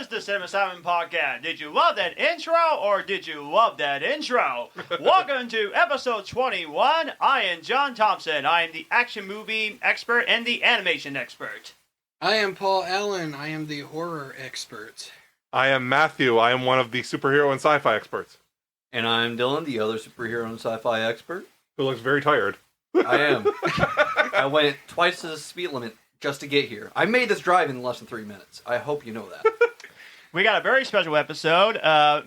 is the Cinema Simon Podcast. Did you love that intro or did you love that intro? Welcome to episode 21. I am John Thompson. I am the action movie expert and the animation expert. I am Paul Allen. I am the horror expert. I am Matthew. I am one of the superhero and sci-fi experts. And I'm Dylan, the other superhero and sci-fi expert. Who looks very tired. I am. I went twice the speed limit just to get here. I made this drive in less than 3 minutes. I hope you know that. We got a very special episode.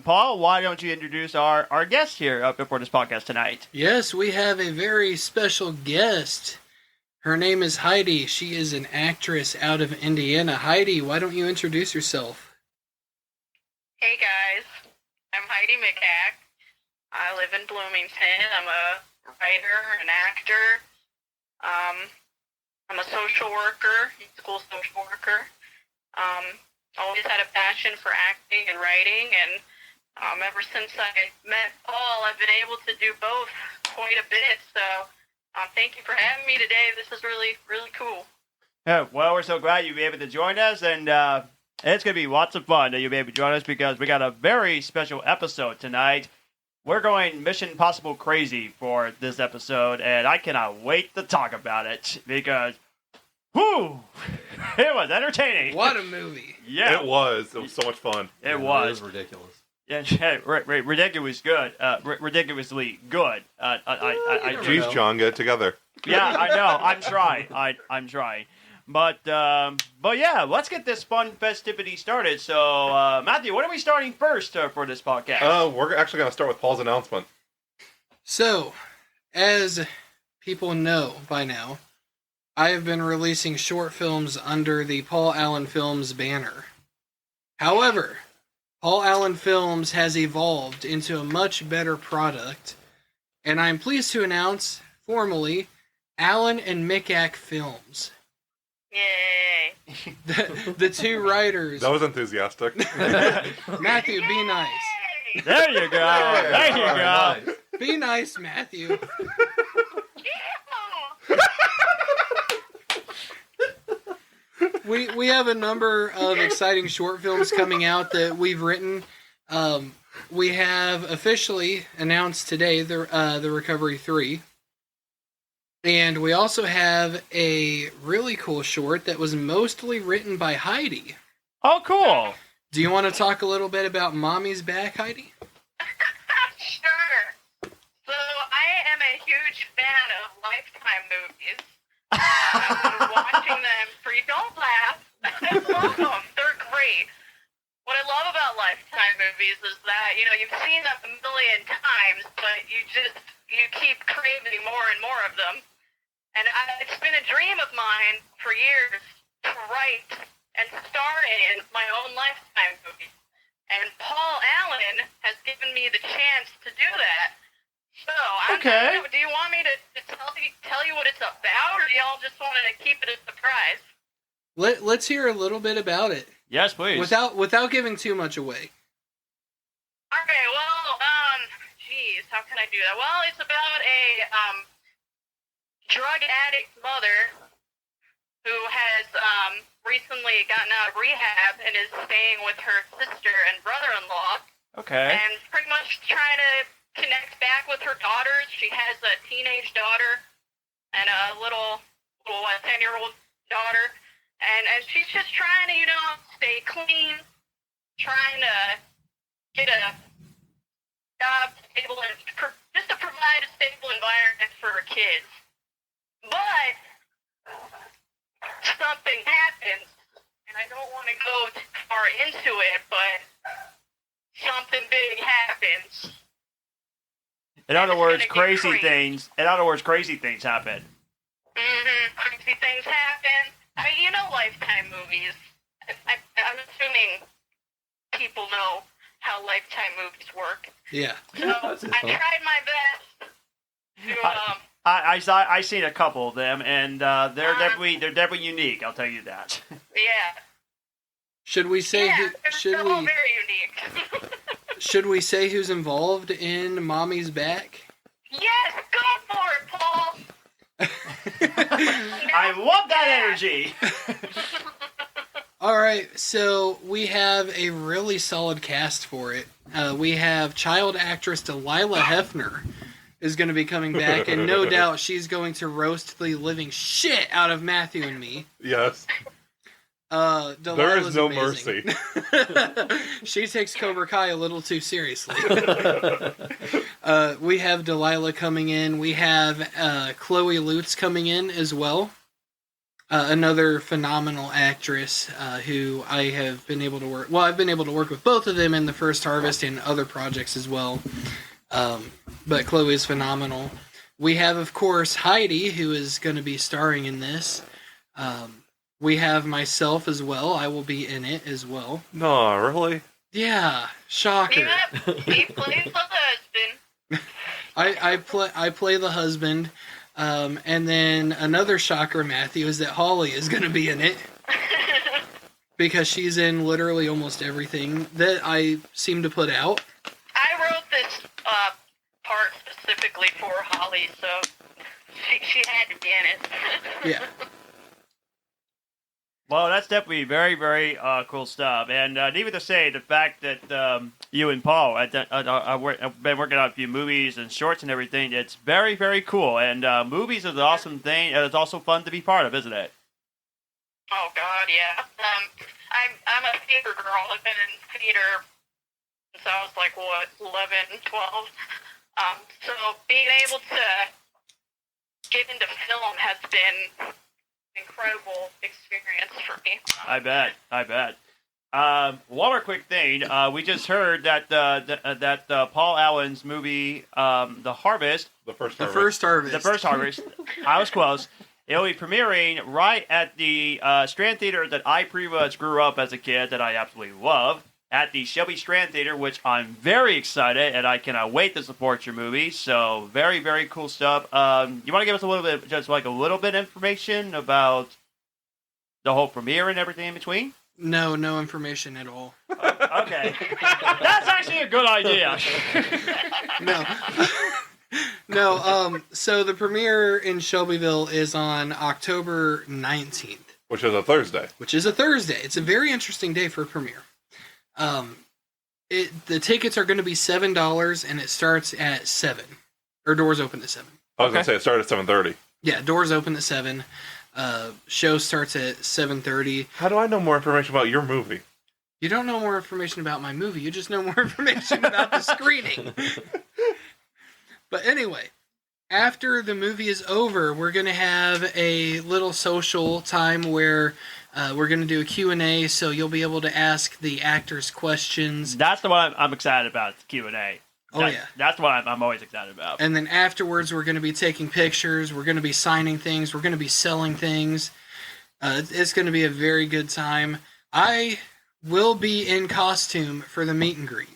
Paul, why don't you introduce our guest here up for this podcast tonight? Yes, we have a very special guest. Her name is Heidi. She is an actress out of Indiana. Heidi, why don't you introduce yourself? Hey guys, I'm Heidi Mikac. I live in Bloomington. I'm a writer, an actor. I'm a social worker, school social worker. Always had a passion for acting and writing, and ever since I met Paul, I've been able to do both quite a bit. So thank you for having me today. This is really, really cool. Yeah, well, we're so glad you'll be able to join us, and it's going to be lots of fun that you'll be able to join us because we got a very special episode tonight. We're going Mission Impossible crazy for this episode, and I cannot wait to talk about it because, whoo, it was entertaining. What a movie. Yeah. It was so much fun. It was. It was ridiculous. Yeah, ridiculous good. Ridiculously good. Jeez, John, get it together. Yeah, I know. I'm trying. I'm trying. But yeah, let's get this fun festivity started. So, Matthew, what are we starting first for this podcast? We're actually going to start with Paul's announcement. So, as people know by now, I have been releasing short films under the Paul Allen Films banner. However, Paul Allen Films has evolved into a much better product, and I'm pleased to announce, formally, Allen and Mikac Films. Yay! The two writers. That was enthusiastic. Matthew, be nice. Yay! There you go. There you go. Nice. Be nice, Matthew. We have a number of exciting short films coming out that we've written. We have officially announced today the Recovery 3. And we also have a really cool short that was mostly written by Heidi. Oh, cool. Do you want to talk a little bit about Mommy's Back, Heidi? Sure. So I am a huge fan of Lifetime movies. I've been watching them for you. Don't laugh. I love them. They're great. What I love about Lifetime movies is that, you've seen them a million times, but you keep craving more and more of them. And it's been a dream of mine for years to write and star in my own Lifetime movie. And Paul Allen has given me the chance to do that. So, Okay. do you want me to tell you what it's about, or do y'all just want to keep it a surprise? Let's hear a little bit about it. Yes, please. Without giving too much away. Okay, well, how can I do that? Well, it's about a drug addict mother who has recently gotten out of rehab and is staying with her sister and brother-in-law. Okay. And pretty much trying to connect back with her daughters. She has a teenage daughter and a little 10-year-old daughter. And she's just trying to, stay clean, trying to get a job, stable, and just to provide a stable environment for her kids. But something happens, and I don't want to go too far into it, but something big happens. In other words, It's gonna get crazy things happen. Crazy things happen. I mean, Lifetime movies. I'm assuming people know how Lifetime movies work. Yeah. So I tried my best to I seen a couple of them, and they're definitely unique. I'll tell you that. yeah. Should we say they're all very unique. should we say who's involved in Mommy's Back? Yes, go for it, Paul. I love that energy. All right, so we have a really solid cast for it. We have child actress Delilah Hefner is going to be coming back, and no doubt she's going to roast the living shit out of Matthew and me. Yes. There is no mercy. She takes Cobra Kai a little too seriously. We have Delilah coming in. We have Chloe Lutz coming in as well. Another phenomenal actress who I have been able to work... Well, I've been able to work with both of them in The First Harvest and other projects as well. But Chloe is phenomenal. We have, of course, Heidi, who is going to be starring in this. We have myself as well. I will be in it as well. No, really? Yeah, shocker. Yeah, he plays the husband. I play the husband. And then another shocker, Matthew, is that Holly is going to be in it. Because she's in literally almost everything that I seem to put out. I wrote this part specifically for Holly, so she had to be in it. Yeah. Well, that's definitely very, very cool stuff. And needless to say, the fact that you and Paul have been working on a few movies and shorts and everything, it's very, very cool. And movies is an awesome thing, and it's also fun to be part of, isn't it? Oh God, yeah. I'm a theater girl. I've been in theater since I was like 11, 12. So being able to get into film has been an incredible experience for me. I bet. One more quick thing. We just heard that Paul Allen's movie, The Harvest. The first The harvest. First Harvest. I was close. It'll be premiering right at the Strand Theater that I pretty much grew up as a kid, that I absolutely love, at the Shelby Strand Theater, which I'm very excited, and I cannot wait to support your movie. So very, very cool stuff. You want to give us a little bit information about the whole premiere and everything in between? No information at all. Okay. That's actually a good idea. No, so the premiere in Shelbyville is on October 19th. Which is a Thursday. Which is a Thursday. It's a very interesting day for a premiere. The tickets are going to be $7, and it starts at 7. Or doors open at 7. I was going to say it started at 7:30. Yeah, doors open at 7. Show starts at 7:30. How do I know more information about your movie? You don't know more information about my movie. You just know more information about the screening. But anyway, after the movie is over, we're going to have a little social time where we're going to do a Q&A, so you'll be able to ask the actors questions. That's the one I'm excited about, the Q&A. Yeah. That's what I'm always excited about. And then afterwards, we're going to be taking pictures. We're going to be signing things. We're going to be selling things. It's going to be a very good time. I will be in costume for the meet and greet.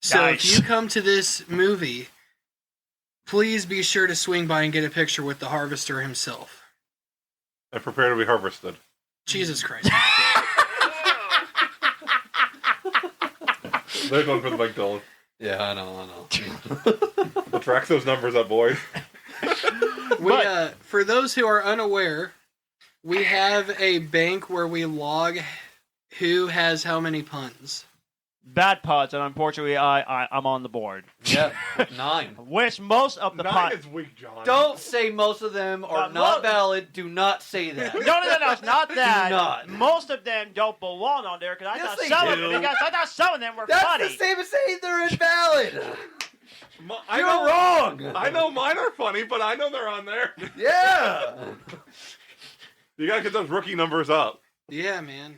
So Nice. if you come to this movie, please be sure to swing by and get a picture with the harvester himself. And prepare to be harvested. Jesus Christ. There's one for the Mike Dillon. Yeah, I know. We'll track those numbers up, boys. For those who are unaware, we have a bank where we log who has how many puns. Bad puns, and unfortunately, I'm on the board. Yeah, 9. Which most of the 9 puns... is weak, John. Don't say most of them are not valid. Do not say that. No, it's not that. Do not. Most of them don't belong on there, because I Yes, thought they some of them were That's funny. the same as saying they're invalid. I You're know, wrong. I know mine are funny, but I know they're on there. Yeah. You gotta get those rookie numbers up. Yeah, man.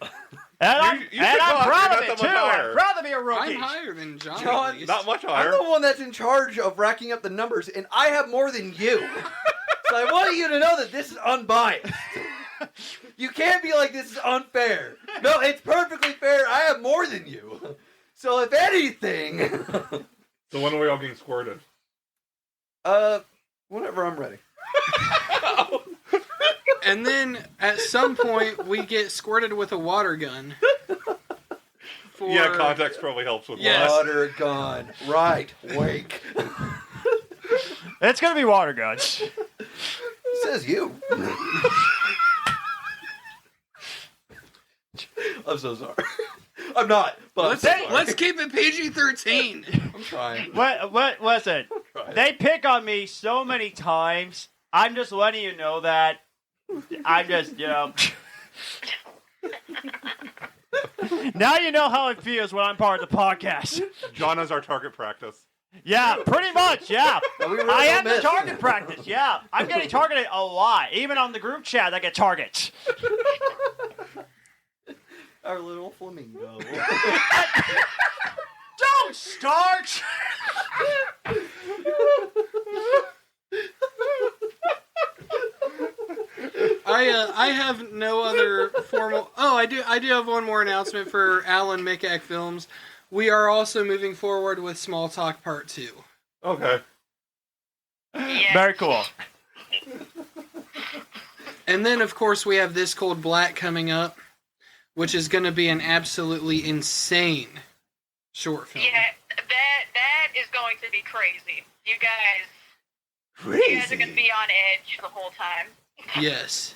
And You I'm should talk proud of about it, that too. much higher. I'm proud to be a rookie. I'm higher than John. John, at least. Not much I'm higher. the one that's in charge of racking up the numbers, and I have more than you. So I want you to know that this is unbiased. You can't be like, this is unfair. No, it's perfectly fair. I have more than you. So if anything... So when are we all getting squirted? Whenever I'm ready. And then at some point we get squirted with a water gun. Yeah, context probably helps with Yes. that. Water gun. Right. Wake. It's going to be water guns. Says you. I'm so sorry. I'm not. But Let's keep it PG-13. I'm trying. What? Listen, Trying. they pick on me so many times. I'm just letting you know that. I'm just, Now you know how it feels when I'm part of the podcast. John is our target practice. Yeah, pretty much, yeah. No, we really I don't am the miss. target practice, yeah. I'm getting targeted a lot. Even on the group chat, I get targets. Our little flamingo. Don't start! I have no other formal. Oh, I do have one more announcement for Alan Mikac Films. We are also moving forward with Small Talk Part 2. Okay. Yeah. Very cool. And then, of course, we have This Cold Black coming up, which is going to be an absolutely insane short film. Yeah, that is going to be crazy. You guys are going to be on edge the whole time. Yes.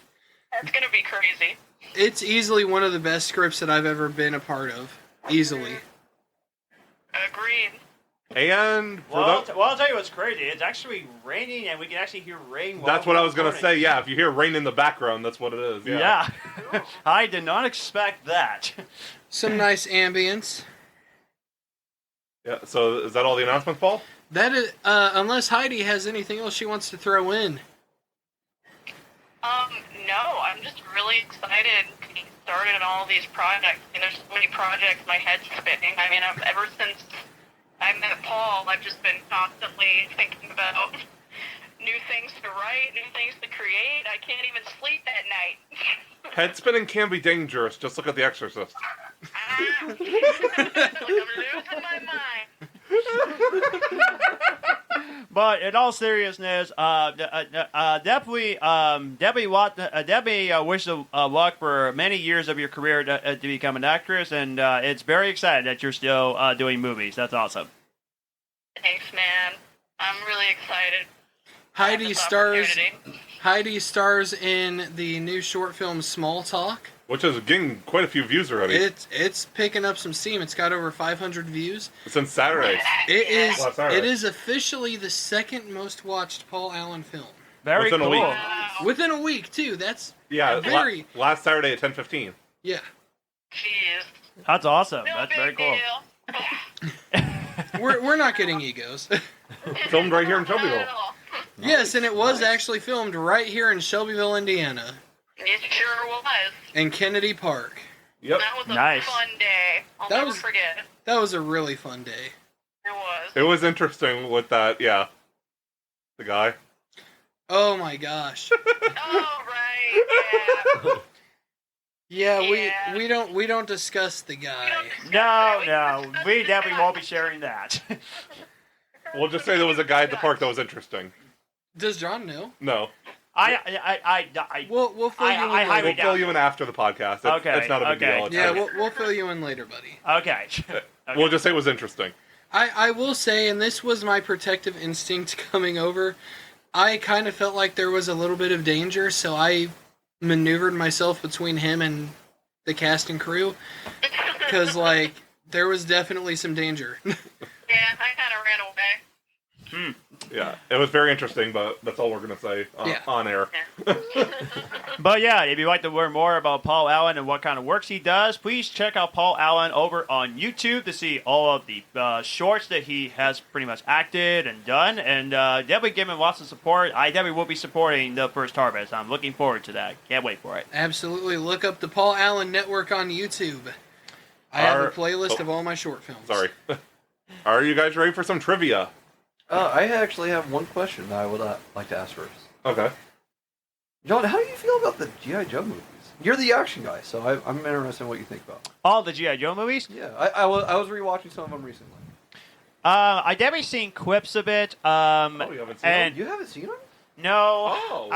That's going to be crazy. It's easily one of the best scripts that I've ever been a part of. Easily. Agreed. And for Well, I'll tell you what's crazy. It's actually raining, and we can actually hear rain. While that's what we're I was gonna recording. say. Yeah, if you hear rain in the background, that's what it is. Yeah. I did not expect that. Some nice ambience. Yeah. So is that all the announcements, Paul? That is, unless Heidi has anything else she wants to throw in. No, I'm just really excited to get started on all these projects. I mean, there's so many projects, my head's spinning. I mean, ever since I met Paul, I've just been constantly thinking about new things to write, new things to create. I can't even sleep at night. Head spinning can be dangerous. Just look at The Exorcist. Like I'm losing my mind. But in all seriousness, definitely wish you luck for many years of your career to become an actress, and it's very exciting that you're still doing movies. That's awesome. Thanks, man. I'm really excited. Heidi This stars. opportunity. Heidi stars in the new short film Small Talk. Which is getting quite a few views already. It's picking up some steam. It's got over 500 views. Since Saturday. It is officially the second most watched Paul Allen film. Very Within a cool. week. Wow. Within a week too. That's Yeah, very last Saturday at 10:15. yeah. Jeez. That's awesome. No That's big very cool. deal. We're not getting egos. Filmed right here in Shelbyville. Not at all. Yes, and it was actually filmed right here in Shelbyville, Indiana, It sure was. in Kennedy Park. Yep. That was a Nice. fun day. I'll That never was- forget. That was a really fun day. It was. It was interesting with that. Yeah. The guy. Oh my gosh. Oh, right. Yeah. Yeah, Yeah. we don't discuss the guy. No, we definitely won't be sharing that. We'll just say there was a guy at the park that was interesting. Does John know? No. I We'll fill you in I highly later. We'll fill you in after the podcast. It's, Okay, it's not a big okay. deal. It's Yeah, fine. we'll fill you in later, buddy. okay. We'll just say it was interesting. I will say, and this was my protective instinct coming over, I kind of felt like there was a little bit of danger, so I maneuvered myself between him and the cast and crew, because, like, there was definitely some danger. Yeah, I kind of ran away. Yeah. It was very interesting, but that's all we're going to say Yeah. on air. But yeah, if you'd like to learn more about Paul Allen and what kind of works he does, please check out Paul Allen over on YouTube to see all of the shorts that he has pretty much acted and done. And definitely give him lots of support. I definitely will be supporting The First Harvest. I'm looking forward to that. Can't wait for it. Absolutely. Look up the Paul Allen Network on YouTube. I have a playlist of all my short films. Sorry. Are you guys ready for some trivia? I actually have one question that I would like to ask first. Okay. John, how do you feel about the G.I. Joe movies? You're the action guy, so I'm interested in what you think about them. All the G.I. Joe movies? Yeah, I was rewatching some of them recently. I definitely seen clips of it. You haven't seen and You haven't seen them? no. Oh.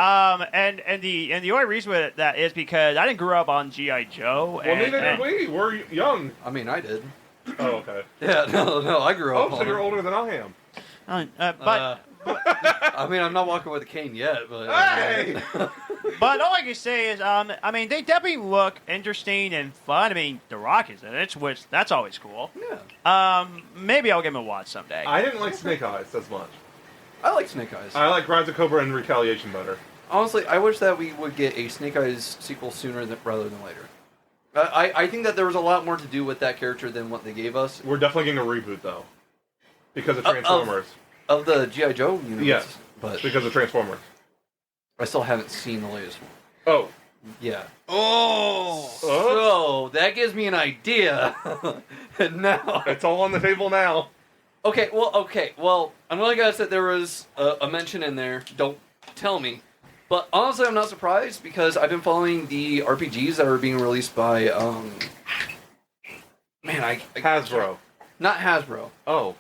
And the only reason with that is because I didn't grow up on G.I. Joe. Well, and, neither did and- we. We're young. I mean, I did. Oh, okay. Yeah, no, I grew up Oh, so on you're them. older than I am. But I mean, I'm not walking with a cane yet, but Hey! But all I can say is, I mean, they definitely look interesting and fun. I mean, The Rock is in it, which that's always cool. yeah. Maybe I'll give him a watch someday. I didn't like Snake Eyes as much. I like Snake Eyes. I like Rise of Cobra and Retaliation better. Honestly, I wish that we would get a Snake Eyes sequel sooner rather than later. I think that there was a lot more to do with that character than what they gave us. We're definitely getting a reboot, though. Because of Transformers. Of the G.I. Joe universe. Yes. But Because of Transformers. I still haven't seen the latest one. Oh. Yeah. Oh! So, that gives me an idea. And now... It's all on the table now. Okay, well, I'm only gonna say there was a mention in there. Don't tell me. But honestly, I'm not surprised because I've been following the RPGs that are being released by, Hasbro. not Hasbro. Oh.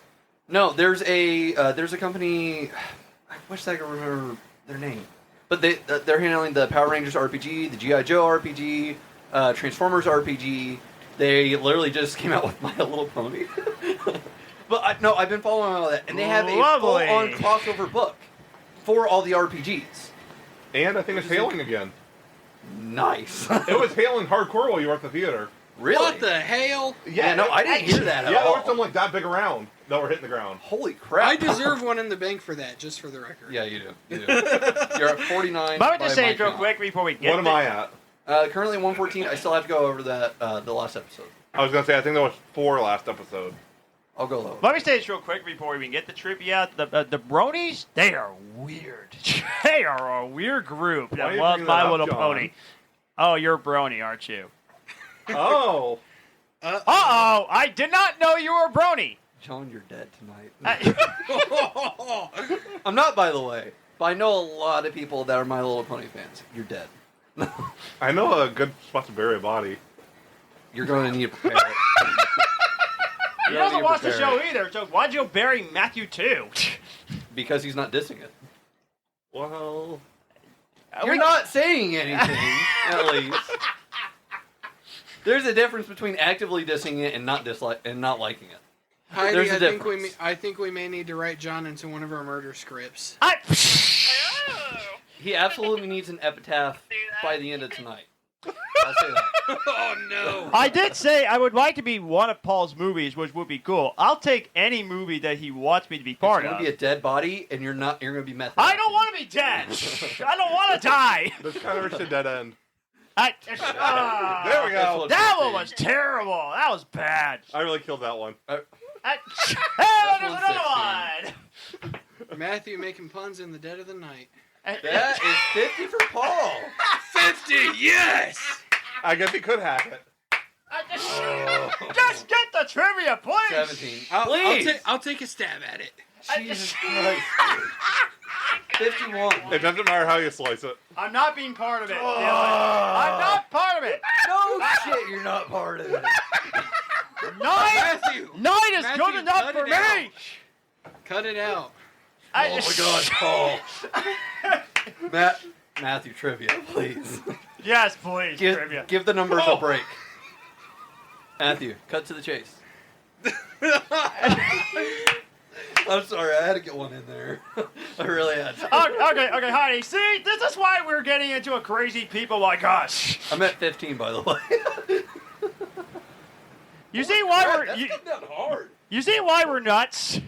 No, there's a company. I wish I could remember their name, but they're handling the Power Rangers RPG, the GI Joe RPG, Transformers RPG. They literally just came out with My Little Pony. But I've been following all that, and they have a Lovely. full-on crossover book for all the RPGs. And I think it's hailing again. Nice. It was hailing hardcore while you were at the theater. Really? What the hell? Yeah, no, I didn't hear that at Yeah, there all. were some like that big around that were hitting the ground. Holy crap! I deserve one in the bank for that, just for the record. Yeah, you do. You do. You're at 49. But I would just by say my it real count. quick before we get What am I at? Currently 114. I still have to go over that the last episode. I was going to say, I think there was 4 last episode. I'll go low. Let me say this real quick before we even get the trivia. The bronies, they are weird. They are a weird group Why that are you loves bringing My that up, Little John? Pony. Oh, you're a brony, aren't you? Oh. Uh-oh, I did not know you were a brony. John, you're dead tonight. I- I'm not, by the way. But I know a lot of people that are My Little Pony fans. You're dead. I know a good spot to bury a body. You're going to need to prepare it. he doesn't watch the show either, so why'd you bury Matthew too? Because he's not dissing it. Well, You're not saying anything, at least. There's a difference between actively dissing it and not liking it. Heidi, There's a I think difference. we may need to write John into one of our murder scripts. I- Oh. He absolutely needs an epitaph Do that. by the end of tonight. I'll say that. Oh no! I did say I would like to be one of Paul's movies, which would be cool. I'll take any movie that he wants me to be part It's of. going to be a dead body, and you're going to be method. I don't want to be dead. I don't want to die. this kind of reached a dead end. There There we That's go. what- That one was terrible. That was bad. I really killed that one. Hey, That's there's 116. another one. Matthew making puns in the dead of the night. That is 50 for Paul. 50, yes! I guess he could have it. Just get the trivia, please. 17. I'll I'll take a stab at it. Jesus Christ. 51. It doesn't matter how you slice it. I'm not being part of it. Dylan. I'm not part of it. No shit, you're not part of it. Matthew! Nine is Matthew, good enough cut for it me. Cut it out. Oh my God, Paul. Matthew, trivia, please. Yes, please. Trivia. Give the numbers Oh. a break. Matthew, cut to the chase. I'm sorry, I had to get one in there. I really had to. Okay, Heidi. See, this is why we're getting into a crazy people like us. I'm at 15, by the way. You see why That's we're come down hard. you see why we're nuts?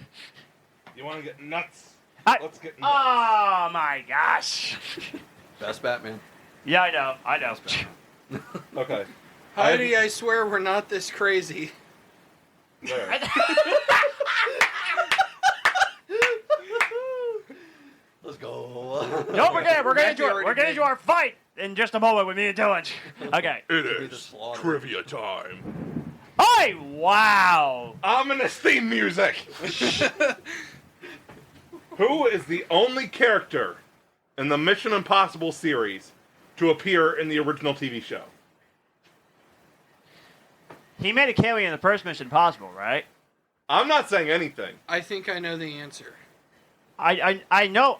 You want to get nuts? I- Let's get nuts. Oh my gosh. Best Batman. Yeah, I know. Okay. Heidi, I swear we're not this crazy. There. Let's go. Don't forget, we're Matthew getting already into our fight in just a moment with me and Dylan. Okay. It Be the is slaughter. trivia time. Hey, wow. Ominous theme music. Who is the only character in the Mission Impossible series to appear in the original TV show? He made a cameo in the first Mission Impossible, right? I'm not saying anything. I think I know the answer. I know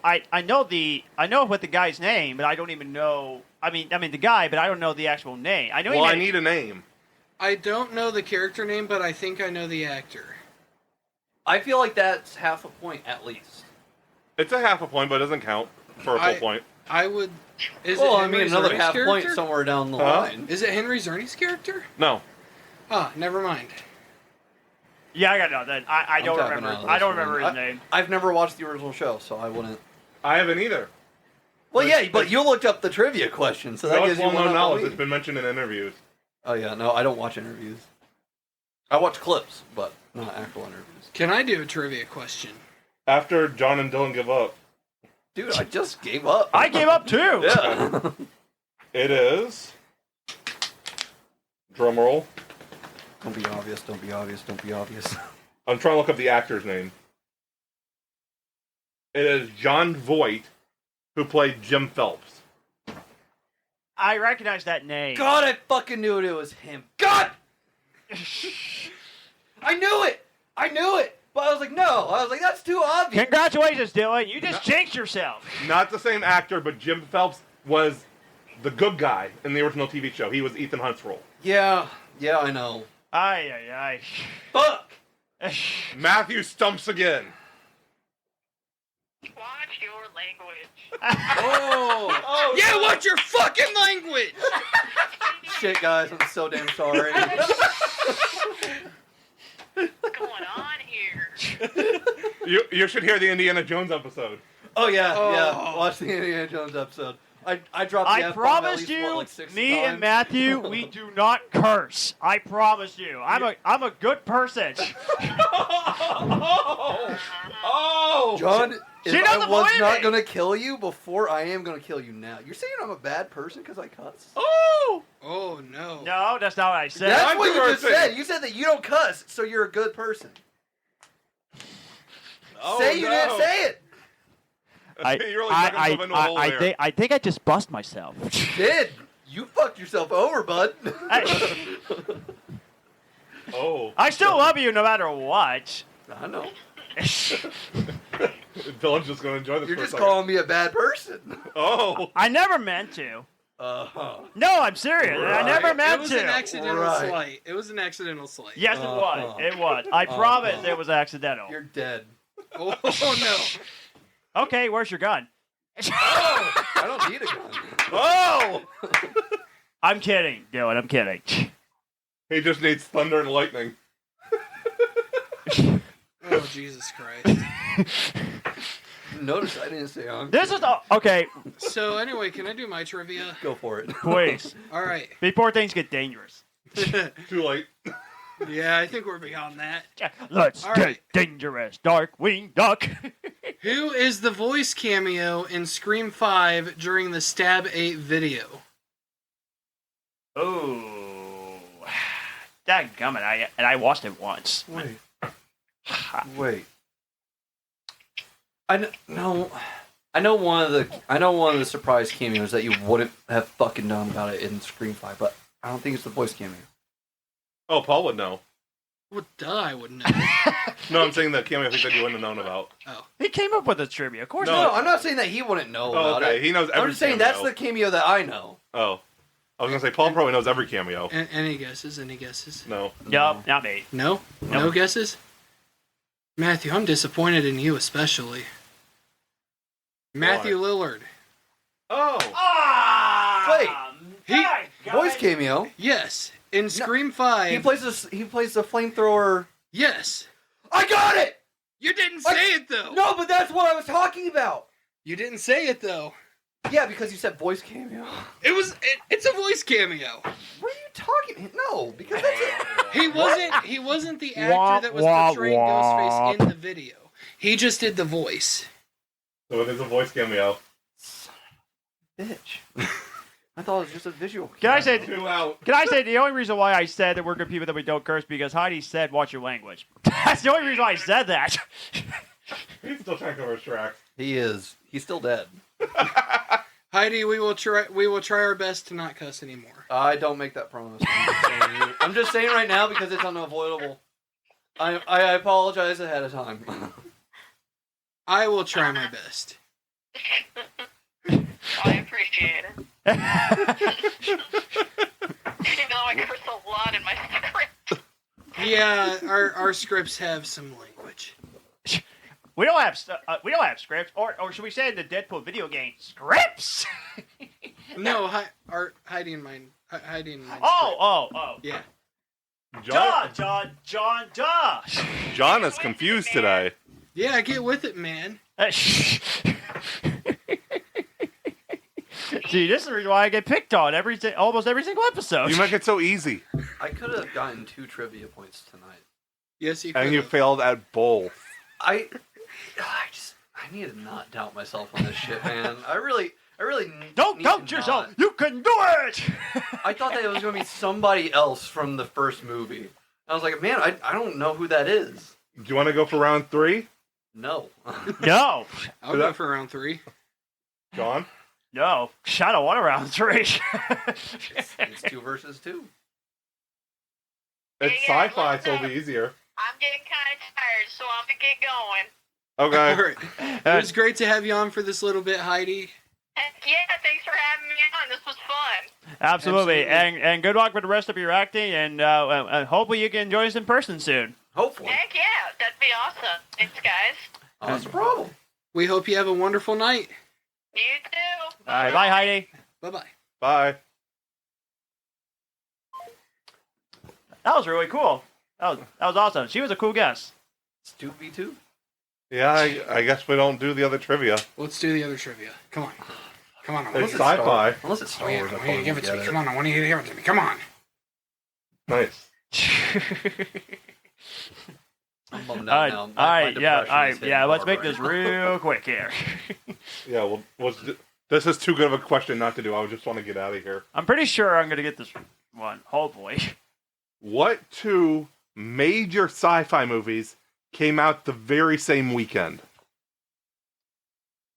what the guy's name, but I don't even know. I mean the guy, but I don't know the actual name. I know. Well, he I made, need a name. I don't know the character name, but I think I know the actor. I feel like that's half a point at least. It's a half a point, but it doesn't count for a full point. I would. Is Well, it I mean, Henry another Czerny's half character? point somewhere down the Huh? line. Is it Henry Czerny's character? No. Ah, never mind. Yeah, I got nothing. I don't tapping remember. out of I this don't one. remember his name. I've never watched the original show, so I wouldn't. I haven't either. Well, yeah, but you looked up the trivia question, so that No, gives it's you one well-known up knowledge. on me. It's been mentioned in interviews. Oh yeah, no, I don't watch interviews. I watch clips, but not actual interviews. Can I do a trivia question? After John and Dyllan give up, Dude, I just gave up. I gave up too. Yeah. it is... Drum roll. Don't be obvious. Don't be obvious. Don't be obvious. I'm trying to look up the actor's name. It is John Voight, who played Jim Phelps. I recognize that name. God, I fucking knew it was him. God! I knew it! I knew it! But I was like, no. I was like, that's too obvious. Congratulations, Dylan. You just jinxed yourself. Not the same actor, but Jim Phelps was the good guy in the original TV show. He was Ethan Hunt's role. Yeah, I know. Ay. Fuck! Matthew stumps again. Watch your language. Oh, Yeah, what's your fucking language? shit, guys. I'm so damn sorry. What's going on here? You should hear the Indiana Jones episode. Oh, yeah. Oh. Watch the Indiana Jones episode. I dropped the I F-bomb at promise least, you, like 60 me times. and Matthew, we do not curse. I promise you. I'm a good person. Oh! John, if She I doesn't was believe not me. going to kill you before, I am going to kill you now. You're saying I'm a bad person because I cuss? Oh! Oh no. No, that's not what I said. That's what you just Controversy. said. You said that you don't cuss, so you're a good person. Oh, say you no. didn't say it. You're really digging yourself into a hole there. I think I just bust myself. You did. You fucked yourself over, bud. Oh. I still love you no matter what. I know. Dylan's just going to enjoy this You're for a just second. calling me a bad person. Oh. I never meant to. Uh-huh. No, I'm serious. I Right. never It meant was to. an accidental Right. slight. It was an accidental slight. Yes, it was. It was. I promise it was accidental. You're dead. Oh no. Okay, where's your gun? I don't need a gun. Oh! I'm kidding, Dylan. I'm kidding. He just needs thunder and lightning. Oh Jesus Christ. Notice I didn't say on. This is okay. So anyway, can I do my trivia? Go for it. Please, All right. before things get dangerous. Too late. Yeah, I think we're beyond that. Let's All get right. dangerous, Darkwing Duck. Who is the voice cameo in Scream 5 during the Stab 8 video? Oh, dadgummit! I watched it once. Wait. I know one of the surprise cameos that you wouldn't have fucking known about it in Scream 5, but I don't think it's the voice cameo. Oh, Paul would know. Well, duh, I wouldn't know. No, I'm saying the cameo he said you wouldn't have known about. He came up with the trivia, of course. No. No, I'm not saying that he wouldn't know Oh, about okay. it. He knows every I'm just saying cameo. that's the cameo that I know. Oh. I was going to say, Paul probably knows every cameo. Any guesses? Any guesses? No. Yup, not me. No? No guesses? Matthew, I'm disappointed in you especially. Matthew Lillard. Oh. Ah, Voice cameo. Yes. In Scream 5. He plays the flamethrower. Yes. I got it. You didn't say it though. No, but that's what I was talking about. You didn't say it though. Yeah, because you said voice cameo. It's a voice cameo. What are you talking? No, because that's it. He wasn't the actor that was portraying Ghostface in the video. He just did the voice. So it is a voice cameo. Bitch. I thought it was just a visual. Can I cameo. say? 2 out. Can I say the only reason why I said that we're good people that we don't curse because Heidi said watch your language. That's the only reason why I said that. He's still trying to cover his tracks. He is. He's still dead. Heidi, we will try our best to not cuss anymore. I don't make that promise. I'm just saying right now because it's unavoidable. I apologize ahead of time. I will try my best. I appreciate it. Even though I curse a lot in my script. Yeah, our scripts have some language. We don't have scripts, or should we say in the Deadpool video game scripts? No, Heidi and mine. Heidi and mine. Oh. Yeah. John John. is confused today. Yeah, get with it, man. See, this is the reason why I get picked on almost every single episode. You make it so easy, I could have gotten 2 trivia points tonight. Yes, you. and you could've. failed at both. I need to not doubt myself on this shit, man. I really Don't need doubt to yourself. not. You can do it. I thought that it was going to be somebody else from the first movie. I was like, man, I don't know who that is. Do you want to go for round 3, No. No. I'll go for round 3. John? No. I don't want around 3. It's 2 versus 2. It's Yeah, sci-fi, look so it'll up. be easier. I'm getting kind of tired, so I'm gonna get going. Okay. All right. It was great to have you on for this little bit, Heidi. Heck yeah, thanks for having me on. This was fun. Absolutely. Absolutely. And good luck with the rest of your acting, and hopefully you can join us in person soon. Hopefully. Heck yeah, that'd be awesome. Thanks, guys. Oh, that's a problem. We hope you have a wonderful night. You too. All right, bye, Heidi. Bye-bye. Bye. That was really cool. That was awesome. She was a cool guest. It's 2v2. Yeah, I guess we don't do the other trivia. Let's do the other trivia. Come on. Come on. I want It's you sci-fi. Unless it's Star to Wars. give it to me. Come on. I want you to give it to me. Come on. Nice. I'm bummed All out right, now. all My right, yeah, all depression is right, hitting yeah. Let's hard make right this now. real quick here. Yeah, well, this is too good of a question not to do. I just want to get out of here. I'm pretty sure I'm gonna get this one. Hopefully. What 2 major sci-fi movies came out the very same weekend?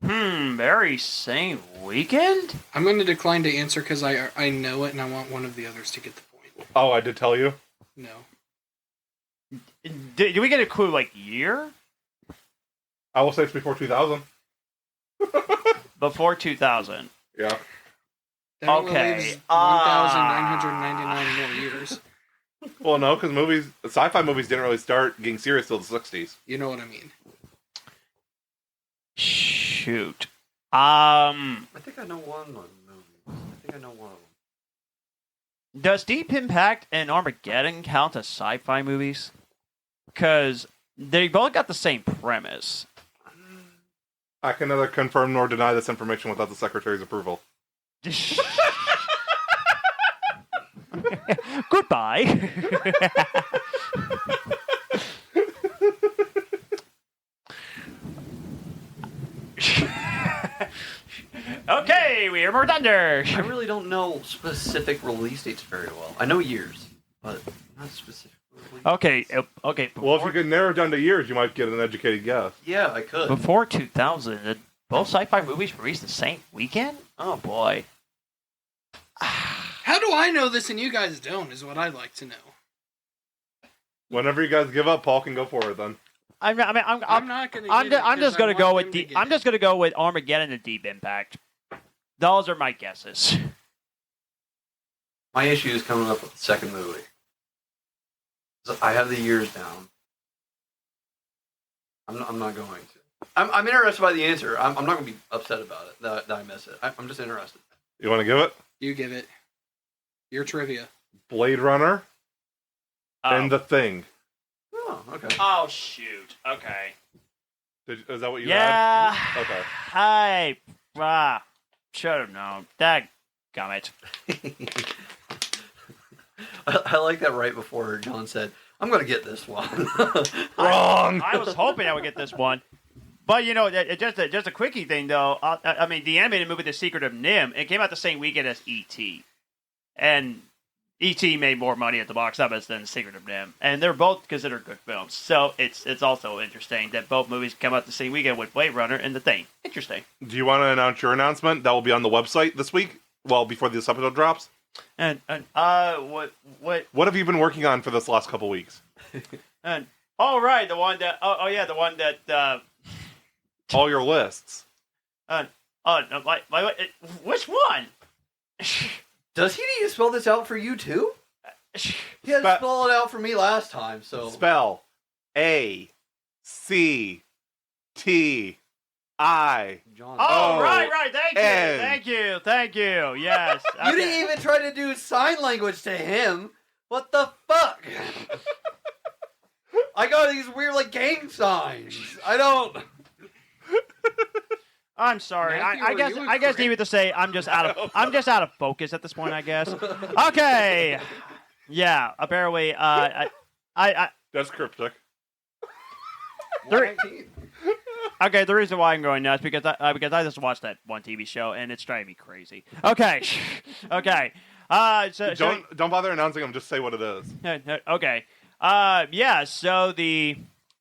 Very same weekend? I'm going to decline to answer because I know it and I want one of the others to get the point. Oh, I did tell you. No. Did we get a clue like year? I will say it's before 2000. Before 2000. Yeah. That only Okay, leaves 1,999 more years. Well, no, because sci-fi movies didn't really start getting serious till the 60s. You know what I mean. Shoot. I think I know one of them. Does Deep Impact and Armageddon count as sci-fi movies? Because they both got the same premise. I can neither confirm nor deny this information without the Secretary's approval. Goodbye. Okay, we hear more thunder. I really don't know specific release dates very well. I know years, but not specific release Okay, dates. okay. Well, if you could narrow it down to years, you might get an educated guess. Yeah, I could. Before 2000, did both sci-fi movies released the same weekend? Oh boy. How do I know this and you guys don't is what I'd like to know. Whenever you guys give up, Paul can go for it then. I'm not going to I'm just gonna go with I'm just gonna go with Armageddon and Deep Impact. Those are my guesses. My issue is coming up with the second movie. So I have the years down. I'm not going to. I'm interested by the answer. I'm not going to be upset about it that I miss it. I'm just interested. You want to give it? You give it. Your trivia. Blade Runner and The Thing. Oh, okay. Oh shoot. Okay. Is that what you Yeah. had? Okay. Hi. Should have known. Dadgummit. I like that right before John said, I'm going to get this one. Wrong. I was hoping I would get this one. But, you know, just a quickie thing, though. I mean, the animated movie, The Secret of Nim, it came out the same weekend as E.T. And E.T. made more money at the box office than The Secret of Nim. And they're both considered good films. So it's also interesting that both movies come out the same weekend with Blade Runner and The Thing. Interesting. Do you want to announce your announcement? That will be on the website this week? Well, before this episode drops? And What have you been working on for this last couple weeks? and right, the one that the one that All your lists. no, which one? Does he need to spell this out for you too? He had to spell it out for me last time, so. Spell A C John. Oh, Oh, right. Thank you. and- Thank you. Yes. You didn't even try to do sign language to him. What the fuck? I got these weird like gang signs. I don't. I'm sorry. Matthew, I were guess you a I guess critic? needed to say I'm just out of focus at this point. I guess. Okay. Yeah. Apparently. I That's cryptic. Okay, the reason why I'm going nuts because I just watched that one TV show and it's driving me crazy. Okay, okay. Don't bother announcing them. Just say what it is. Okay. Yeah. So the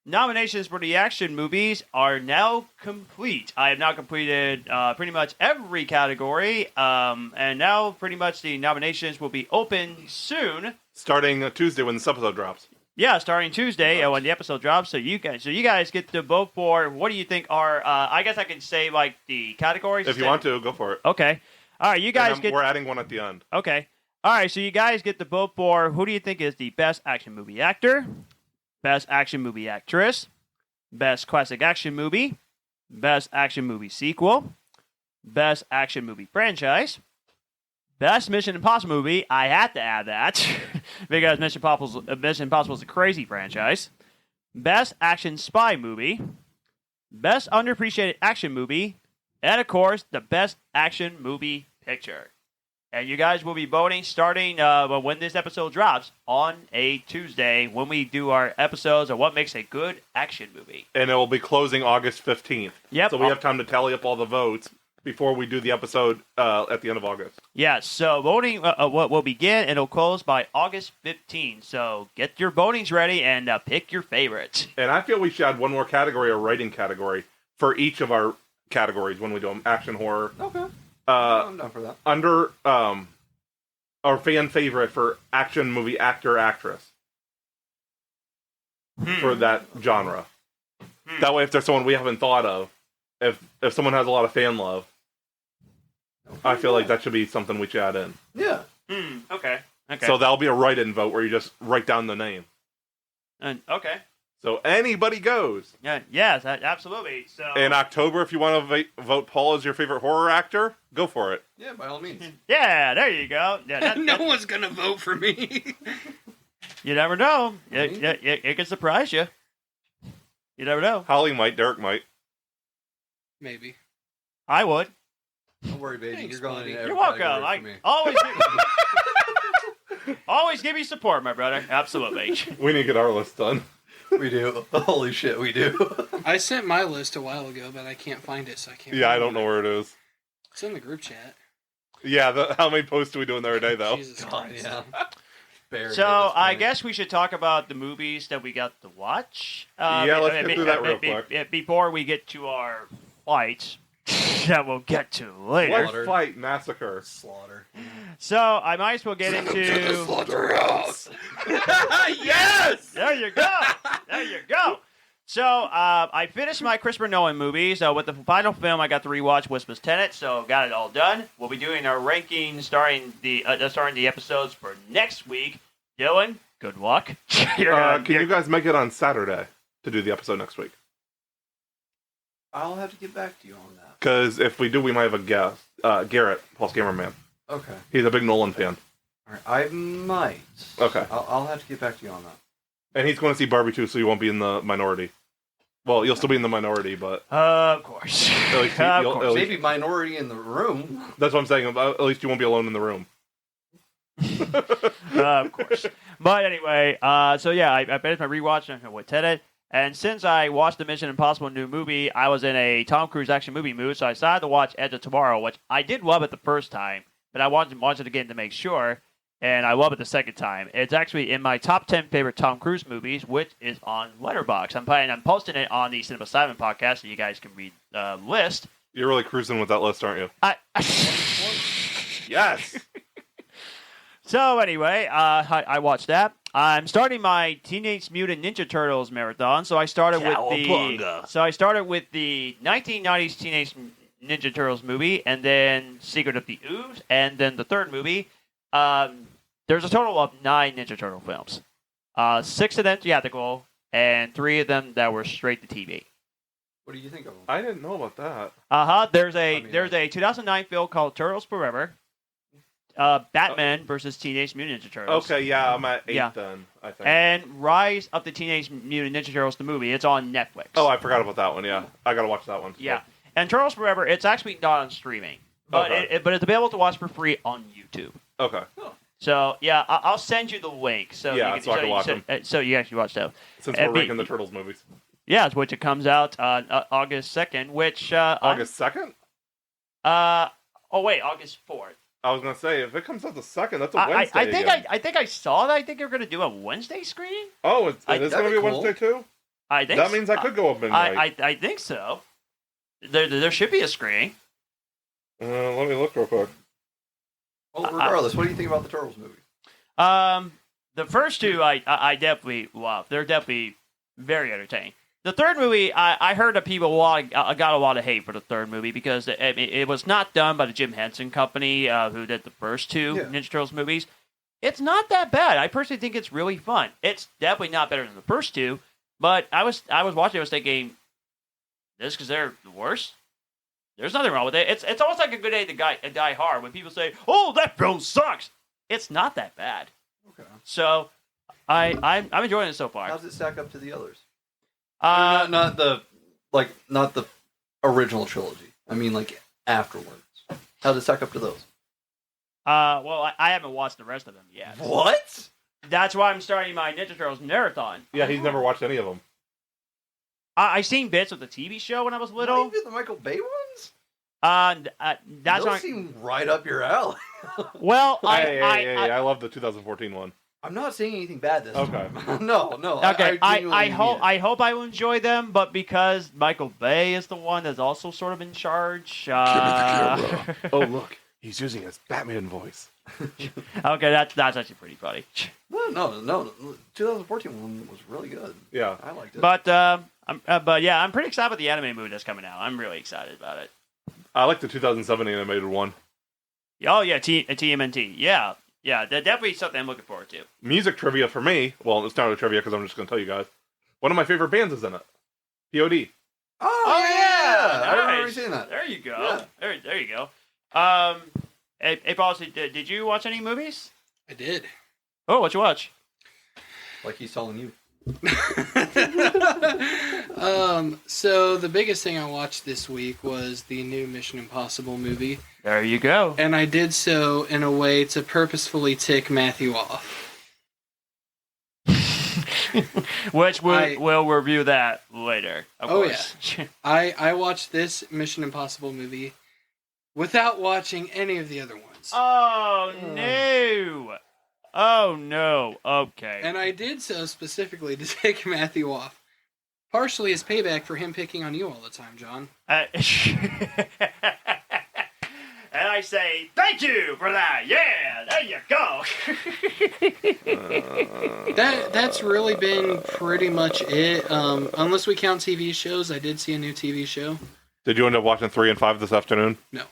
nominations for the action movies are now complete. I have now completed pretty much every category, and now pretty much the nominations will be open soon. Starting Tuesday when this episode drops. Yeah, starting Tuesday when the episode drops. So you guys get to vote for what do you think are? I guess I can say like the categories. If you want to, go for it. Okay. All right, you guys get. We're adding one at the end. Okay. All right, so you guys get to vote for who do you think is the best action movie actor, best action movie actress, best classic action movie, best action movie sequel, best action movie franchise, best Mission Impossible movie. I had to add that because Mission Impossible is a crazy franchise. Best action spy movie, best underappreciated action movie, and of course the best action movie picture. And you guys will be voting starting when this episode drops on a Tuesday when we do our episodes of what makes a good action movie. And it will be closing August 15th. Yep. So we have time to tally up all the votes before we do the episode at the end of August. Yeah, so voting will begin and it'll close by August 15th. So get your votings ready and pick your favorite. And I feel we should add one more category, a writing category, for each of our categories when we do them. Action, horror. Okay. I'm down for that. Under our fan favorite for action movie actor, actress. For that genre. That way, if there's someone we haven't thought of, if someone has a lot of fan love, I feel like that should be something we should add in. Yeah. Okay. So that'll be a write-in vote where you just write down the name. Okay. So anybody goes. Yeah. Yes. Absolutely. So. In October, if you want to vote Paul as your favorite horror actor, go for it. Yeah, by all means. Yeah. There you go. Yeah. No one's gonna vote for me. You never know. It can surprise you. You never know. Holly might. Derek might. Maybe. I would. Don't worry, baby. Thanks, You're going buddy. in every You're welcome. category for me. Always give me support, my brother. Absolutely. We need to get our list done. We do. Holy shit, we do. I sent my list a while ago, but I can't find it, so I can't. Yeah, I remember. don't know where it is. It's in the group chat. Yeah, how many posts do we do in there a day, though? Jesus God, Christ. yeah. Barely So at this I point. guess we should talk about the movies that we got to watch. Yeah, let's get through that real quick. Before we get to our fights that we'll get to later. Let's fight massacre. Slaughter. So I might as well get into. Slaughterhouse. Yes! There you go. There you go. So I finished my Christopher Nolan movies. With the final film I got to rewatch was Tenet, so got it all done. We'll be doing our rankings starting the episodes for next week. Dylan, good luck. Can you guys make it on Saturday to do the episode next week? I'll have to get back to you on that. Because if we do, we might have a guest. Garrett, Paul's cameraman. Okay. He's a big Nolan fan. All right. I might. Okay. I'll have to get back to you on that. And he's going to see Barbie too, so you won't be in the minority. Well, you'll still be in the minority, but Of course. at least Of you'll- course. at least- Maybe minority in the room. that's what I'm saying. At least you won't be alone in the room. Of course. But anyway, so yeah, I finished my rewatch with Tenet. And since I watched the Mission Impossible new movie, I was in a Tom Cruise action movie mood, so I decided to watch Edge of Tomorrow, which I did love it the first time, but I wanted it again to make sure, and I love it the second time. It's actually in my top 10 favorite Tom Cruise movies, which is on Letterboxd. I'm posting it on the Cinema Simon podcast, so you guys can read the list. You're really cruising with that list, aren't you? Yes! So anyway, I watched that. I'm starting my Teenage Mutant Ninja Turtles marathon. So I started with the 1990s Teenage Ninja Turtles movie, and then Secret of the Ooze, and then the third movie. There's a total of 9 Ninja Turtle films. 6 of them theatrical, and 3 of them that were straight to TV. What do you think of them? I didn't know about that. There's a I mean, there's a 2009 film called Turtles Forever. Batman versus Teenage Mutant Ninja Turtles. Okay, yeah, I'm at 8 Yeah. then, I think. And Rise of the Teenage Mutant Ninja Turtles, the movie. It's on Netflix. Oh, I forgot about that one, yeah. I gotta watch that one. Yeah. And Turtles Forever, it's actually not on streaming. But, Okay. but it's available to watch for free on YouTube. Okay. So, yeah, I'll send you the link. So Yeah, you so I can watch them. So you actually watch those. Since And we're ranking the Turtles movies. Yeah, which it comes out on August 2nd, which... August 2nd? August 4th. I was gonna say, if it comes out the 2nd, that's a Wednesday I think I saw that. I think they're going to do a Wednesday screening. Oh, it is that'd gonna be be cool. Wednesday too? I think That means I could go up midnight. I think so. There should be a screening. Let me look real quick. Well, regardless, what do you think about the Turtles movie? The first two I definitely love. They're definitely very entertaining. The third movie, I heard that people got a lot of hate for the third movie because it was not done by the Jim Henson Company, who did the first two Ninja Turtles movies. It's not that bad. I personally think it's really fun. It's definitely not better than the first two, but I was watching. I was thinking, this because they're the worst. There's nothing wrong with it. It's almost like a good day to die hard when people say, "Oh, that film sucks." It's not that bad. Okay. So I'm enjoying it so far. How does it stack up to the others? Uh, Not the original trilogy. I mean, like afterwards. How does it stack up to those? well, I haven't watched the rest of them yet. What? That's why I'm starting my Ninja Turtles marathon. Yeah, he's never watched any of them. I seen bits of the TV show when I was Not little. even the Michael Bay ones? That's Those why. seem right up your alley. Well, I love the 2014 one. I'm not saying anything bad this Okay. time. No. okay. genuinely mean it. I hope I will enjoy them, but because Michael Bay is the one that's also sort of in charge. Oh, look. He's using his Batman voice. Okay, that's actually pretty funny. No. The 2014 one was really good. Yeah. I liked it. But yeah, I'm pretty excited about the anime movie that's coming out. I'm really excited about it. I like the 2007 animated one. Oh yeah, TMNT. Yeah, that's definitely something I'm looking forward to. Music trivia for me. Well, it's not really trivia because I'm just going to tell you guys. One of my favorite bands is in it. POD. Oh yeah! I nice. remember seeing that. There you go. Yeah. There you go. Hey, Paul, did you watch any movies? I did. Oh, what'd you watch? Like he's telling you. So the biggest thing I watched this week was the new Mission Impossible movie, There you go. and I did so in a way to purposefully tick Matthew off. Which we'll review that later. Of Oh, course. I watched this Mission Impossible movie without watching any of the other ones. Oh no! Oh no! Okay. And I did so specifically to take Matthew off. Partially as payback for him picking on you all the time, John. And I say thank you for that. Yeah, there you go. That's really been pretty much it. Unless we count TV shows, I did see a new TV show. Did you end up watching 3 and 5 this afternoon? No.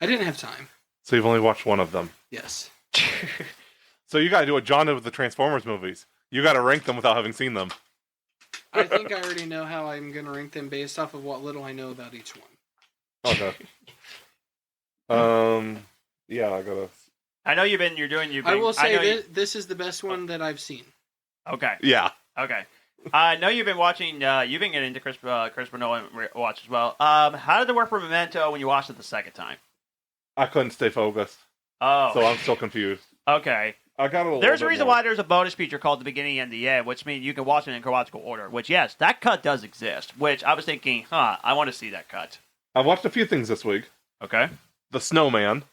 I didn't have time. So you've only watched one of them. Yes. So you got to do what John did with the Transformers movies. You got to rank them without having seen them. I think I already know how I'm going to rank them based off of what little I know about each one. Okay. Yeah, I gotta. I know you've been. I will say this is the best one that I've seen. Okay. Yeah. Okay. I know you've been watching. You've been getting into Christopher Nolan watch as well. How did it work for Memento when you watched it the second time? I couldn't stay focused, Oh. so I'm still confused. Okay. I got a There's a reason why there's a bonus feature called the beginning and the end, which means you can watch it in chronological order. Which, yes, that cut does exist. Which I was thinking, I want to see that cut. I watched a few things this week. Okay. The Snowman.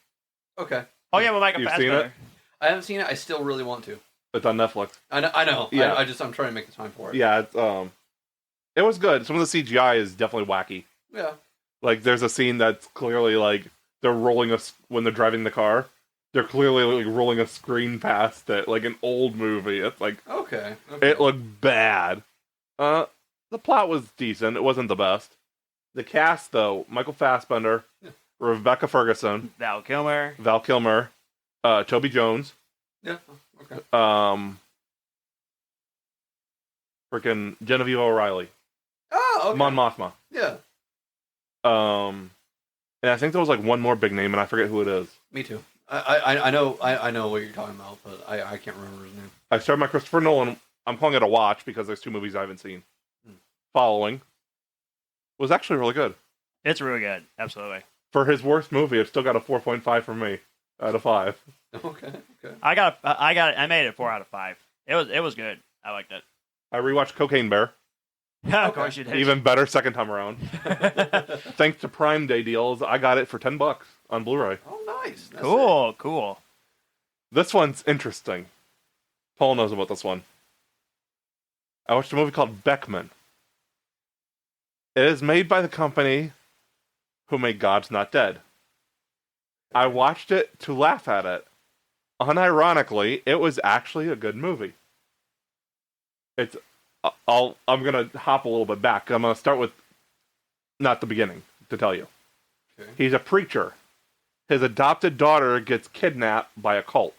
Okay. Oh yeah, well, Michael You've seen Fassbender. it? I haven't seen it. I still really want to. It's on Netflix. I know. Yeah. I'm trying to make the time for it. Yeah, it's it was good. Some of the CGI is definitely wacky. Yeah. Like, there's a scene that's clearly like they're rolling when they're driving the car. They're clearly like rolling a screen past it, like an old movie. It's like Okay. it looked bad. The plot was decent. It wasn't the best. The cast, though: Michael Fassbender, Rebecca Ferguson, Val Kilmer. Toby Jones, Yeah. Okay. freaking Genevieve O'Reilly. Oh, Oh, okay. Mon Mothma. Yeah. And I think there was like one more big name, and I forget who it is. Me too. I know what you're talking about, but I can't remember his name. I started my Christopher Nolan. I'm calling it a watch because there's 2 movies I haven't seen. Following was actually really good. It's really good. Absolutely. For his worst movie, it's still got a 4.5 from me out of 5. Okay. I made it 4 out of 5. It was good. I liked it. I rewatched Cocaine Bear. Of course you did. Even better second time around. Thanks to Prime Day deals, I got it for $10 on Blu-ray. Oh, nice. That's Cool. This one's interesting. Paul knows about this one. I watched a movie called Beckman. It is made by the company who made God's Not Dead. I watched it to laugh at it. Unironically, it was actually a good movie. I'm gonna hop a little bit back. I'm gonna start with not the beginning to tell you. Okay. He's a preacher. His adopted daughter gets kidnapped by a cult.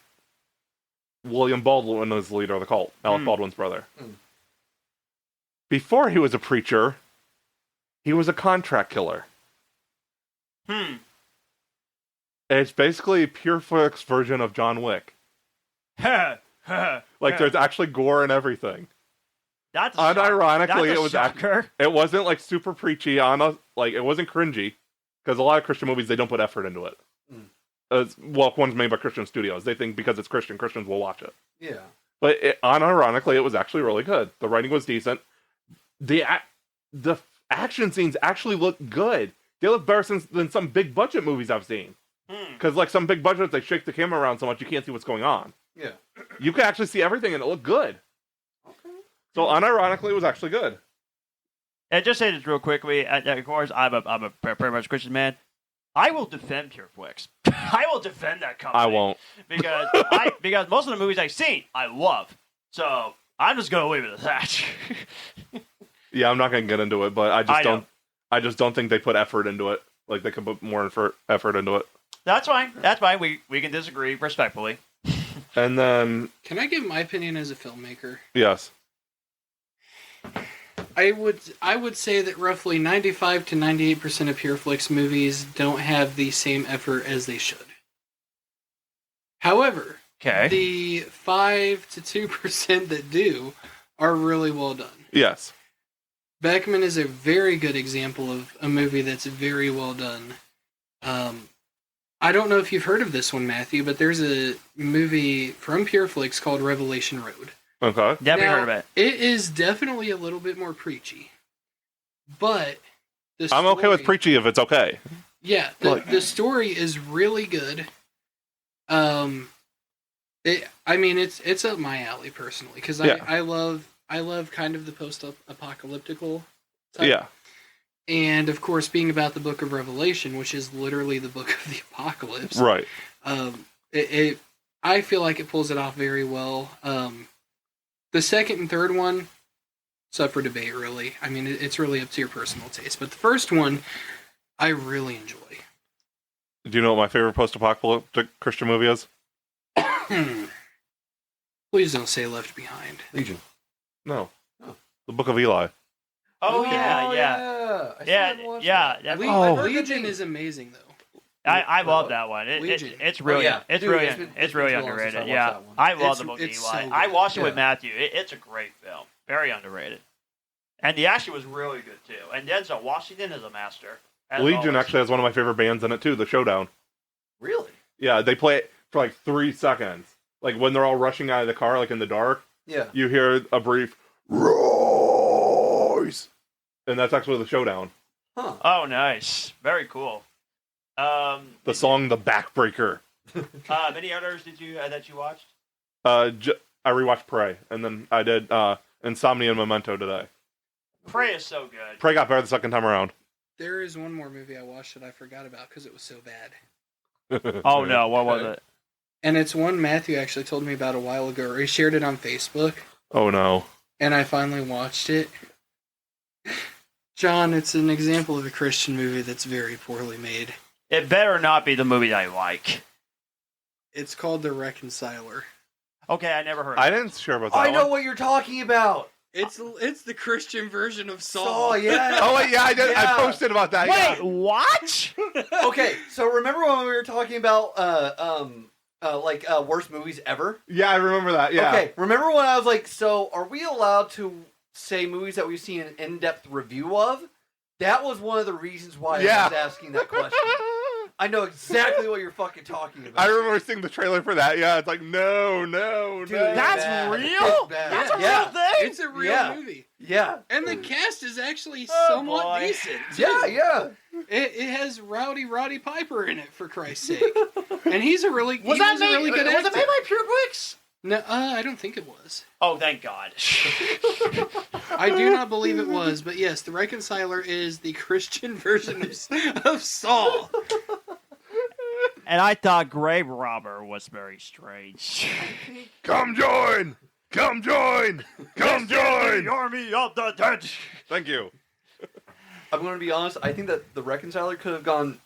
William Baldwin is the leader of the cult. Alec Baldwin's brother. Before he was a preacher, he was a contract killer. It's basically a pure flicks version of John Wick. Like there's actually gore and everything. That's Unironically, that's a it was shocker. it wasn't like super preachy it wasn't cringy because a lot of Christian movies they don't put effort into it. One's made by Christian studios. They think because it's Christian, Christians will watch it. Yeah. But unironically, it was actually really good. The writing was decent. The action scenes actually look good. They look better than some big budget movies I've seen. Because like some big budgets, they shake the camera around so much you can't see what's going on. Yeah. You can actually see everything and it looked good. Okay. So unironically, it was actually good. And just say this real quickly. Of course, I'm a pretty much Christian man. I will defend Pure Flix. I will defend that company. I won't. Because most of the movies I've seen, I love. So I'm just gonna leave it at that. Yeah, I'm not gonna get into it, but I just don't think they put effort into it. Like they could put more effort into it. That's fine. We can disagree respectfully. And then, Can I give my opinion as a filmmaker? yes, I would say that roughly 95 to 98% of Pure Flix movies don't have the same effort as they should. However, Okay. the 5 to 2% that do are really well done. yes, Beckman is a very good example of a movie that's very well done. I don't know if you've heard of this one, Matthew, but there's a movie from Pure Flix called Revelation Road. okay, Never Now, heard of it. It is definitely a little bit more preachy, but I'm okay with preachy if it's okay. Yeah, the story is really good. It's up my alley personally because I love kind of the post-apocalyptical type. Yeah, And of course, being about the Book of Revelation, which is literally the book of the apocalypse. right. I feel like it pulls it off very well. The second and third one, it's up for debate, really. I mean, it's really up to your personal taste. But the first one, I really enjoy. Do you know what my favorite post-apocalyptic Christian movie is? Please don't say Left Behind. Legion. No. Oh. The Book of Eli. Oh yeah. I still haven't watched that. Legion is amazing, though. I love that one. Legion. It's really, it's Dude, really, it's been it's too really long since I underrated. watched Yeah, that one. I love the Book of It's Eli. so I good. watched it with Yeah. Matthew. It's a great film. Very underrated. And the action was really good too. And Denzel Washington is a master. as Legion always. actually has one of my favorite bands in it too, The Showdown. Really? Yeah, they play it for like 3 seconds. Like when they're all rushing out of the car, like in the dark, Yeah. you hear a brief rise, and that's actually The Showdown. Huh. Oh, nice. Very cool. The song "The Backbreaker." Any others that you watched? I rewatched Prey, and then I did Insomnia and Memento today. Prey is so good. Prey got better the second time around. There is one more movie I watched that I forgot about because it was so bad. Oh no, what was it? And it's one Matthew actually told me about a while ago, or he shared it on Facebook, Oh no. and I finally watched it. John, it's an example of a Christian movie that's very poorly made. It better not be the movie I like. It's called The Reconciler. Okay, I never heard. I of it. didn't share about that I know one. what you're talking about. It's the Christian version of Saw. Saw, yeah. Oh wait, yeah, I did. I Yeah. posted about that. Wait, Yeah. what? Okay, so remember when we were talking about worst movies ever? Yeah, I remember that. Yeah. Okay, remember when I was like, so are we allowed to say movies that we've seen an in-depth review of? That was one of the reasons why Yeah. I was asking that question. I know exactly what you're fucking talking about. I remember seeing the trailer for that. Yeah, it's like no. Dude, That's bad. real? It's bad. That's a Yeah. real thing? It's a real Yeah. movie. Yeah. And the cast is actually Oh, somewhat boy. decent. too. Yeah. It has Roddy Piper in it, for Christ's sake. And he's a really Was a that really good was actor. it made by Pure Bricks? No, I don't think it was. Oh, thank God. I do not believe it was, but yes, The Reconciler is the Christian version of Saw. And I thought Grave Robber was very strange. Come join! Come join! Come join! Army of the Dead. Thank you. I'm going to be honest. I think that The Reconciler could have gone...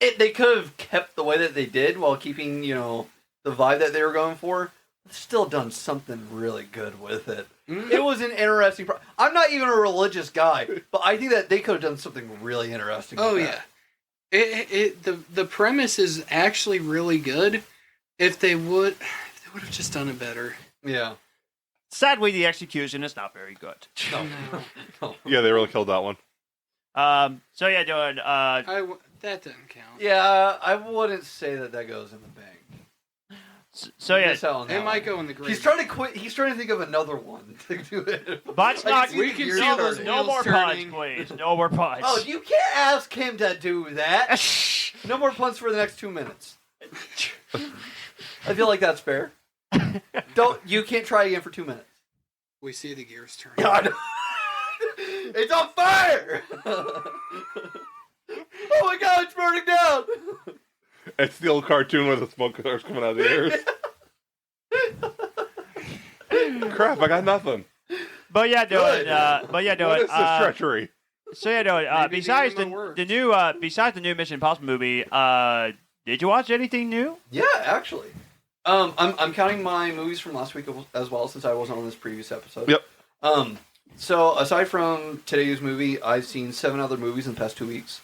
They could have kept the way that they did while keeping, the vibe that they were going for. Still done something really good with it. It was an interesting... I'm not even a religious guy, but I think that they could have done something really interesting with Oh that. yeah, the premise is actually really good. If they would have just done it better. Yeah. Sadly, the execution is not very good. No. Yeah, they really killed that one. So yeah, Dylan. That doesn't count. Yeah, I wouldn't say that goes in the bank. So yeah, Miss out on that It might one. go in the grave. He's trying to quit. He's trying to think of another one to do it. but I not. see we the can gears see those turning. No more wheels puns, turning. please. No more puns. Oh, you can't ask him to do that. No more puns for the next 2 minutes. I feel like that's fair. You can't try again for 2 minutes. We see the gears turn. God. It's on fire! Oh my god, it's burning down! It's the old cartoon where the smoke starts coming out of the ears. Crap, I got nothing. But yeah, Dylan. Good. What is What is this treachery? So yeah, Dylan. Maybe Besides the name of the new besides the new Mission Impossible movie, did you watch anything new? Yeah, actually. I'm counting my movies from last week as well, since I wasn't on this previous episode. Yep. So aside from today's movie, I've seen 7 other movies in the past 2 weeks.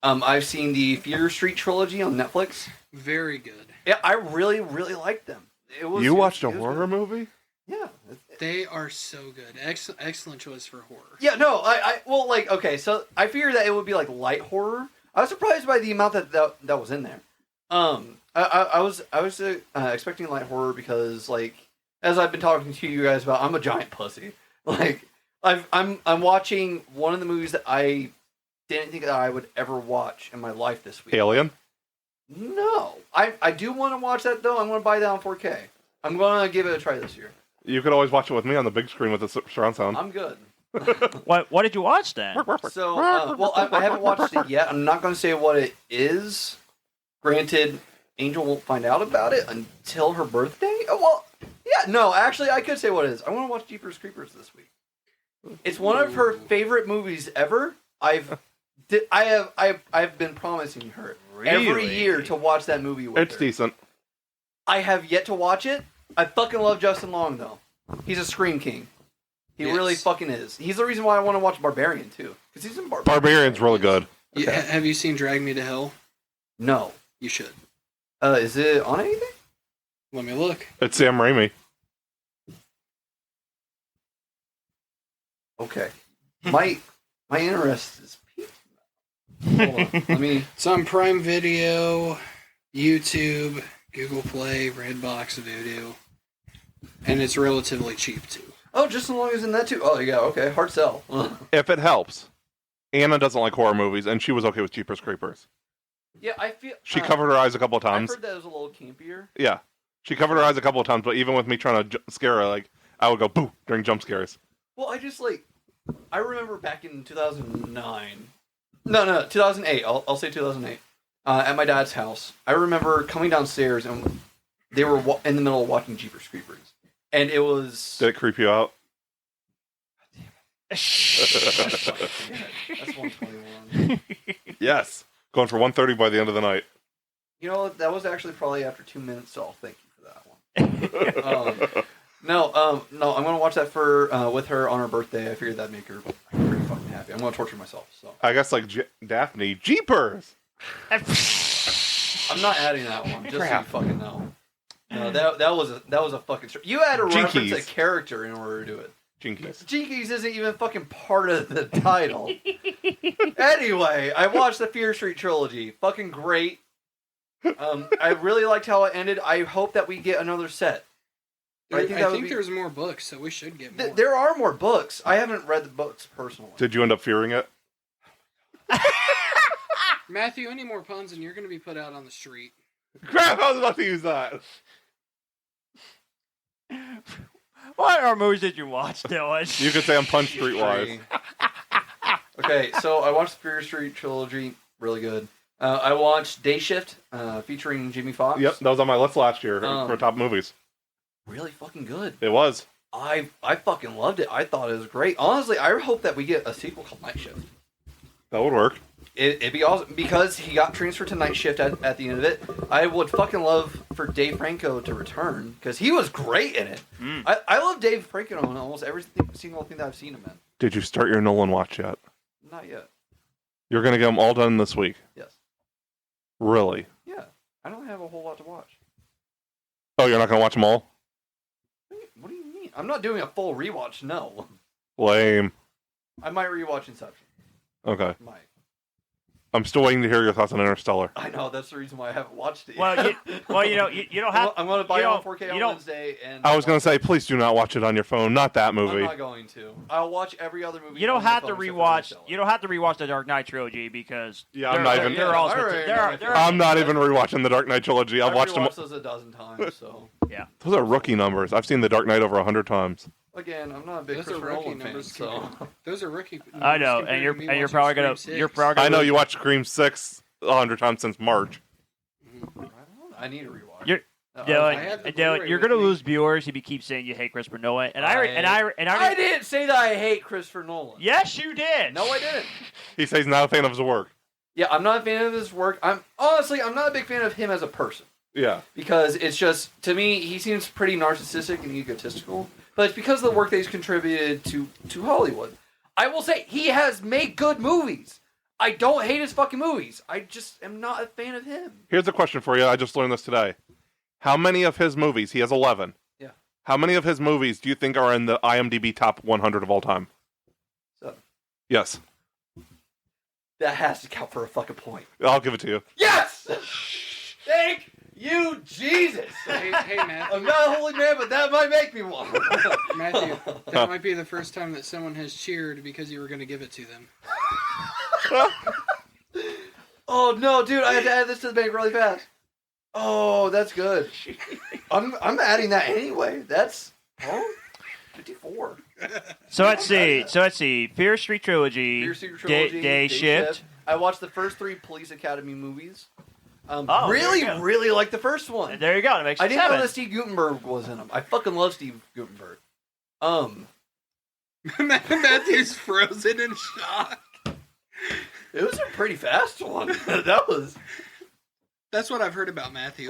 I've seen the Fear Street trilogy on Netflix. Very good. Yeah, I really, really liked them. You watched a it was horror good. movie? Yeah. They are so good. Excellent choice for horror. Yeah, no, okay, so I figured that it would be like light horror. I was surprised by the amount that was in there. I was expecting light horror because, like, as I've been talking to you guys about, I'm a giant pussy. Like, I'm watching one of the movies that I didn't think that I would ever watch in my life this week. Alien? No, I do want to watch that though. I'm going to buy that on 4K. I'm going to give it a try this year. You could always watch it with me on the big screen with the surround sound. I'm good. What did you watch then? So, I haven't watched it yet. I'm not going to say what it is. Granted, Angel won't find out about it until her birthday. Oh, well, yeah, no, actually, I could say what it is. I want to watch Jeepers Creepers this week. It's one of her favorite movies ever. I've been promising her every Really? year to watch that movie with It's her. decent. I have yet to watch it. I fucking love Justin Long though. He's a scream king. He Yes. really fucking is. He's the reason why I want to watch Barbarian too, because he's in Barbarian. Barbarian's really good. Yeah, Okay. have you seen Drag Me to Hell? No. You should. Is it on anything? Let me look. It's Sam Raimi. Okay. My interest is peaked. Hold on. Let me. It's on Prime Video, YouTube, Google Play, Redbox, Vudu, and it's relatively cheap too. Oh, just as long as in that too. Oh yeah. Okay. Hard sell. If it helps, Anna doesn't like horror movies, and she was okay with Jeepers Creepers. Yeah, I feel. She covered her eyes a couple of I've times. heard that it was a little campier. Yeah. She covered her eyes a couple of times, but even with me trying to scare her, like, I would go boo during jump scares. Well, I remember back in 2009. No, 2008. I'll say 2008. At my dad's house, I remember coming downstairs and they were in the middle of watching Jeepers Creepers, and it was. Did it creep you out? That's 121. Yes. Going for 130 by the end of the night. You know, that was actually probably after 2 minutes, so I'll thank you for that one. No, I'm gonna watch that for with her on her birthday. I figured that'd make her pretty fucking happy. I'm gonna torture myself. So I guess like Daphne Jeepers. I'm not adding that one. Just so you Crap. fucking know. No, that was a fucking. You had to reference a Jinkies. character in order to do it. Jinkies. Jinkies isn't even fucking part of the title. Anyway, I watched the Fear Street trilogy. Fucking great. I really liked how it ended. I hope that we get another set. I think there's more books, so we should get more. There are more books. I haven't read the books personally. Did you end up fearing it? Matthew, any more puns and you're going to be put out on the street. Crap! I was about to use that. What are movies did you watch, Dylan? You could say I'm Punch Street wise. Okay, so I watched the Fear Street trilogy. Really good. I watched Day Shift, featuring Jimmy Fox. Yep, that was on my list last year for top movies. Really fucking good. It was. I fucking loved it. I thought it was great. Honestly, I hope that we get a sequel called Night Shift. That would work. It'd be awesome because he got transferred to Night Shift at the end of it. I would fucking love for Dave Franco to return because he was great in it. I love Dave Franco in almost every single thing that I've seen him in. Did you start your Nolan watch yet? Not yet. You're gonna get them all done this week. Yes. Really? Yeah. I don't have a whole lot to watch. Oh, you're not gonna watch them all? What do you mean? I'm not doing a full rewatch. No. Lame. I might rewatch Inception. Okay. Might. I'm still waiting to hear your thoughts on Interstellar. I know that's the reason why I haven't watched it. Well, you don't have. I'm going to buy you it on don't- 4K you on don't- Wednesday. And I was gonna say, please do not watch it on your phone. Not that I'm movie. not going to. I'll watch every other movie. You don't on my have to phone except for rewatch. Interstellar. You don't have to rewatch the Dark Knight trilogy because Yeah, I'm not even- They're all. I already know. I'm not even rewatching the Dark Knight trilogy. I've watched them. watched those a dozen times. So Those are rookie numbers. I've seen the Dark Knight over 100 times. again, I'm not a big Those are Christopher rookie Nolan fan. numbers. So Those are rookie numbers. I know, compared and you're to me and you're watching probably gonna Scream 6. you're probably gonna I know you watched Scream 6 100 times since March. I need a rewatch. You're- I Dylan, have the Dylan, Blu-ray you're with gonna me. lose viewers if you keep saying you hate Christopher Nolan. And I didn't say that I hate Christopher Nolan. Yes, you did. No, I didn't. He says he's not a fan of his work. Yeah, I'm not a fan of his work. I'm not a big fan of him as a person. Yeah. Because it's just, to me, he seems pretty narcissistic and egotistical. But it's because of the work that he's contributed to Hollywood. I will say, he has made good movies. I don't hate his fucking movies. I just am not a fan of him. Here's a question for you. I just learned this today. How many of his movies, he has 11. Yeah. How many of his movies do you think are in the IMDb top 100 of all time? 7. Yes. That has to count for a fucking point. I'll give it to you. Yes! Thank you, Jesus! Hey, I'm Matthew. not a holy man, but that might make me one. Matthew, that might be the first time that someone has cheered because you were going to give it to them. Oh no, dude! I had to add this to the bank really fast. Oh, that's good. I'm adding that anyway. That's 54. So let's see. Fear Street trilogy. Fear Street Trilogy, Day Shift. I watched the first 3 Police Academy movies. Oh, there really, you go. really like the first one. There you go. It makes I it didn't 7. know that Steve Guttenberg was in them. I fucking love Steve Guttenberg. Matthew's frozen in shock. It was a pretty fast one. That's what I've heard about Matthew.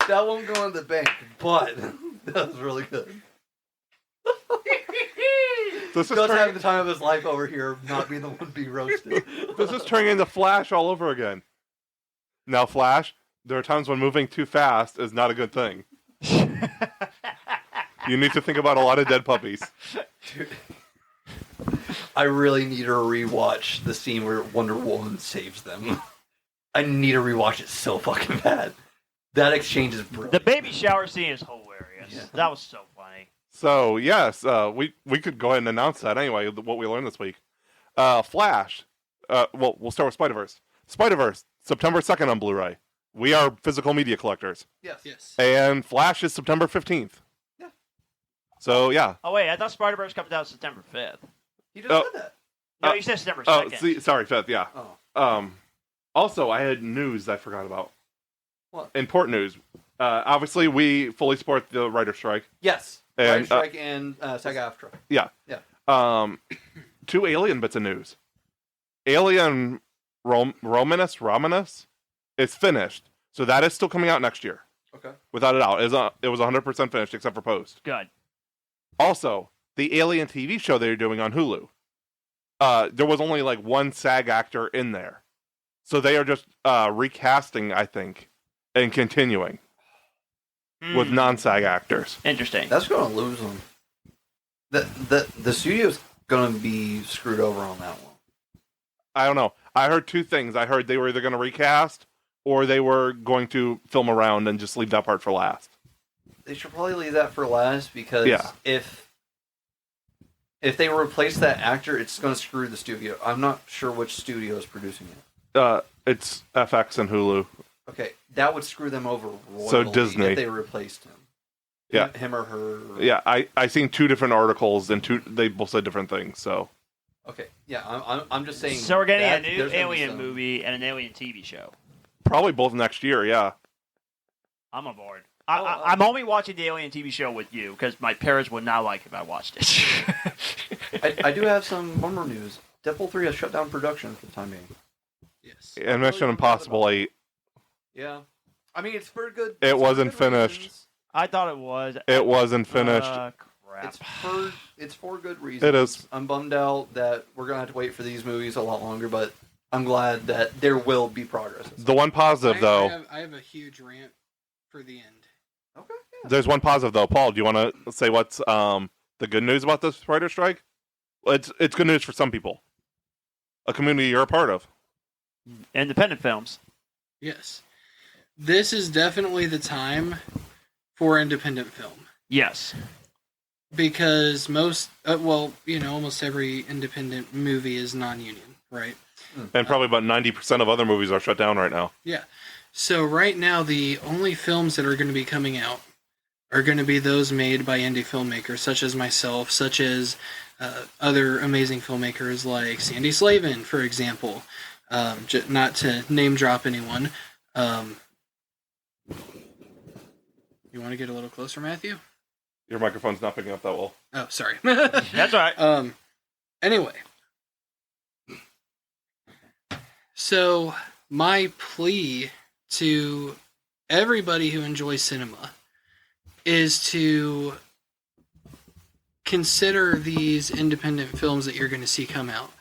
That won't go in the bank, but that was really good. This is, Does having turning, the time of his life over here, not being the one being roasted. this is turning into Flash all over again. Now, Flash, there are times when moving too fast is not a good thing. You need to think about a lot of dead puppies. Dude, I really need to rewatch the scene where Wonder Woman saves them. I need to rewatch it so fucking bad. That exchange is brilliant. The baby shower scene is hilarious. Yeah. That was so funny. So, yes, we could go ahead and announce that anyway, what we learned this week. Flash, well, we'll start with Spider-Verse. Spider-Verse, September 2nd on Blu-ray. We are physical media collectors. Yes. And Flash is September 15th. Yeah. So, yeah. Oh wait, I thought Spider-Verse comes out September 5th. You just Oh. said that. No, you said September Oh, 2nd. sorry, 5th, yeah. Oh. Also, I had news I forgot about. What? Important news. Obviously, we fully support the writer's strike. Yes. And, Ryan Strike and SAG-AFTRA. Yeah. Yeah. 2 Alien bits of news. Alien Romanus is finished, so that is still coming out next year. Okay. Without a doubt. It was 100% finished except for post. Good. Also, the Alien TV show they're doing on Hulu, there was only like one SAG actor in there. So they are just recasting, I think, and continuing with non-SAG actors. Interesting. That's going to lose them. The studio's going to be screwed over on that one. I don't know. I heard two things. I heard they were either going to recast or they were going to film around and just leave that part for last. They should probably leave that for last because Yeah. if they replace that actor, it's going to screw the studio. I'm not sure which studio is producing it. It's FX and Hulu. Okay, that would screw them over royally So Disney. if they replaced him. Yeah. Him or her. Or... Yeah, I seen two different articles and they both said different things. So Okay, yeah, I'm just saying. So we're getting that a new there's gonna be Alien some- movie and an Alien TV show. probably both next year. Yeah. I'm on board. I'm only watching the Alien TV show with you because my parents would not like if I watched it. I do have one more news. Deadpool 3 has shut down production for the time being. Yes. And Mission Impossible 8. Yeah. I mean, it's for good. It it's for wasn't good finished. reasons. I thought it was. It wasn't finished. Crap. It's for good reasons. It is. I'm bummed out that we're gonna have to wait for these movies a lot longer, but I'm glad that there will be progress. The one positive, though, I have a huge rant for the end. Okay. Yeah. there's one positive, though. Paul, do you want to say what's the good news about this writer strike? Well, it's good news for some people. A community you're a part of. Independent films. Yes. This is definitely the time for independent film. Yes. Because almost every independent movie is non-union, right? And probably about 90% of other movies are shut down right now. Yeah. So right now, the only films that are going to be coming out are going to be those made by indie filmmakers, such as myself, such as other amazing filmmakers like Sandy Slavin, for example. Not to name drop anyone. You want to get a little closer, Matthew? Your microphone's not picking up that well. Oh, sorry. That's all right. Anyway. So, my plea to everybody who enjoys cinema is to consider these independent films that you're going to see come out.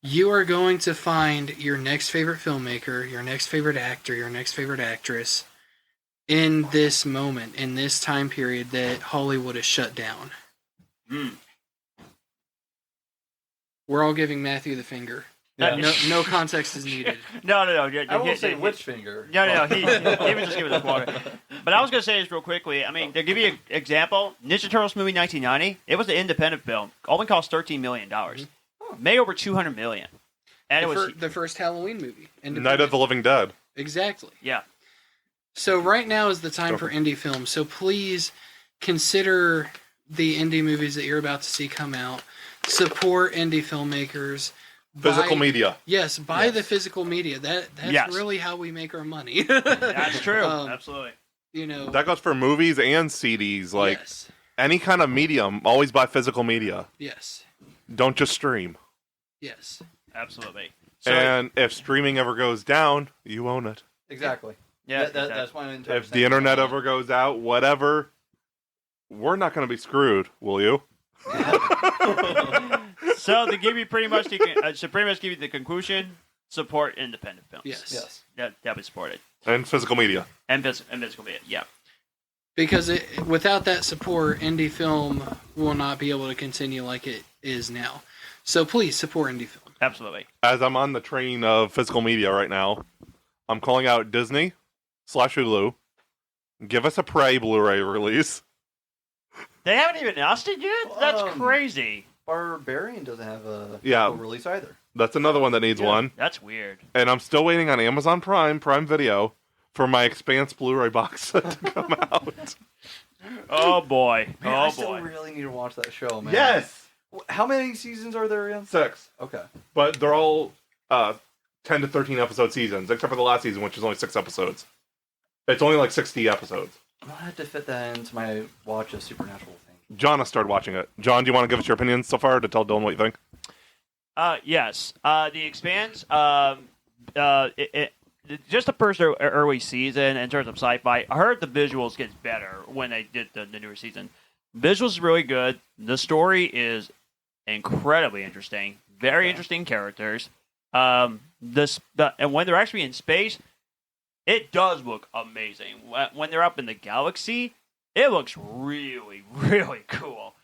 You are going to find your next favorite filmmaker, your next favorite actor, your next favorite actress in this moment, in this time period that Hollywood is shut down. We're all giving Matthew the finger. Yeah. No context is needed. No. I won't say which finger. No. He was just giving us water. But I was going to say this real quickly. I mean, to give you an example, Ninja Turtles movie 1990, it was an independent film. Only cost $13 million. Made over $200 million. And it was The first Halloween movie. Night of the Living Dead. Exactly. yeah. So right now is the time for indie films. So please consider the indie movies that you're about to see come out. Support indie filmmakers. Physical media. Yes, buy the physical media. That's Yes. really how we make our money. That's true. Um, Absolutely. You know. That goes for movies and CDs. Like yes. any kind of medium, always buy physical media. Yes. Don't just stream. Yes. Absolutely. So, And if streaming ever goes down, you own it. Exactly. yeah, That's my entire If the internet ever goes out, whatever, we're not going to be screwed, will you? So to give you pretty much give you the conclusion, support independent films. Yes. That would support it. And physical media. And physical media, yeah. Because without that support, indie film will not be able to continue like it is now. So please support indie film. Absolutely. As I'm on the train of physical media right now, I'm calling out Disney/Hulu. Give us a Prey Blu-ray release. They haven't even announced it yet? That's crazy. Barbarian doesn't have a Yeah. release either. That's another one that needs one. That's weird. And I'm still waiting on Amazon Prime Video, for my Expanse Blu-ray box set to come out. Oh boy. Man, oh I still boy. really need to watch that show, man. Yes! How many seasons are there again? 6. Okay. But they're all 10 to 13 episode seasons, except for the last season, which is only 6 episodes. It's only like 60 episodes. I'm gonna have to fit that into my watch of Supernatural thing. John has started watching it. John, do you want to give us your opinion so far to tell Dylan what you think? Yes. The Expanse, just the first early season in terms of sci-fi. I heard the visuals gets better when they did the newer season. Visuals is really good. The story is incredibly interesting. Very interesting characters. And when they're actually in space, it does look amazing. When they're up in the galaxy, it looks really, really cool.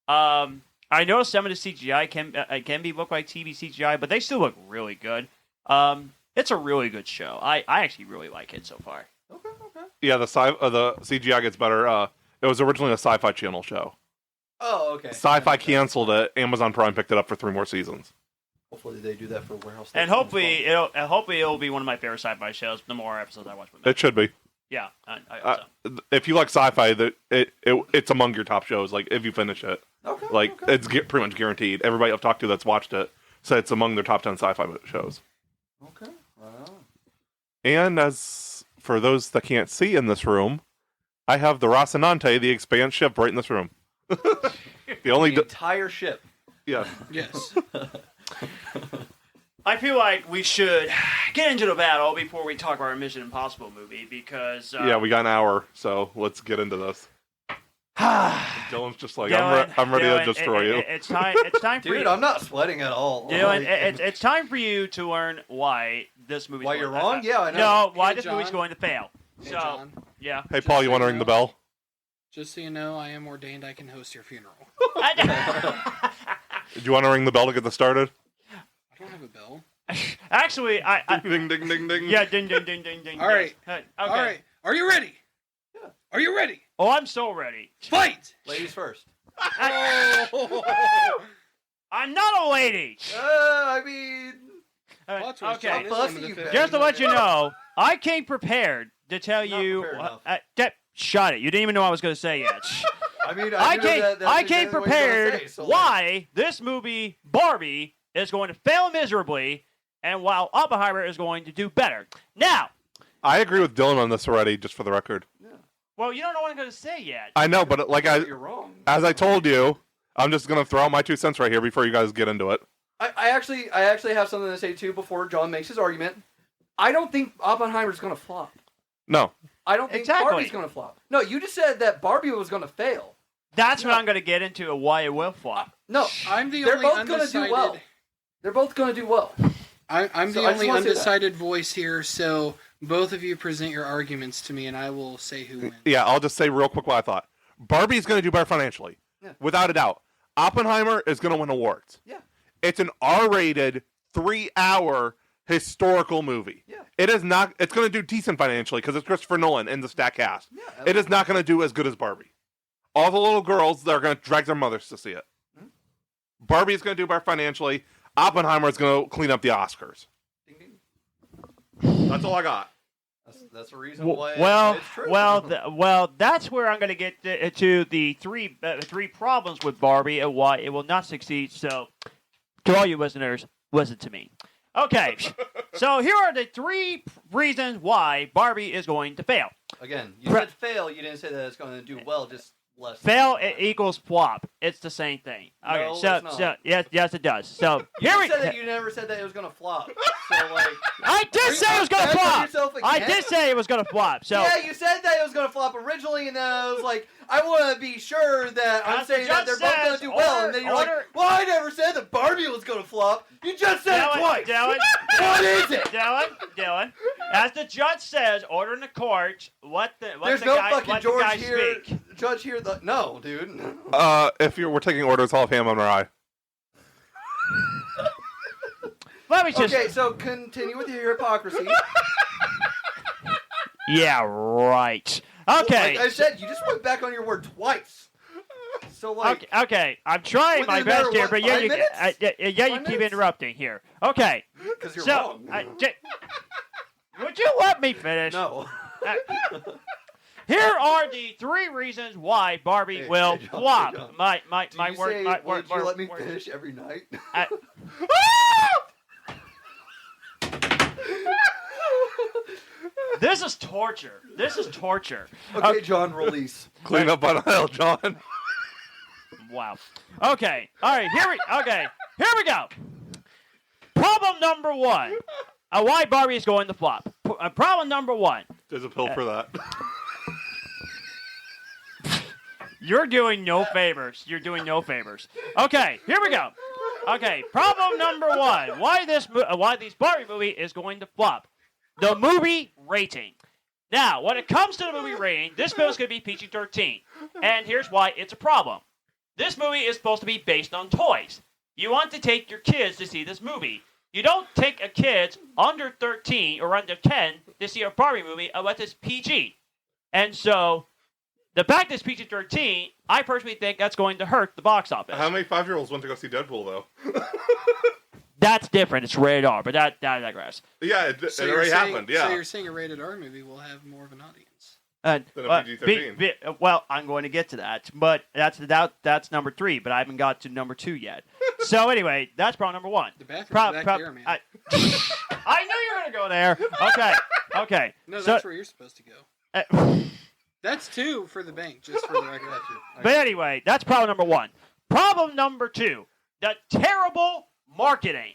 I know some of the CGI can be look like TV CGI, but they still look really good. It's a really good show. I actually really like it so far. Okay. Yeah, the CGI gets better. It was originally a Sci-Fi Channel show. Oh, okay. Sci-Fi canceled it. Amazon Prime picked it up for 3 more seasons. Hopefully they do that for Warehouse. And hopefully it'll be one of my favorite sci-fi shows. The more episodes I watch with It should be. Yeah, I hope so. If you like sci-fi, it's among your top shows. Like if you finish it, it's pretty much guaranteed. Everybody I've talked to that's watched it said it's among their top 10 sci-fi shows. Okay. Wow. And as for those that can't see in this room, I have the Rocinante, the Expanse ship, right in this room. The entire ship. Yeah. Yes. I feel like we should get into the battle before we talk about our Mission Impossible movie because Yeah, we got an hour, so let's get into this. Dylan's just like, I'm ready to destroy you. It's time for Dude, you. I'm not sweating at all. Dylan, it's time for you to learn why this movie. Why you're wrong? Yeah, I know. No, why Hey, this John. movie's going to fail. Hey, So, John, yeah. Hey, Paul, you want to ring the bell? just so you know, I am ordained. I can host your funeral. Do you want to ring the bell to get this started? I don't have a bell. Actually, I Ding, ding, ding, ding. yeah, ding, ding, ding, ding, ding. All right. Yes. Okay. All right. Are you ready? Yeah. Are you ready? Oh, I'm so ready. Fight! Ladies first. Oh! I'm not a lady. I mean, Plot twist, Okay. John is Fussy, one of the you fifth. Just to let you know, I came prepared to tell Not you. prepared Shut it! You didn't even know what I was going to say yet. I mean, I knew came. that's I exactly came what you were gonna prepared. say, so, why this movie Barbie is going to fail miserably, and while Oppenheimer is going to do better. Now, I agree with Dylan on this already, just for the record. well, you don't know what I'm going to say yet. I know, but You're wrong. as I told you, I'm just going to throw out my 2 cents right here before you guys get into it. I actually have something to say too before John makes his argument. I don't think Oppenheimer's going to flop. No. I don't think Exactly. Barbie's going to flop. No, you just said that Barbie was going to fail. That's what I'm going to get into and why it will flop. No, I'm the they're only both going to do undecided. well. They're both going to do well. I'm the So I just only wanna say that. undecided voice here, so both of you present your arguments to me, and I will say who wins. Yeah, I'll just say real quick what I thought. Barbie's going to do better financially. Yeah. Without a doubt. Oppenheimer is going to win awards. Yeah. It's an R-rated, 3-hour historical movie. Yeah. It is not. It's going to do decent financially because it's Christopher Nolan in the stack cast. Yeah, It is not going to do as good as Barbie. All the little girls, they're going to drag their mothers to see it. Mhm. Barbie is going to do better financially. Oppenheimer is going to clean up the Oscars. Ding, ding. That's all I got. That's the reason why Well, it's true. well, that's where I'm going to get to the three problems with Barbie and why it will not succeed. So, to all you listeners, listen to me. Okay, so here are the 3 reasons why Barbie is going to fail. Again, you said fail. You didn't say that it's going to do well. Just less. Fail equals flop. It's the same thing. Okay, No, so it's not. so yes, it does. So You here we. said that you never said that it was going to flop. So like, I did say it was going to backing flop. yourself I again? did say it was going to flop. So yeah, you said that it was going to flop originally, and then I was like, I want to be sure that I'm As the saying that judge they're both going says, to do well, and then you're like, well, I never said that Barbie was going to flop. You just said it twice. Dylan, What is it? Dylan, as the judge says, order in the court. Let There's the no guy, fucking let the George guy here, speak. judge here. No, dude. If we're taking orders, I'll have ham on our eye. Let me just. Okay, so continue with your hypocrisy. Yeah, right. Okay. Like I said, you just went back on your word twice. So like, Okay. I'm trying Within my a matter best of here, what, but yeah, 5 you minutes? you 5 keep minutes? interrupting here. Okay. because you're So, wrong. would you let me finish? No. Here are the 3 reasons why Barbie Hey, will hey, John, flop. hey, John. My Do you word. say, My would word. you let me word. finish every night? This is torture. This is torture. Okay, John, release. Clean up on aisle, John. Wow. Okay. All right. Here we go. Problem number 1. Why Barbie is going to flop. problem number one. There's a pill for that. You're doing no favors. You're doing no favors. Okay, here we go. Okay, problem number one. Why this Barbie movie is going to flop? The movie rating. Now, when it comes to the movie rating, this film is going to be PG-13. And here's why it's a problem. This movie is supposed to be based on toys. You want to take your kids to see this movie. You don't take a kid under 13 or under 10 to see a Barbie movie unless it's PG. And so, the fact that it's PG-13, I personally think that's going to hurt the box office. How many 5-year-olds went to go see Deadpool, though? That's different. It's rated R, but that digress. Yeah, it already happened, yeah. So you're saying a rated R movie will have more of an audience? Than a PG-13. Well, I'm going to get to that, but that's number 3, but I haven't got to number 2 yet. So anyway, that's problem number 1. The bathroom's back there, man. I knew you were going to go there. Okay. No, So- that's where you're supposed to go. That's 2 for the bank, just for the record. But anyway, that's problem number 1. Problem number 2, the terrible marketing.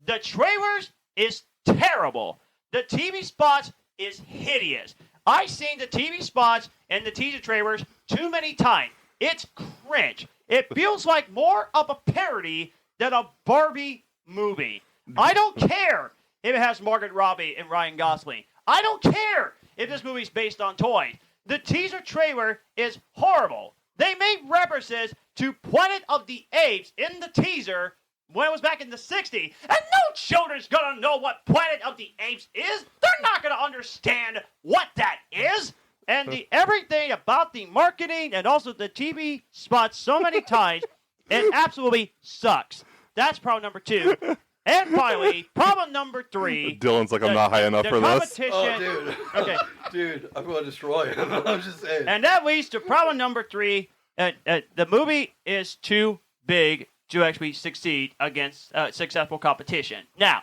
The trailers is terrible. The TV spots is hideous. I've seen the TV spots and the teaser trailers too many times. It's cringe. It feels like more of a parody than a Barbie movie. I don't care if it has Margot Robbie and Ryan Gosling. I don't care if this movie's based on toys. The teaser trailer is horrible. They made references to Planet of the Apes in the teaser when it was back in the 60s. And no children's going to know what Planet of the Apes is. They're not going to understand what that is. And everything about the marketing and also the TV spots so many times, it absolutely sucks. That's problem number 2. And finally, problem number 3. Dylan's like, I'm not high enough for this. Oh, dude. Okay. Dude, I'm going to destroy him. I'm just saying. And that leads to problem number 3. The movie is too big to actually succeed against successful competition. Now,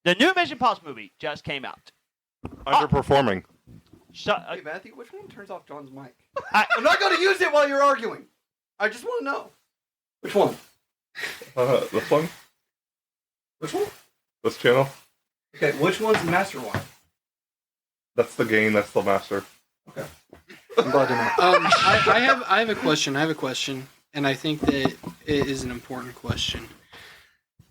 the new Mission Impossible movie just came out. Underperforming. Hey, Matthew, which one turns off John's mic? I'm not going to use it while you're arguing. I just want to know. Which one? This one? Which one? This channel? Okay, which one's the master one? That's the gain, that's the master. Okay. I'm glad to know. I have a question, and I think that it is an important question.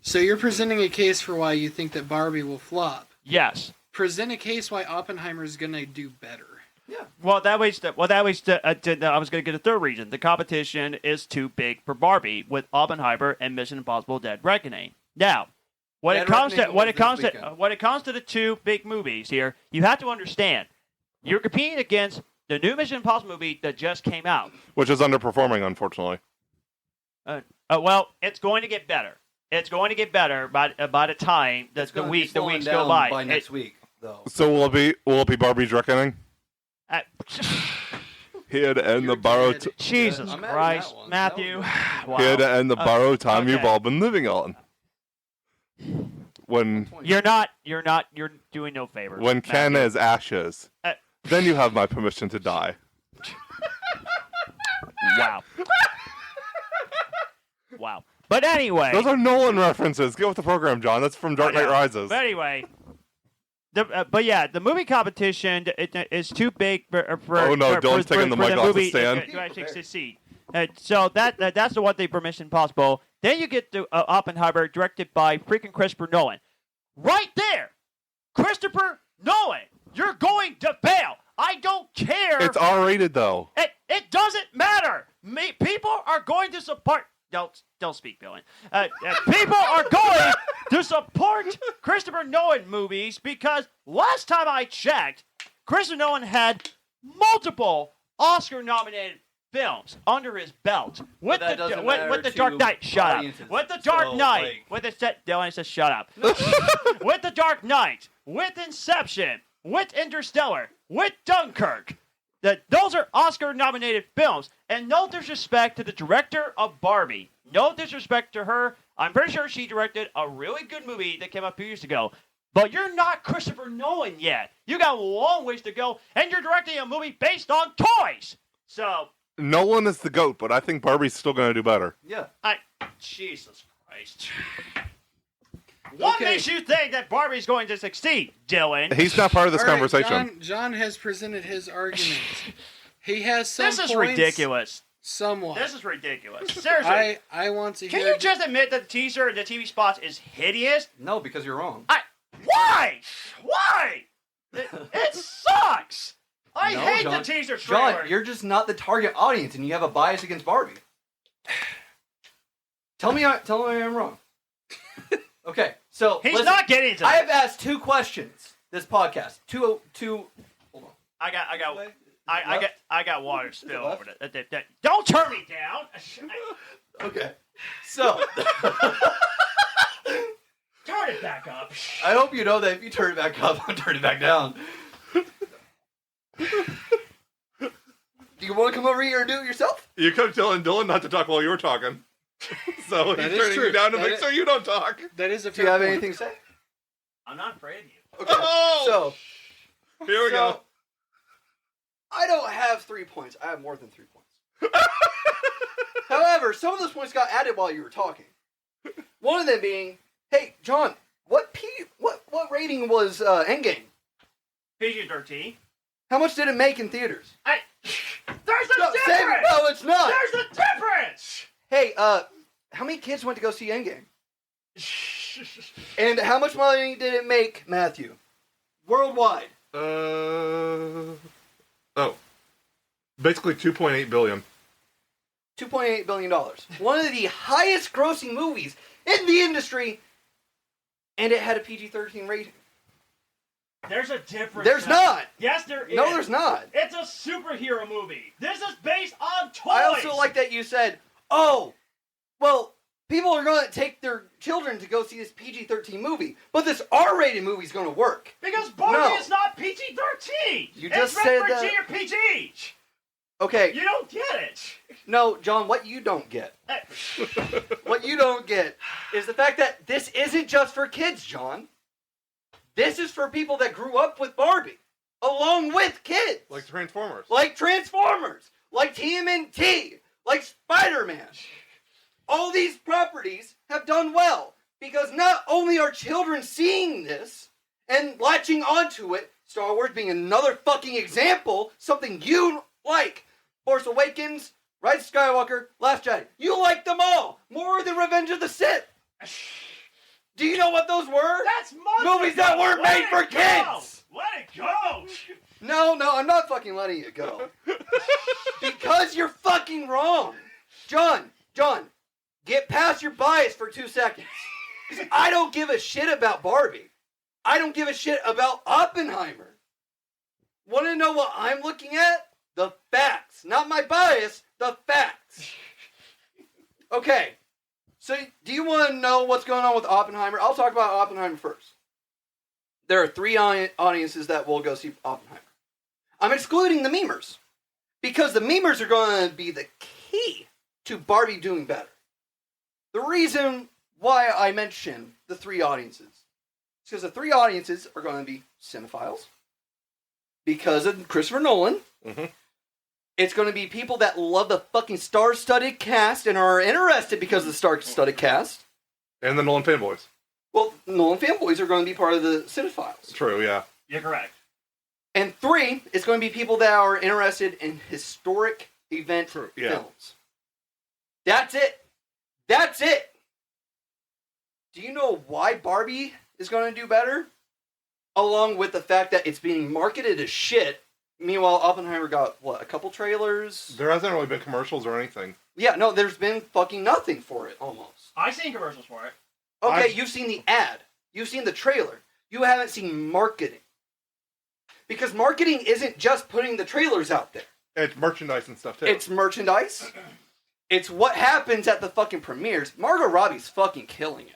So you're presenting a case for why you think that Barbie will flop. Yes. Present a case why Oppenheimer is going to do better. Yeah. Well, that leads to I was going to get a third reason. The competition is too big for Barbie with Oppenheimer and Mission Impossible: Dead Reckoning. Now, when it comes to the two big movies here, you have to understand you're competing against the new Mission Impossible movie that just came out. Which is underperforming, unfortunately. Well, it's going to get better. It's going to get better by the time that the weeks go by. Next week, though. So will it be Barbie's Reckoning? Here to end the borrowed. Jesus I'm mad at Christ, that one. Matthew! Wow. Here to end the borrowed time Okay. you've all been living on. When You're doing no favors. when Ken Matthew. is ashes, then you have my permission to die. Wow. Wow. But anyway. Those are Nolan references. Get with the program, John. That's from Dark Knight Rises. But anyway. The movie competition is too big for Dylan's taking the mic off the stand. To actually succeed. So that's the one thing for Mission Impossible. Then you get to Oppenheimer, directed by freaking Christopher Nolan. Right there, Christopher Nolan. You're going to fail. I don't care. It's R-rated, though. It doesn't matter. People are going to support. Don't speak, Billy. People are going to support Christopher Nolan movies because last time I checked, Christopher Nolan had multiple Oscar-nominated films under his belt with the Dark Knight. Shut up. With the Dark Knight. With the Dylan says shut up. With the Dark Knight. With Inception. With Interstellar. With Dunkirk. Those are Oscar-nominated films. And no disrespect to the director of Barbie. No disrespect to her. I'm pretty sure she directed a really good movie that came out a few years ago. But you're not Christopher Nolan yet. You got a long ways to go, and you're directing a movie based on toys. So Nolan is the GOAT, but I think Barbie's still going to do better. Yeah. Jesus Christ. What Okay. makes you think that Barbie's going to succeed, Dylan? He's not part of this All right, conversation. John has presented his argument. He has some This is points, ridiculous. Somewhat. This is ridiculous. Seriously. I want to Can hear. you just admit that the teaser and the TV spots is hideous? No, because you're wrong. Why? Why? It sucks. I No, hate John. the teaser trailer. John, you're just not the target audience, and you have a bias against Barbie. Tell me I'm wrong. Okay, so He's listen, not getting to I this. have asked 2 questions this podcast. Two. Hold on. I got water still left? over it. Don't turn me down. Okay, so Turn it back up. I hope you know that if you turn it back up, I'm turning it back down. Do you want to come over here and do it yourself? You kept telling Dylan not to talk while you were talking. So That he's is turning true. you down to That make is- sure you don't talk. That is a Do fair you have point. anything to say? I'm not afraid of you. Okay, Oh! Here we go. so I don't have 3 points. I have more than 3 points. However, some of those points got added while you were talking. One of them being, hey, John, what rating was Endgame? PG-13. How much did it make in theaters? There's a No, difference. Sammy, no, it's not. There's a difference. Hey, how many kids went to go see Endgame? And how much money did it make, Matthew? Worldwide. Basically 2.8 billion. $2.8 billion. One of the highest grossing movies in the industry, and it had a PG-13 rating. There's a difference. There's now. not. Yes, there is. No, there's not. It's a superhero movie. This is based on toys. I also like that you said, oh, well, people are going to take their children to go see this PG-13 movie, but this R-rated movie is going to work. Because Barbie No. is not PG-13. You It's just rated said for that- G or PG. Okay, You don't get it. no, John, what you don't get, what you don't get is the fact that this isn't just for kids, John. This is for people that grew up with Barbie, along with kids. Like Transformers. Like Transformers, like TMNT, like Spider-Man. All these properties have done well because not only are children seeing this and latching onto it, Star Wars being another fucking example, something you like. Force Awakens, Rise of Skywalker, Last Jedi. You like them all more than Revenge of the Sith. Do you know what those were? That's months Movies that ago. weren't Let made it for go. kids. Let it go. No, I'm not fucking letting it go. Because you're fucking wrong. John, get past your bias for 2 seconds. 'Cause I don't give a shit about Barbie. I don't give a shit about Oppenheimer. Want to know what I'm looking at? The facts. Not my bias, the facts. Okay, so do you want to know what's going on with Oppenheimer? I'll talk about Oppenheimer first. There are 3 audiences that will go see Oppenheimer. I'm excluding the memers. Because the memers are going to be the key to Barbie doing better. The reason why I mention the 3 audiences is because the 3 audiences are going to be cinephiles. Because of Christopher Nolan. Mhm. It's going to be people that love the fucking star-studded cast and are interested because of the star-studded cast. And the Nolan fanboys. Well, Nolan fanboys are going to be part of the cinephiles. True, yeah. You're correct. And 3, it's going to be people that are interested in historic event True, yeah. films. That's it. That's it. Do you know why Barbie is going to do better? Along with the fact that it's being marketed as shit. Meanwhile, Oppenheimer got, what, a couple trailers? There hasn't really been commercials or anything. Yeah, no, there's been fucking nothing for it, almost. I've seen commercials for it. Okay, you've seen the ad. You've seen the trailer. You haven't seen marketing. Because marketing isn't just putting the trailers out there. It's merchandise and stuff, too. It's merchandise. It's what happens at the fucking premieres. Margot Robbie's fucking killing it.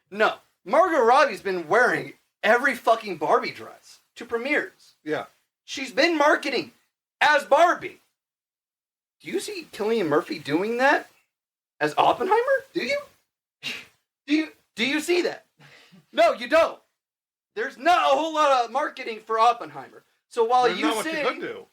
No. Margot Robbie's been wearing every fucking Barbie dress to premieres. Yeah. She's been marketing as Barbie. Do you see Cillian Murphy doing that as Oppenheimer? Do you? Do you see that? No, you don't. There's not a whole lot of marketing for Oppenheimer. So while There's you not say what you could do.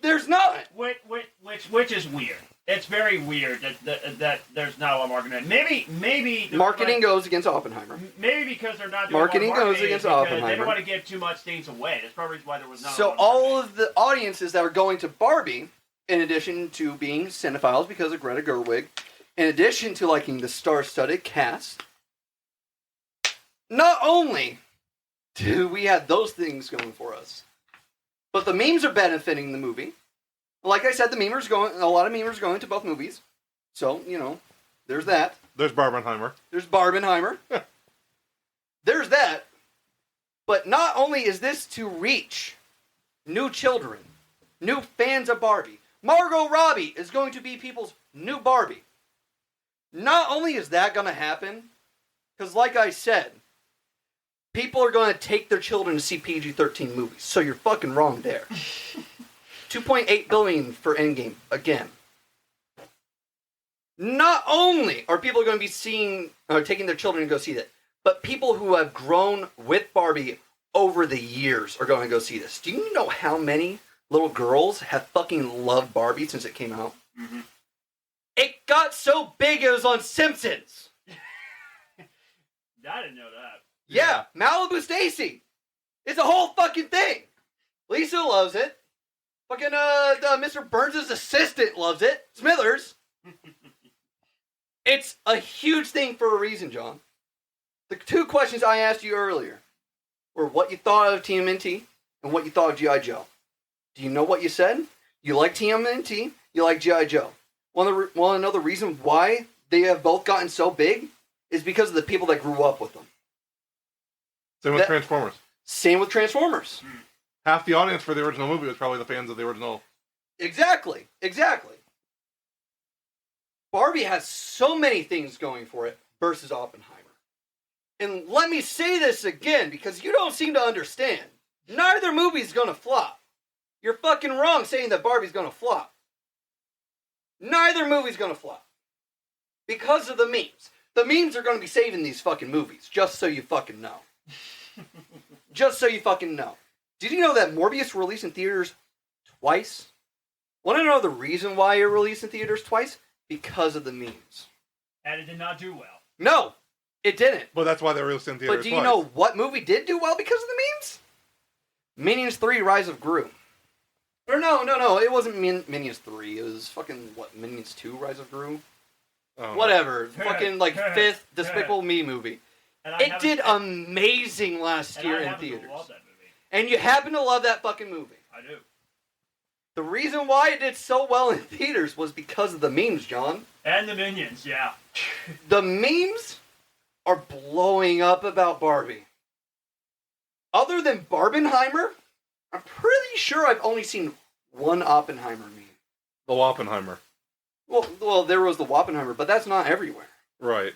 there's not. Which is weird. It's very weird that there's not a lot of marketing. Maybe Marketing goes against Oppenheimer. Maybe because they're not doing Marketing a lot of goes marketing against because Oppenheimer. They don't want to give too much things away. That's probably why there was not. So all of the audiences that are going to Barbie, in addition to being cinephiles because of Greta Gerwig, in addition to liking the star-studded cast, not only do we have those things going for us, but the memes are benefiting the movie. Like I said, a lot of memers going to both movies. So, there's that. There's Barbenheimer. There's Barbenheimer. There's that. But not only is this to reach new children, new fans of Barbie, Margot Robbie is going to be people's new Barbie. Not only is that going to happen, because like I said, people are going to take their children to see PG-13 movies. So you're fucking wrong there. 2.8 billion for Endgame again. Not only are people going to be taking their children to go see that, but people who have grown with Barbie over the years are going to go see this. Do you know how many little girls have fucking loved Barbie since it came out? Mm-hmm. It got so big it was on Simpsons. I didn't know that. Yeah, Malibu Stacy. It's a whole fucking thing. Lisa loves it. Fucking Mr. Burns' assistant loves it. Smithers. It's a huge thing for a reason, John. The two questions I asked you earlier were what you thought of TMNT and what you thought of G.I. Joe. Do you know what you said? You like TMNT, you like G.I. Joe. Want to know the reason why they have both gotten so big? Is because of the people that grew up with them. Same with Transformers. Same with Transformers. Half the audience for the original movie was probably the fans of the original. Exactly. Barbie has so many things going for it versus Oppenheimer. And let me say this again, because you don't seem to understand. Neither movie's gonna flop. You're fucking wrong saying that Barbie's gonna flop. Neither movie's gonna flop. Because of the memes. The memes are gonna be saving these fucking movies, just so you fucking know. Just so you fucking know. Did you know that Morbius released in theaters twice? Want to know the reason why it released in theaters twice? Because of the memes. And it did not do well. No, it didn't. But that's why they released in theaters But do you know what movie did do well because of the memes? Minions 3 Rise of Gru. Or no, it wasn't Minions 3. It was fucking, Minions 2 Rise of Gru? Oh. Whatever. Fucking, fifth Despicable Me movie. It did amazing last year in theaters. Love that movie. And you happen to love that fucking movie. I do. The reason why it did so well in theaters was because of the memes, John. And the Minions, yeah. The memes are blowing up about Barbie. Other than Barbenheimer, I'm pretty sure I've only seen one Oppenheimer meme. The Oppenheimer. Well, there was the Oppenheimer, but that's not everywhere. Right.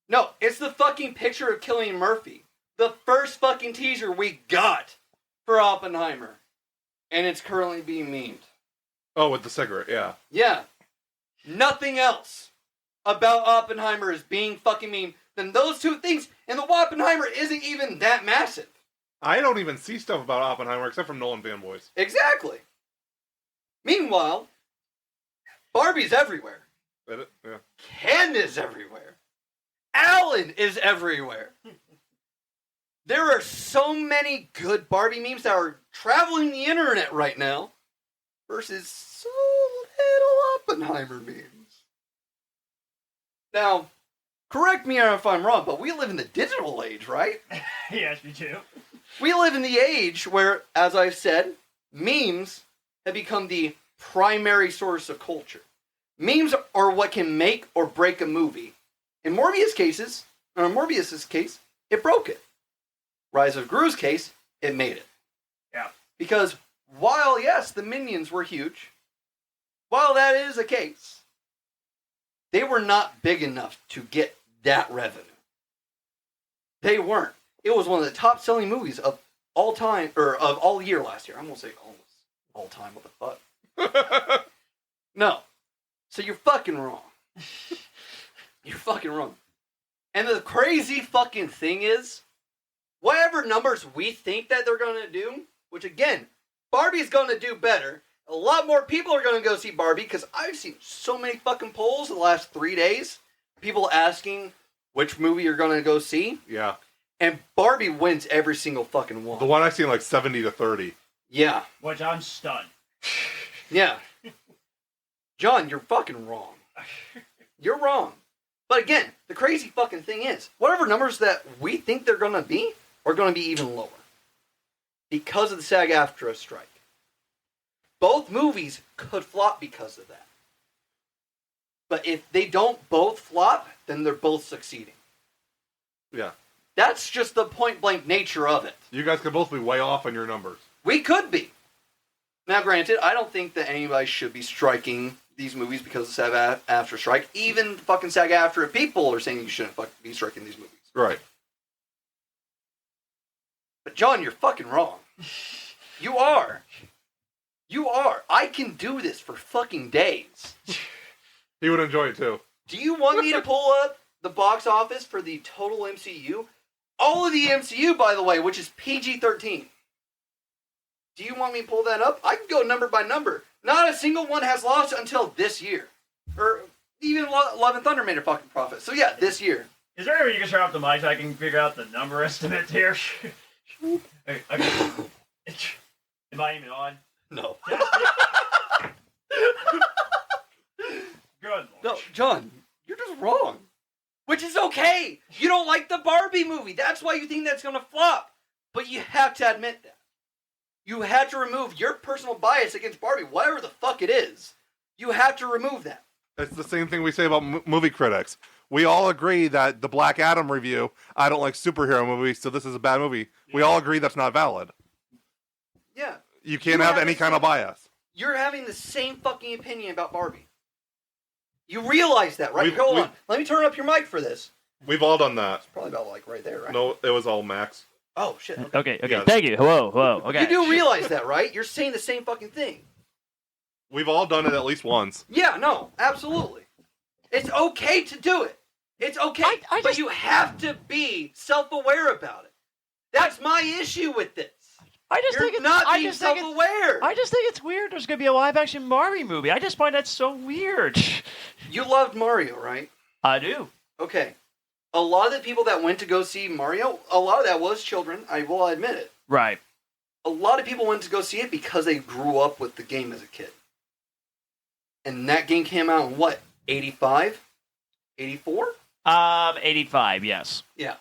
No, it's the fucking picture of Cillian Murphy. The first fucking teaser we got for Oppenheimer. And it's currently being memed. Oh, with the cigarette, yeah. Yeah. Nothing else about Oppenheimer is being fucking memed than those two things. And the Oppenheimer isn't even that massive. I don't even see stuff about Oppenheimer except from Nolan fanboys. Exactly. Meanwhile, Barbie's everywhere. Is it? Yeah. Ken is everywhere. Alan is everywhere. There are so many good Barbie memes that are traveling the internet right now versus so little Oppenheimer memes. Now, correct me if I'm wrong, but we live in the digital age, right? Yes, me too. We live in the age where, as I've said, memes have become the primary source of culture. Memes are what can make or break a movie. In Morbius's case, it broke it. Rise of Gru's case, it made it. Yeah. Because while, yes, the Minions were huge, while that is the case, they were not big enough to get that revenue. They weren't. It was one of the top-selling movies of all time, or of all year last year. I'm going to say almost all time. What the fuck? No. So you're fucking wrong. You're fucking wrong. And the crazy fucking thing is, whatever numbers we think that they're going to do, which again, Barbie's going to do better, a lot more people are going to go see Barbie because I've seen so many fucking polls in the last 3 days. People asking which movie you're going to go see. Yeah. And Barbie wins every single fucking one. The one I seen like 70-30. Yeah. Which I'm stunned. Yeah. John, you're fucking wrong. You're wrong. But again, the crazy fucking thing is, whatever numbers that we think they're going to be are going to be even lower. Because of the SAG-AFTRA strike. Both movies could flop because of that. But if they don't both flop, then they're both succeeding. Yeah. That's just the point-blank nature of it. You guys could both be way off on your numbers. We could be. Now, granted, I don't think that anybody should be striking these movies because of SAG-AFTRA strike. Even fucking SAG-AFTRA people are saying you shouldn't be striking these movies. Right. But John, you're fucking wrong. You are. You are. I can do this for fucking days. He would enjoy it too. Do you want me to pull up the box office for the total MCU? All of the MCU, by the way, which is PG-13. Do you want me to pull that up? I can go number by number. Not a single one has lost until this year. Or even Love and Thunder made a fucking profit. So yeah, this year. Is there any way you can turn off the mic so I can figure out the number estimate here? Hey, okay. Am I even on? No. Good Lord. No, John, you're just wrong. Which is okay. You don't like the Barbie movie. That's why you think that's going to flop. But you have to admit that. You had to remove your personal bias against Barbie, whatever the fuck it is. You have to remove that. It's the same thing we say about movie critics. We all agree that the Black Adam review, I don't like superhero movies, so this is a bad movie. We all agree that's not valid. Yeah. You can't have any kind of bias. You're having the same fucking opinion about Barbie. You realize that, right? Hold on. Let me turn up your mic for this. We've all done that. It's probably about like right there, right? No, it was all Max. Oh, shit. Okay. Yes. Thank you. Hello. Okay. You do realize that, right? You're saying the same fucking thing. We've all done it at least once. Yeah, no, absolutely. It's okay to do it. It's okay, but you have to be self-aware about it. That's my issue with this. You're not being self-aware. I just think it's weird there's going to be a live-action Barbie movie. I just find that so weird. You loved Mario, right? I do. Okay. A lot of the people that went to go see Mario, a lot of that was children. I will admit it. Right. A lot of people went to go see it because they grew up with the game as a kid. And that game came out in what? 85? 84? 85, yes. Yeah.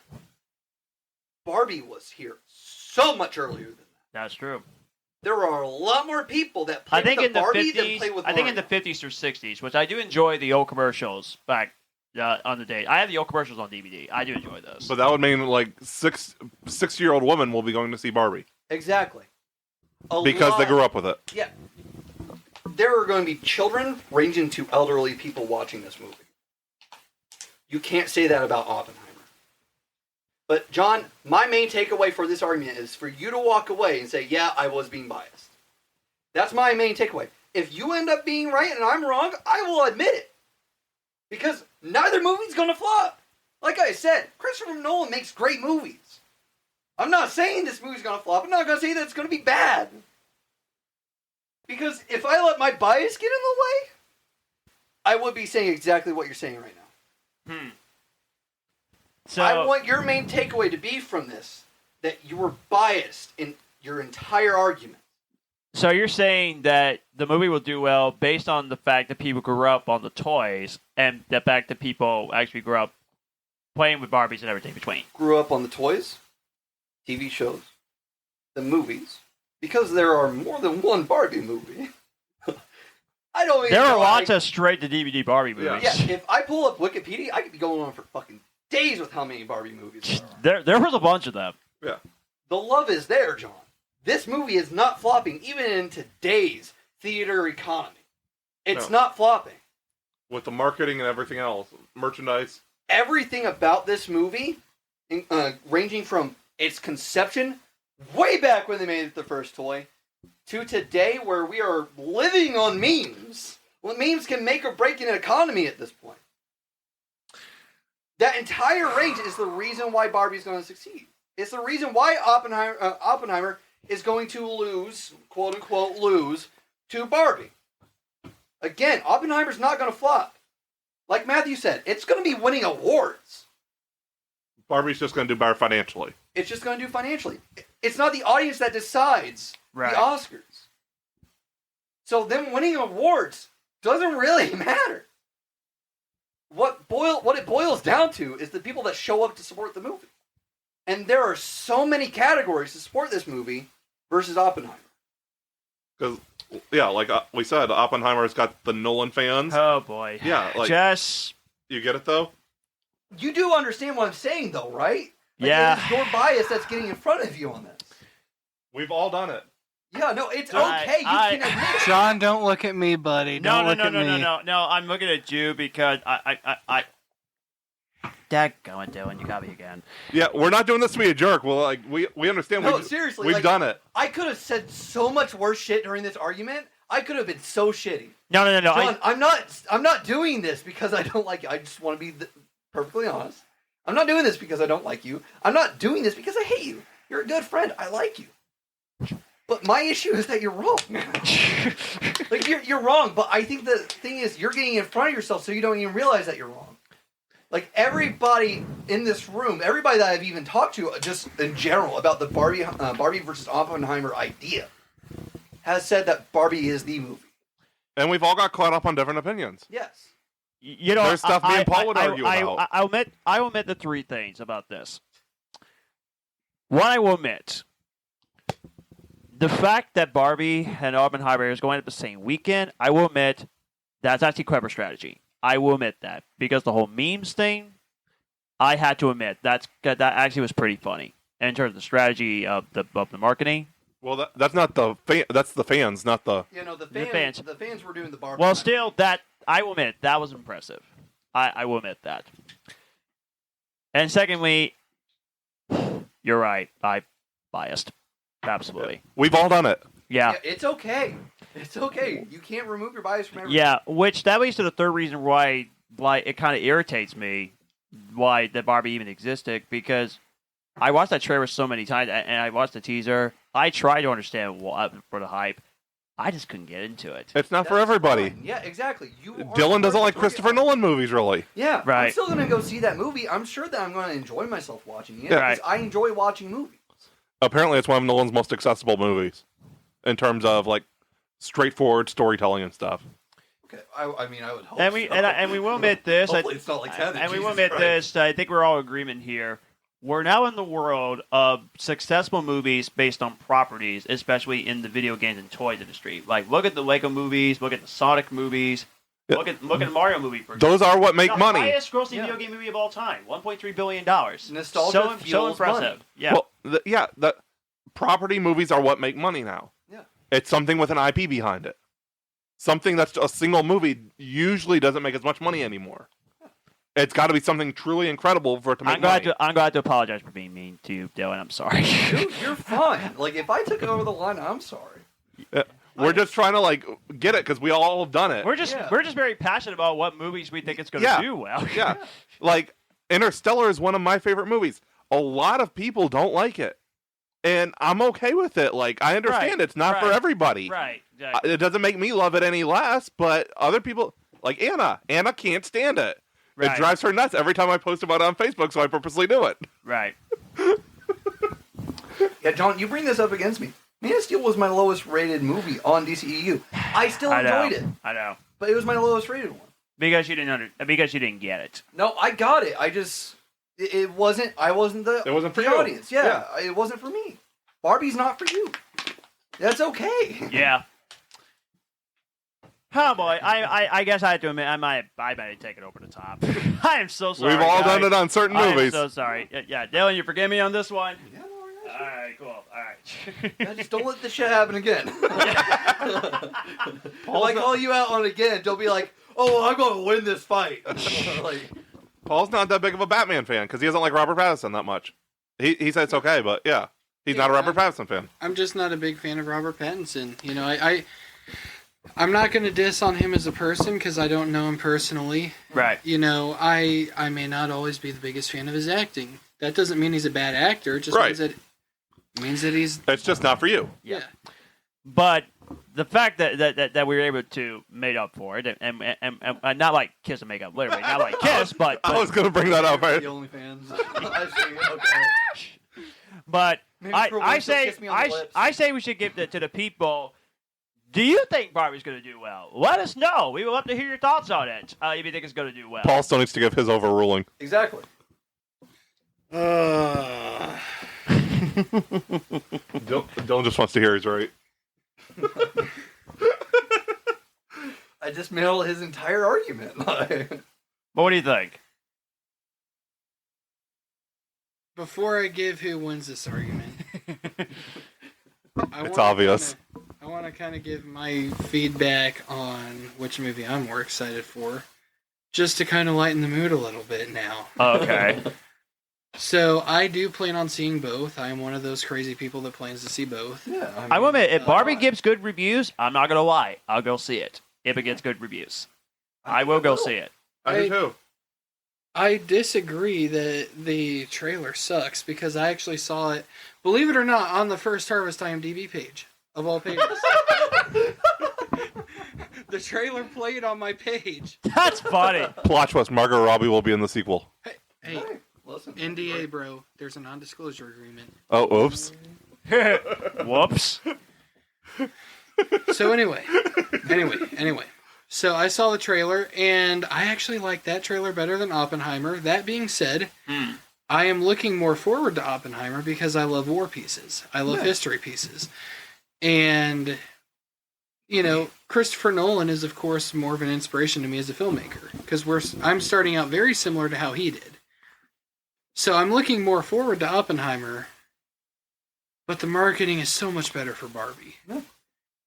Barbie was here so much earlier than that. That's true. There are a lot more people that play with the Barbie than play with Mario. I think in the 50s or 60s, which I do enjoy the old commercials back on the day. I have the old commercials on DVD. I do enjoy those. But that would mean like six-year-old women will be going to see Barbie. Exactly. Because they grew up with it. Yeah. There are going to be children ranging to elderly people watching this movie. You can't say that about Oppenheimer. But, John, my main takeaway for this argument is for you to walk away and say, yeah, I was being biased. That's my main takeaway. If you end up being right and I'm wrong, I will admit it. Because neither movie's going to flop. Like I said, Christopher Nolan makes great movies. I'm not saying this movie's going to flop. I'm not going to say that it's going to be bad. Because if I let my bias get in the way, I would be saying exactly what you're saying right now. So I want your main takeaway to be from this, that you were biased in your entire argument. So you're saying that the movie will do well based on the fact that people grew up on the toys and the fact that people actually grew up playing with Barbies and everything between. Grew up on the toys, TV shows, the movies, because there are more than one Barbie movie. I don't even There are know lots of straight-to-DVD Barbie movies. Yeah, if I pull up Wikipedia, I could be going on for fucking days with how many Barbie movies there are. There was a bunch of them. Yeah. The love is there, John. This movie is not flopping, even in today's theater economy. It's not flopping. With the marketing and everything else, merchandise. Everything about this movie, ranging from its conception, way back when they made it the first toy, to today where we are living on memes. Well, memes can make or break an economy at this point. That entire range is the reason why Barbie's going to succeed. It's the reason why Oppenheimer is going to lose, quote-unquote lose, to Barbie. Again, Oppenheimer's not going to flop. Like Matthew said, it's going to be winning awards. Barbie's just going to do better financially. It's just going to do financially. It's not the audience that decides Right. the Oscars. So them winning awards doesn't really matter. What it boils down to is the people that show up to support the movie. And there are so many categories to support this movie versus Oppenheimer. Because, yeah, like we said, Oppenheimer's got the Nolan fans. Oh boy. Yeah, like, Just you get it, though? You do understand what I'm saying, though, right? Like, yeah. It is your bias that's getting in front of you on this. We've all done it. Yeah, no, it's I- okay. You I- can admit it. John, don't look at me, buddy. No, Don't no, look no, at no, me. no. I'm looking at you because I. Dadgummit, Dylan, you got me again. Yeah, we're not doing this to be a jerk. Well, like, we understand. No, we've, seriously, we've like, done it. I could have said so much worse shit during this argument. I could have been so shitty. No. John, I'm not doing this because I don't like you. I just want to be perfectly honest. I'm not doing this because I don't like you. I'm not doing this because I hate you. You're a good friend. I like you. But my issue is that you're wrong. Like you're wrong. But I think the thing is you're getting in front of yourself so you don't even realize that you're wrong. Like everybody in this room, everybody that I've even talked to, just in general about the Barbie versus Oppenheimer idea, has said that Barbie is the movie. And we've all got caught up on different opinions. Yes. You know, There's stuff me and Paul would argue about. I will admit the three things about this. One, I will admit the fact that Barbie and Oppenheimer is going up the same weekend. I will admit that's actually clever strategy. I will admit that because the whole memes thing, I had to admit that actually was pretty funny in terms of the strategy of the marketing. Well, that's not the that's the fans, not the. You know, the fans. fans were doing the Barbie. Well, still, that I will admit that was impressive. I will admit that. And secondly, you're right. I biased. Absolutely. We've all done it. Yeah. Yeah, it's okay. It's okay. You can't remove your bias from everything. Yeah. Which that leads to the third reason why it kind of irritates me why the Barbie even existed, because I watched that trailer so many times and I watched the teaser. I tried to understand what for the hype. I just couldn't get into it. It's not for That's everybody. fine. Yeah, exactly. Dylan doesn't like Christopher Nolan movies, really. Yeah, I'm Right. still gonna go see that movie. I'm sure that I'm gonna enjoy myself watching it. Yeah. Because I enjoy watching movies. Apparently, it's one of Nolan's most accessible movies in terms of like straightforward storytelling and stuff. Okay, I mean, I would hope. And we so. and we will admit this. Hopefully, it's not like Tenet. And we will Jesus admit Christ. this. I think we're all in agreement here. We're now in the world of successful movies based on properties, especially in the video games and toys industry. Like, look at the Lego movies, look at the Sonic movies, Yeah. look at the Mario movie. For Those are what make the money. highest grossing Yeah. video game movie of all time, $1.3 billion. Nostalgia so fuels impressive. money. Yeah. Well, the property movies are what make money now. Yeah. It's something with an IP behind it. Something that's a single movie usually doesn't make as much money anymore. It's got to be something truly incredible for it to make money. I'm glad to apologize for being mean to you, Dylan. I'm sorry. Dude, you're fine. Like, if I took it over the line, I'm sorry. We're just trying to like get it because we all have done it. we're just Yeah. very passionate about what movies we think it's going to Yeah. do well. Yeah. Like Interstellar is one of my favorite movies. A lot of people don't like it. And I'm okay with it. Like I understand Right, it's not for right, everybody. Right. Exactly. It doesn't make me love it any less, but other people like Anna can't stand it. It Right. drives her nuts every time I post about it on Facebook, so I purposely do it. Right. Yeah, John, you bring this up against me. Man of Steel was my lowest rated movie on DCEU. I still enjoyed it, I know. but it was my lowest rated one. Because you didn't get it. No, I got it. I just it wasn't. I wasn't the. It wasn't for the you. audience. Yeah, it wasn't for me. Barbie's not for you. That's okay. Yeah. Oh boy, I guess I have to admit I might take it over the top. I am so sorry. We've all guys. done it on certain I am movies. so sorry. Yeah, Dylan, you forgive me on this one. Yeah, no, I All got you. right, cool. All right. Yeah, just don't let this shit happen again. If I call you out on it again, don't be like, "Oh, I'm going to win this fight." Like, Paul's not that big of a Batman fan because he doesn't like Robert Pattinson that much. He said it's okay, but yeah, he's not a Robert Pattinson fan. I'm just not a big fan of Robert Pattinson. You know, I'm not going to diss on him as a person because I don't know him personally. Right. You know, I may not always be the biggest fan of his acting. That doesn't mean he's a bad actor. It just Right. means that he's It's just not for you. yeah. But the fact that we were able to make up for it, and not like kiss and make up, literally, not like kiss, but I was gonna bring that up. The Right? OnlyFans. I see. Okay. but Maybe I, for I once, they'll say kiss me on the lips. I say we should give it to the people. Do you think Barbie's going to do well? Let us know. We would love to hear your thoughts on it. If you think it's going to do well. Paul still needs to give his overruling. Exactly. Dylan just wants to hear he's right. I just mailed his entire argument. But what do you think? Before I give who wins this argument, It's obvious. I want to kind of give my feedback on which movie I'm more excited for, just to kind of lighten the mood a little bit now. Okay. So I do plan on seeing both. I am one of those crazy people that plans to see both. Yeah. I will admit, if Barbie gives good reviews, I'm not going to lie. I'll go see it. If it gets good reviews, I will go see it. I do too. I disagree that the trailer sucks because I actually saw it, believe it or not, on the First Harvest IMDb page of all pages. The trailer played on my page. That's funny. Plot twist: Margot Robbie will be in the sequel. Hey, Listen. NDA, bro. There's a non-disclosure agreement. Oh, oops. Whoops. So anyway. So I saw the trailer, and I actually like that trailer better than Oppenheimer. That being said, I am looking more forward to Oppenheimer because I love war pieces. I love history pieces. And, you know, Christopher Nolan is, of course, more of an inspiration to me as a filmmaker because I'm starting out very similar to how he did. So I'm looking more forward to Oppenheimer, but the marketing is so much better for Barbie. Yeah.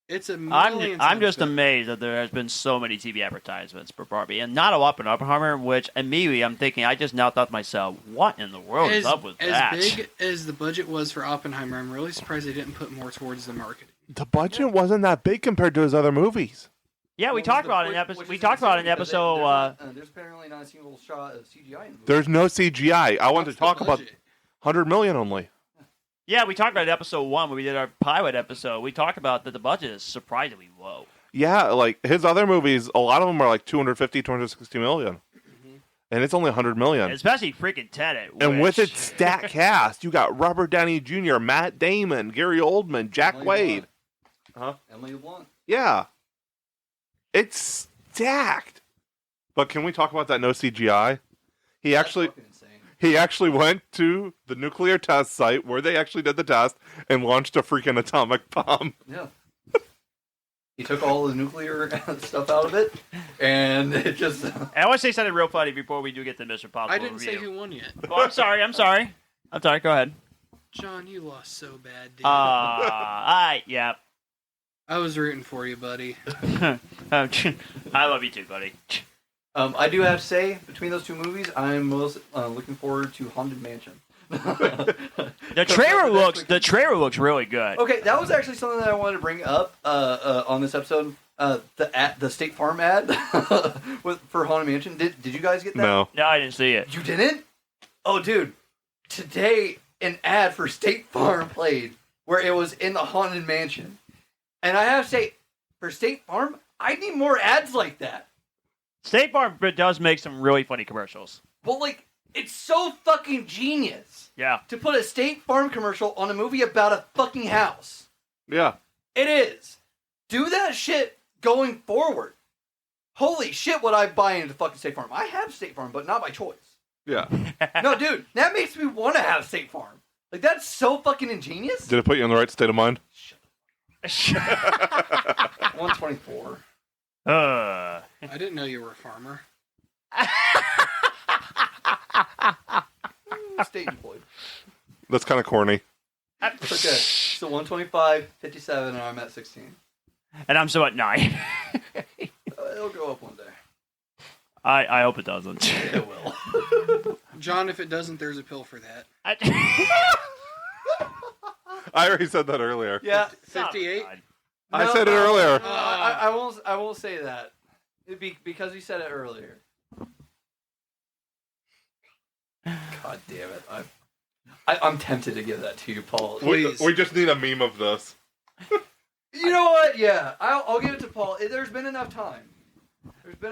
It's a I'm million just times better. amazed that there has been so many TV advertisements for Barbie, and not a lot for Oppenheimer. Which immediately I'm thinking, I just now thought to myself, what in the world is up with that? As big as the budget was for Oppenheimer, I'm really surprised they didn't put more towards the marketing. The budget wasn't that big compared to his other movies. Yeah, we talked about it in episode. We talked about it in episode. There's apparently not a single shot of CGI in the movie. There's no CGI. I wanted to talk about Budget. 100 million only. Yeah, we talked about it in episode 1 when we did our pilot episode. We talked about that the budget is surprisingly low. Yeah, like his other movies, a lot of them are like 250, 260 million. And it's only 100 million. Especially freaking Tenet. And with which- its stacked cast, you got Robert Downey Jr., Matt Damon, Gary Oldman, Jack Emily Wade. Emily Blunt. Yeah. It's stacked. But can we talk about that no CGI? He actually That's fucking insane. he actually went to the nuclear test site where they actually did the test and launched a freaking atomic bomb. Yeah. He took all the nuclear stuff out of it, and it just. I want to say something real funny before we do get to Mr. Possible I didn't say review. who won yet. Oh, I'm sorry. Go ahead. John, you lost so bad, dude. Yeah. I was rooting for you, buddy. I love you too, buddy. I do have to say, between those two movies, I'm most looking forward to Haunted Mansion. The trailer looks really good. Okay, that was actually something that I wanted to bring up on this episode. The State Farm ad for Haunted Mansion. Did you guys get that? No. No, I didn't see it. You didn't? Oh, dude. Today, an ad for State Farm played where it was in the Haunted Mansion. And I have to say, for State Farm, I need more ads like that. State Farm does make some really funny commercials. But, like, it's so fucking genius Yeah. to put a State Farm commercial on a movie about a fucking house. Yeah. It is. Do that shit going forward. Holy shit, would I buy into fucking State Farm? I have State Farm, but not by choice. Yeah. No, dude, that makes me want to have State Farm. Like, that's so fucking ingenious. Did it put you in the right state of mind? 124. I didn't know you were a farmer. State employed. That's kind of corny. Okay, so 125, 57, and I'm at 16. And I'm still at 9. It'll go up one day. I hope it doesn't. It will. John, if it doesn't, there's a pill for that. I already said that earlier. Yeah. 58? I said it earlier. I won't say that. Because you said it earlier. God damn it. I'm tempted to give that to you, Paul. Please. We just need a meme of this. You know what? Yeah, I'll give it to Paul. There's been enough time. Doesn't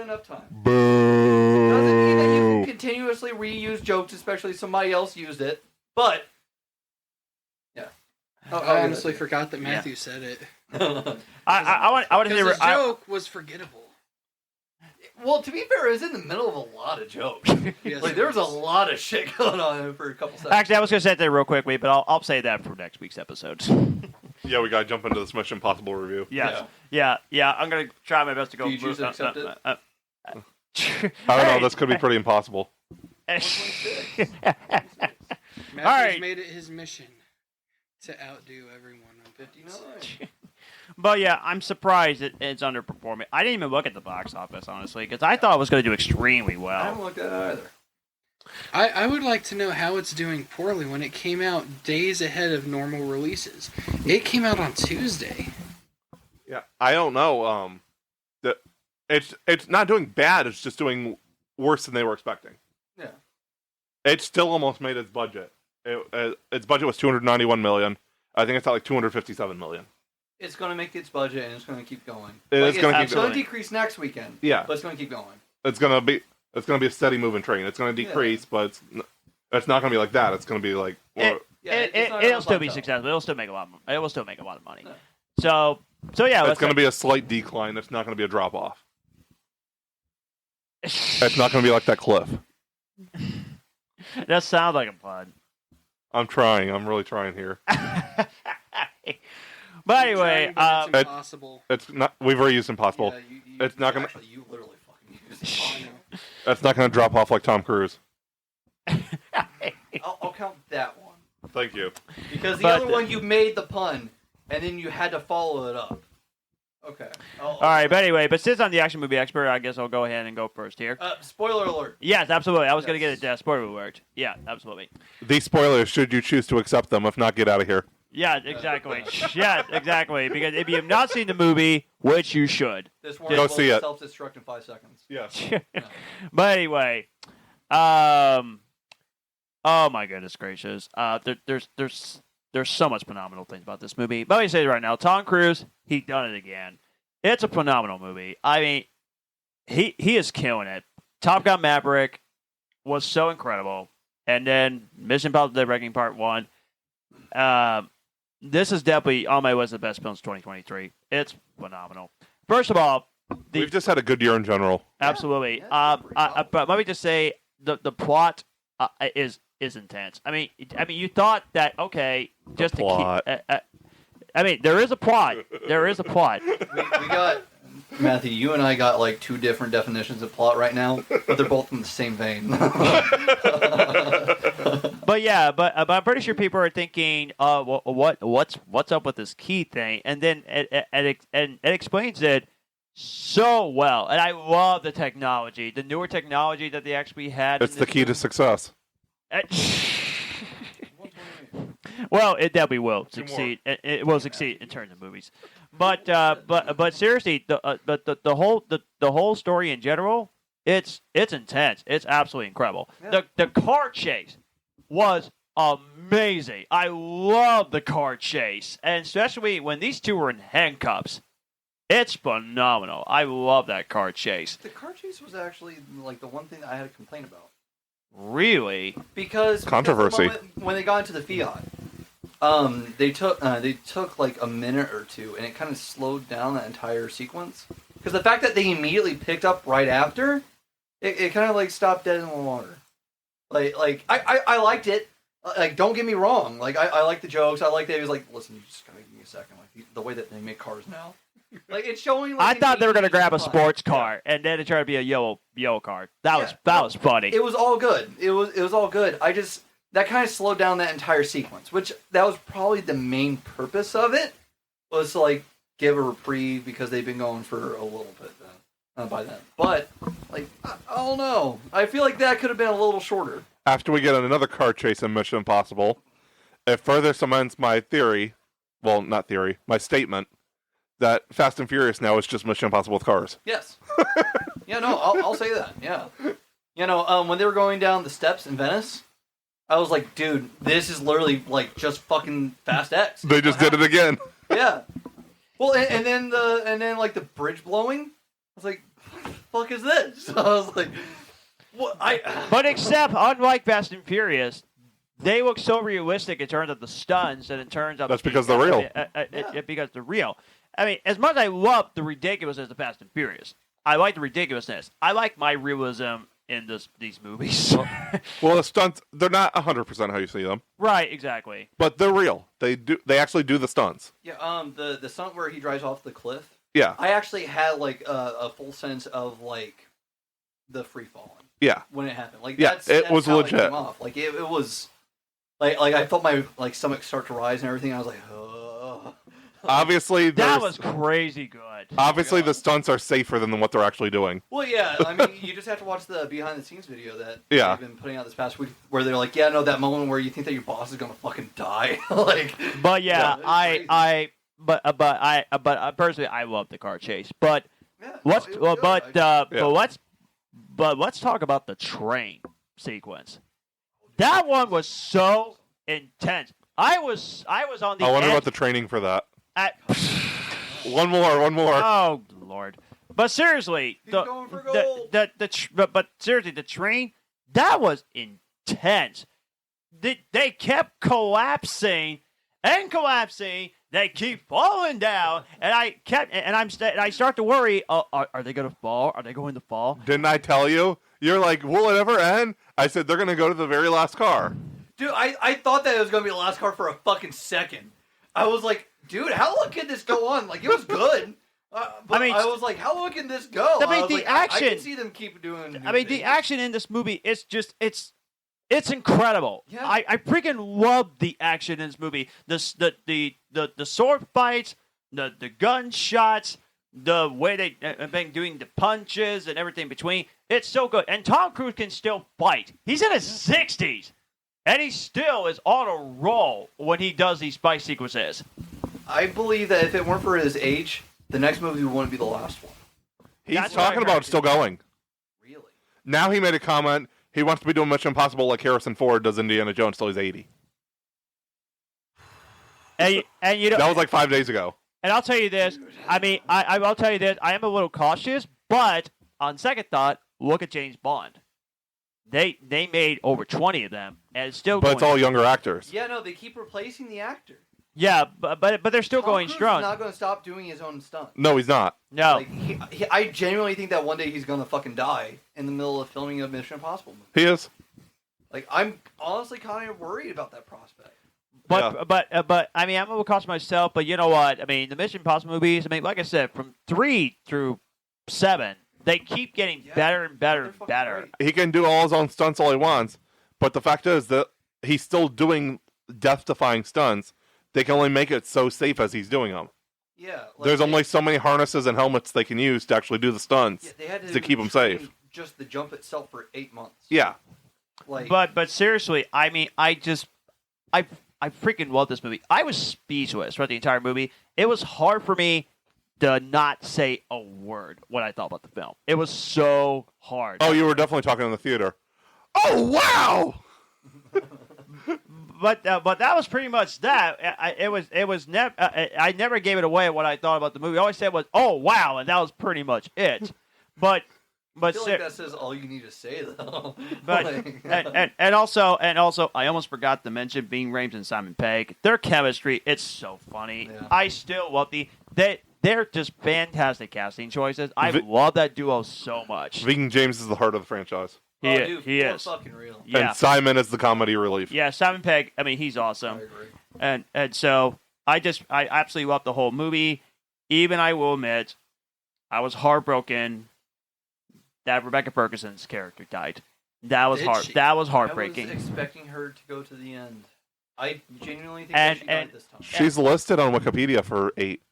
mean that you Boo. can continuously reuse jokes, especially if somebody else used it. But yeah, I honestly forgot that Matthew said it. I want to Because hear. his joke was forgettable. Well, to be fair, it was in the middle of a lot of jokes. Yes, Like there was a lot of shit going on for a couple seconds. Actually, I was going to say that real quickly, but I'll say that for next week's episodes. Yeah, we gotta jump into this Mission Impossible review. Yes. Yeah. I'm going to try my best to go. Do you choose to accept it? I don't know. This could be pretty impossible. Matthew's right. made it his mission to outdo everyone on 59. But yeah, I'm surprised it's underperforming. I didn't even look at the box office, honestly, because I thought it was going to do extremely I well. haven't looked at it either. I would like to know how it's doing poorly when it came out days ahead of normal releases. It came out on Tuesday. Yeah, I don't know. It's not doing bad. It's just doing worse than they were expecting. Yeah. It still almost made its budget. Its budget was $291 million. I think it's at like $257 million. It's going to make its budget and it's going to keep going. It's gonna keep It's going to going. decrease next weekend. Yeah. But it's going to keep going. It's gonna be a steady moving train. It's gonna decrease, but it's not gonna be like that. It's gonna be like It- it's not It'll gonna still be plateau. successful. It'll still make a lot. It will still make a lot of money. Yeah. So yeah, it's gonna be a slight decline. It's not gonna be a drop off. It's not gonna be like that cliff. That sounds like a plan. I'm trying. I'm really trying here. But anyway, Trying, but it's impossible. It's not. We've already used Impossible. Yeah, you, It's not gonna- Actually, you literally fucking used it. I know. It's not gonna drop off like Tom Cruise. I'll count that one. Thank you. Because the But- other one, you made the pun, and then you had to follow it up. Okay. all right. But anyway, but since I'm the action movie expert, I guess I'll go ahead and go first here. Spoiler alert. Yes, absolutely. I was going to Yes. get it. Spoiler alert. Yeah, absolutely. These spoilers, should you choose to accept them, if not, get out of here. Yeah, exactly. Yeah, exactly. Because if you have not seen the movie, which you should. This Go one will see it. self-destruct in 5 seconds. Yes. But anyway, oh my goodness gracious, there's so much phenomenal things about this movie. But let me say it right now, Tom Cruise, he done it again. It's a phenomenal movie. I mean, he is killing it. Top Gun Maverick was so incredible, and then Mission Impossible: Dead Reckoning Part 1. This is definitely on my list of best films 2023. It's phenomenal. First of all, We've just had a good year in general. absolutely. Yeah, pretty solid. But let me just say the plot is intense. I mean, you thought that okay, just plot. to keep. I mean, there is a plot. There is a plot. We got Matthew. You and I got like 2 different definitions of plot right now, but they're both in the same vein. But yeah, but I'm pretty sure people are thinking, what's up with this key thing? And then it explains it so well. And I love the technology, the newer technology that they actually had. It's the key to success. Well, it definitely will 2 more. succeed. It will succeed in terms of movies. But seriously, the whole story in general, it's intense. It's absolutely incredible. Yeah. The car chase was amazing. I love the car chase, and especially when these two were in handcuffs. It's phenomenal. I love that car chase. The car chase was actually like the one thing that I had to complain about. Really? Because Controversy. the moment when they got into the Fiat, they took like a minute or 2, and it kind of slowed down that entire sequence. Because the fact that they immediately picked up right after, it kind of like stopped dead in the water. Like I liked it. Like, don't get me wrong. Like I like the jokes. I like that he was like, listen, you just gotta give me a second. Like the way that they make cars now. Like it's showing. Like, I an thought they were going to 80s grab a vibe. sports car and then it tried to be a yellow car. That Yeah. was funny. It was all good. It was all good. I just that kind of slowed down that entire sequence, which that was probably the main purpose of it, was to like give a reprieve because they've been going for a little bit then, by then. But like I don't know. I feel like that could have been a little shorter. After we get another car chase in Mission Impossible, it further cements my theory, well, not theory, my statement, that Fast and Furious now is just Mission Impossible with cars. Yes. Yeah. No. I'll say that. Yeah. You know, when they were going down the steps in Venice, I was like, dude, this is literally like just fucking Fast X. They just did it again. Yeah. Well, and then like the bridge blowing. I was like, what the fuck is this? So I was like, what? But except, unlike Fast and Furious, they look so realistic in terms of the stunts and in terms of... That's because they're real. Because they're real. I mean, as much as I love the ridiculousness of Fast and Furious, I like the ridiculousness. I like my realism in these movies. Well, the stunts, they're not 100% how you see them. Right, exactly. But they're real. They actually do the stunts. Yeah, the stunt where he drives off the cliff. Yeah. I actually had like a full sense of like the free falling. Yeah. When it happened, like yeah, that's was how legit. It came off. Like it was, like I felt my like stomach start to rise and everything. I was like, oh. Obviously, that was crazy good. Obviously, the stunts are safer than what they're actually doing. Well, yeah. I mean, you just have to watch the behind the scenes video that Yeah. they've been putting out this past week, where they're like, yeah, no, that moment where you think that your boss is gonna fucking die, like. But yeah, it's crazy. but personally, I love the car chase. But Yeah, let's it was good. but let's talk about the train sequence. That one was so intense. I was on the I wonder edge about the training for that. at One more. oh Lord! But seriously, He's going for gold. but seriously, the train, that was intense. They kept collapsing and collapsing. They keep falling down, and I start to worry. Are they going to fall? Are they going to fall? Didn't I tell you? You're like, will it ever end? I said they're going to go to the very last car. Dude, I thought that it was gonna be the last car for a fucking second. I was like, dude, how long can this go on? Like, it was good. But I mean, I was like, how long can this go? I mean, was the like, action- I can see them keep doing. New I mean, the things. action in this movie is just it's incredible. Yeah. I freaking love the action in this movie. The sword fights, the gunshots, the way they have been doing the punches and everything between. It's so good. And Tom Cruise can still fight. He's in his 60s. And he still is on a roll when he does these fight sequences. I believe that if it weren't for his age, the next movie wouldn't be the last one. He's That's what talking I about heard. still going. Really? Now he made a comment. He wants to be doing Mission Impossible like Harrison Ford does Indiana Jones till he's 80. And you know, That was like 5 days ago. and I'll tell you this. I mean, I will tell you this. I am a little cautious, but on second thought, look at James Bond. They made over 20 of them, and it's still But going. it's all younger actors. Yeah, no, they keep replacing the actor. Yeah, but they're still Tom going Cruise strong. Is not going to stop doing his own stunts. No, he's not. No, Like, I genuinely think that one day he's going to fucking die in the middle of filming a Mission Impossible movie. He is. Like, I'm honestly kind of worried about that prospect. but I mean, I'm a little cautious myself. But you know what? I mean, the Mission Impossible movies. I mean, like I said, from 3 through 7, they keep getting better and better They're and fucking better. great. He can do all his own stunts all he wants. But the fact is that he's still doing death-defying stunts. They can only make it so safe as he's doing them. Yeah. Like, There's only so many harnesses and helmets they can use to actually do the stunts. Yeah, they had to keep 'em safe. train Just the jump itself for 8 months. Yeah. Like, But seriously, I mean, I freaking love this movie. I was speechless throughout the entire movie. It was hard for me to not say a word when I thought about the film. It was so hard. Oh, you were definitely talking in the theater. Oh, wow! But that was pretty much that. I never gave it away what I thought about the movie. All I said was, "Oh wow," and that was pretty much it. But I feel like that says all you need to say, though. But Like- and also, I almost forgot to mention Ving Rhames and Simon Pegg. Their chemistry, it's so funny. Yeah. I still love they're just fantastic casting choices. I Vi- love that duo so much. Vegan James is the heart of the franchise. He, oh, dude, he for is. fucking real. Yeah. And Simon is the comedy relief. Yeah, Simon Pegg. I mean, he's I awesome. agree. And so I absolutely love the whole movie. Even I will admit, I was heartbroken that Rebecca Ferguson's character died. That was Did she? That was I heartbreaking. was expecting her to go to the end. I genuinely think And- that she died and- this time. She's listed on Wikipedia for 8.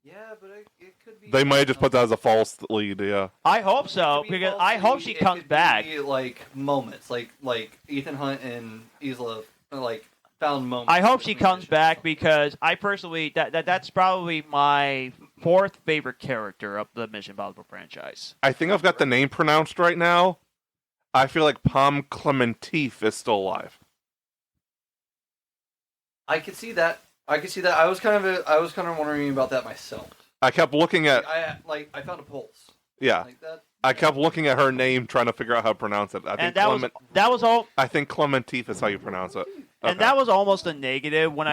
Yeah, but it could be. They might have just put that as a false lead, yeah. I hope so It could be because false I hope lead, she it comes could back. be, like moments, like Ethan Hunt and Isla, like found moments. I hope she between comes missions. back because I personally that's probably my 4th favorite character of the Mission Impossible franchise. I think I've got the name pronounced right now. I feel like Pom Clementif is still alive. I could see that. I can see that. I was kind of wondering about that myself. I kept looking at I found a pulse. yeah. Like that. I kept looking at her name, trying to figure out how to pronounce it. I think And that was all. I think Clementif is how you pronounce it. And that was almost a negative when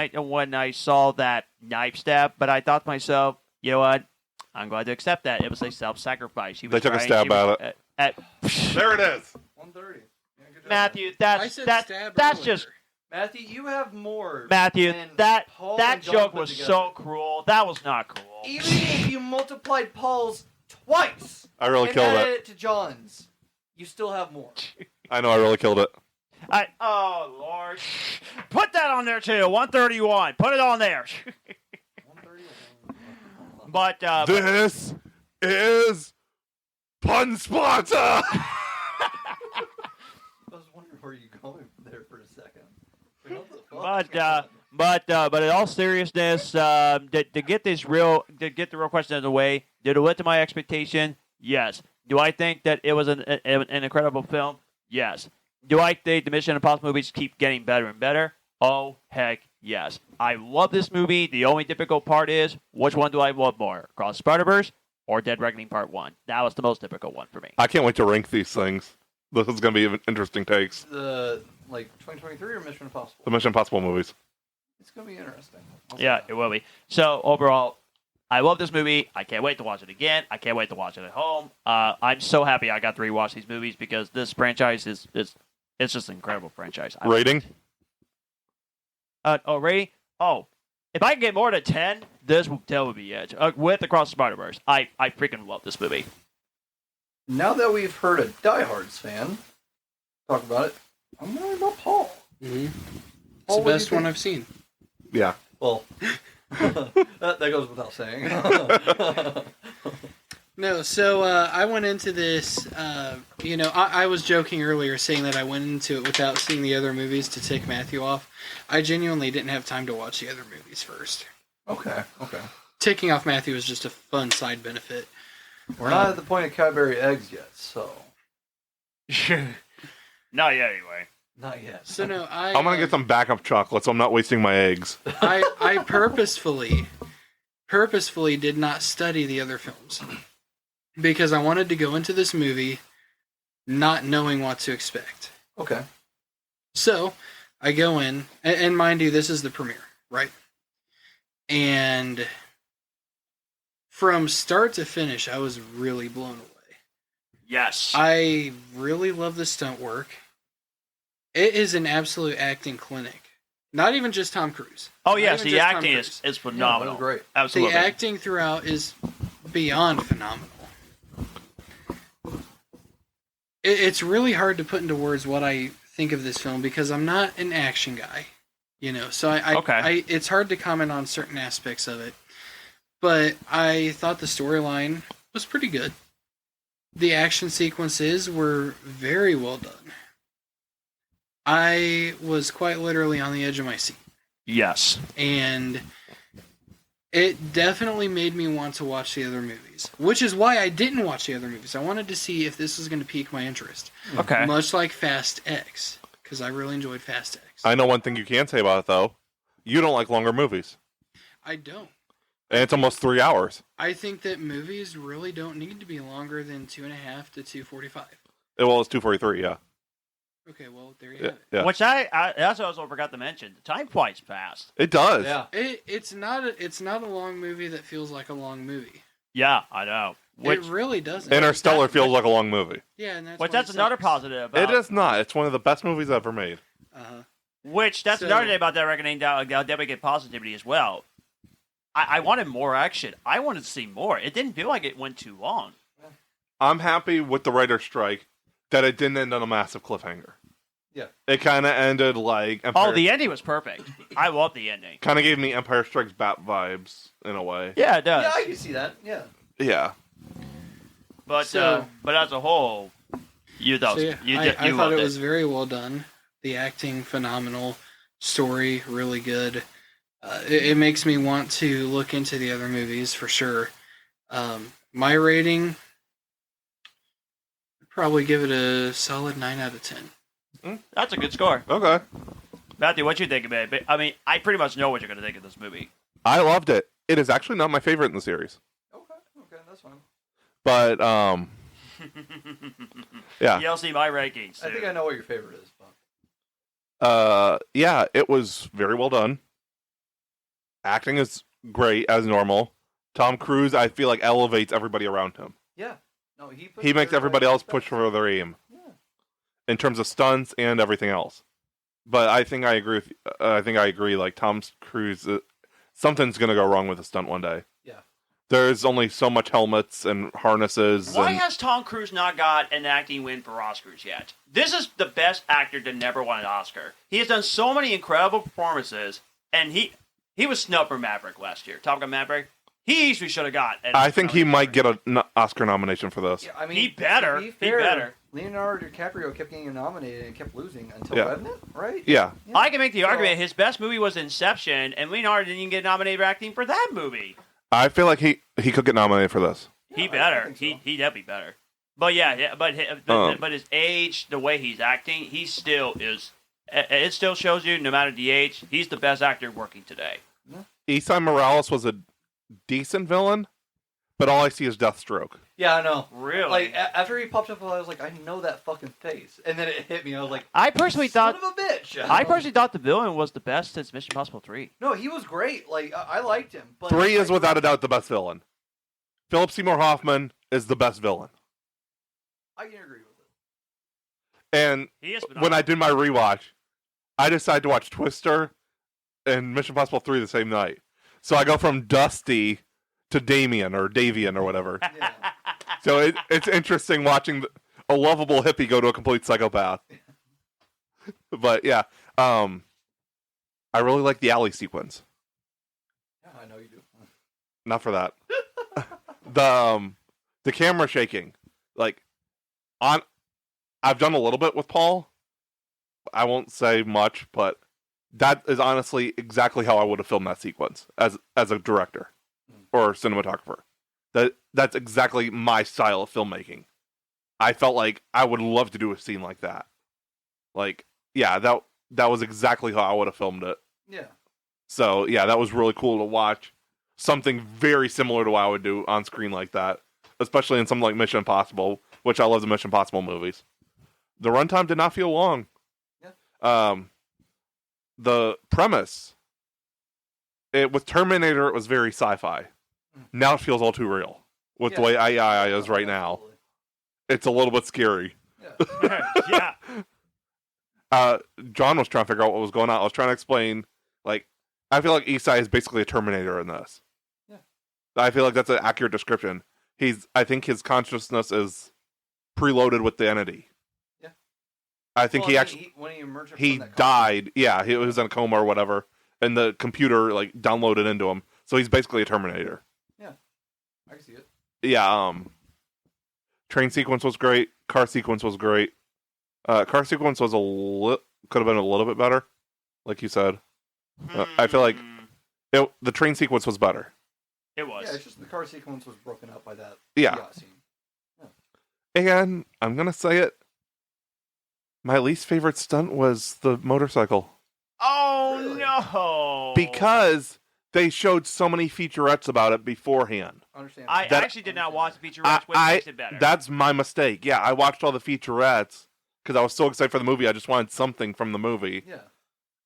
I saw that knife stab. But I thought to myself, you know what? I'm going to accept that. It was a self-sacrifice. They took a stab at it. There it is. 130. Yeah, good job. Matthew, I said that's stab that's earlier. just Matthew, you have more. Matthew. than That Paul that and John joke put was together. so cruel. That was not cool. Even if you multiplied Paul's twice I really and killed added it. it to John's, you still have more. I know I really killed it. Oh Lord, put that on there too. 131. Put it on there. 131. But This is Pun Sponsor! I was wondering where you going there for a second. But in all seriousness, to get the real question out of the way, did it live to my expectation? Yes. Do I think that it was an incredible film? Yes. Do I think the Mission Impossible movies keep getting better and better? Oh, heck yes. I love this movie. The only difficult part is, which one do I love more? Across the Spider-Verse or Dead Reckoning Part 1? That was the most difficult one for me. I can't wait to rank these things. This is going to be interesting takes. The 2023 or Mission Impossible? The Mission Impossible movies. It's gonna be interesting. Yeah, it will be. So overall, I love this movie. I can't wait to watch it again. I can't wait to watch it at home. I'm so happy I got to rewatch these movies because this franchise is it's just an incredible franchise. Rating? Rating? Oh, if I can get more than 10, that would be it. With Across the Spider-Verse, I freaking love this movie. Now that we've heard a Die Hard's fan talk about it, I'm wondering about Paul. Mm-hmm. It's Paul, the what do you best one think? I've seen. Yeah. Well, that goes without saying. No, so I went into this, I was joking earlier saying that I went into it without seeing the other movies to tick Matthew off. I genuinely didn't have time to watch the other movies first. Okay. Ticking off Matthew was just a fun side benefit. We're not at the point of Cadbury eggs yet, so Not yet, anyway. not yet. So no, I'm going to get some backup chocolate so I'm not wasting my eggs. I purposefully did not study the other films because I wanted to go into this movie not knowing what to expect. Okay. So I go in, and mind you, this is the premiere, right? And from start to finish, I was really blown away. Yes. I really love the stunt work. It is an absolute acting clinic. Not even just Tom Cruise. Oh Not yes, even the just Tom acting Cruise. is phenomenal. that was great. Absolutely. The acting throughout is beyond phenomenal. It's really hard to put into words what I think of this film because I'm not an action guy, So Okay. it's hard to comment on certain aspects of it. But I thought the storyline was pretty good. The action sequences were very well done. I was quite literally on the edge of my seat. Yes. And it definitely made me want to watch the other movies, which is why I didn't watch the other movies. I wanted to see if this was going to pique my interest. Okay. Much like Fast X, because I really enjoyed Fast X. I know one thing you can say about it, though. You don't like longer movies. I don't. And it's almost 3 hours. I think that movies really don't need to be longer than 2.5 to 2:45. Well, it's 2:43, yeah. Okay, well, there you Yeah. have it. yeah. Which that's what I also forgot to mention. The time flies fast. It does. Yeah. It's not a long movie that feels like a long movie. Yeah, I know. Which it really doesn't. Interstellar feels like a long movie. Yeah, and that's which why that's it another sucks. positive. It is not. It's one of the best movies ever made. Uh-huh. Which that's So- another thing about that reckoning. I'll definitely get positivity as well. I wanted more action. I wanted to see more. It didn't feel like it went too long. I'm happy with the writer's strike that it didn't end on a massive cliffhanger. Yeah. It kind of ended like Oh, the ending was perfect. I love the ending. kind of gave me Empire Strikes Back vibes in a way. Yeah, it does. Yeah, I can see that. Yeah. Yeah. but So- but as a whole, you thought So yeah, you I thought loved it was very well done. The acting phenomenal, story really good. It makes me want to look into the other movies for sure. My rating, I'd probably give it a solid 9 out of 10. That's a good score. Okay. Matthew, what you think of it? But, I mean, I pretty much know what you're going to think of this movie. I loved it. It is actually not my favorite in the series. Okay, that's fine. But, yeah. You'll see my rankings. I think I know what your favorite is. Yeah, it was very well done. Acting is great, as normal. Tom Cruise, I feel like, elevates everybody around him. Yeah. No, He makes everybody else push for their aim. Yeah. In terms of stunts and everything else. But I think I agree with. I think I agree. Like Tom Cruise, something's gonna go wrong with the stunt one day. Yeah. There's only so much helmets and harnesses. Why and, has Tom Cruise not got an acting win for Oscars yet? This is the best actor to never win an Oscar. He has done so many incredible performances, and he was snubbed for Maverick last year. Top Gun Maverick. He easily should have got. I think he might get an Oscar nomination for this. Yeah, I mean, He better. to be fair, He better. Leonardo DiCaprio kept getting nominated and kept losing until Yeah. Revenant, right? Yeah. I can make the So- argument his best movie was Inception, and Leonardo didn't even get nominated for acting for that movie. I feel like he could get nominated for this. He I better. think so. He definitely better. But yeah, but his age, the way he's acting, he still is. It still shows you, no matter the age, he's the best actor working today. Esai Morales was a decent villain, but all I see is Deathstroke. Yeah, I know. Really? Like after he popped up, I was like, I know that fucking face, and then it hit me. I was like, I personally son thought. of a bitch. I personally thought the villain was the best since Mission Impossible 3. No, he was great. Like I liked him. But 3 is like, without a doubt the best villain. Philip Seymour Hoffman is the best villain. I can agree with it. And He is when I did my rewatch, I decided to watch Twister and Mission Impossible 3 the same night. So I go from Dusty to Damien or Davian or whatever. Yeah. So it's interesting watching a lovable hippie go to a complete psychopath. But yeah, I really like the alley sequence. Yeah, I know you do. Not for that. The camera shaking, like I've done a little bit with Paul. I won't say much, but that is honestly exactly how I would have filmed that sequence as a director or cinematographer. That's exactly my style of filmmaking. I felt like I would love to do a scene like that. Like, yeah, that was exactly how I would have filmed it. Yeah. So yeah, that was really cool to watch. Something very similar to what I would do on screen like that, especially in something like Mission Impossible, which I love the Mission Impossible movies. The runtime did not feel long. Yeah. The premise, with Terminator, it was very sci-fi. Now it feels all too real with the way AI is right now. Absolutely. It's a little bit scary. yeah. John was trying to figure out what was going on. I was trying to explain, like, I feel like Esai is basically a Terminator in this. Yeah. I feel like that's an accurate description. I think his consciousness is preloaded with the entity. Yeah. I think when he emerged from he that died. Yeah, he was in a coma or whatever, and the computer like downloaded into him. So he's basically a Terminator. Yeah, I can see it. Yeah. Train sequence was great. Car sequence was great. Car sequence was could have been a little bit better, like you said. I feel like the train sequence was better. It was. Yeah, it's just the car sequence was broken up by that Yeah. scene. And I'm gonna say it. My least favorite stunt was the motorcycle. Oh Really? no! Because they showed so many featurettes about it beforehand. Understand? I that- actually did not watch the featurettes, which makes it better. That's my mistake. Yeah, I watched all the featurettes because I was so excited for the movie. I just wanted something from the movie. Yeah.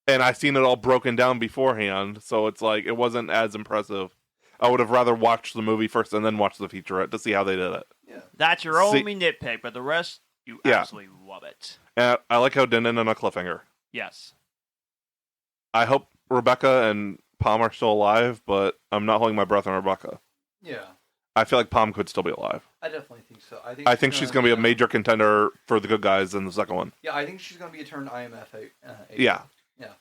And I seen it all broken down beforehand, so it's like it wasn't as impressive. I would have rather watched the movie first and then watched the featurette to see how they did it. Yeah. That's your only nitpick, but the rest, you Yeah. absolutely love it. And I like how it didn't end on a cliffhanger. Yes. I hope Rebecca and Palm are still alive, but I'm not holding my breath on Rebecca. Yeah. I feel like Palm could still be alive. I definitely think so. I think she's going to be a major contender for the good guys in the second one. Yeah, I think she's going to be a turned IMF agent. Yeah.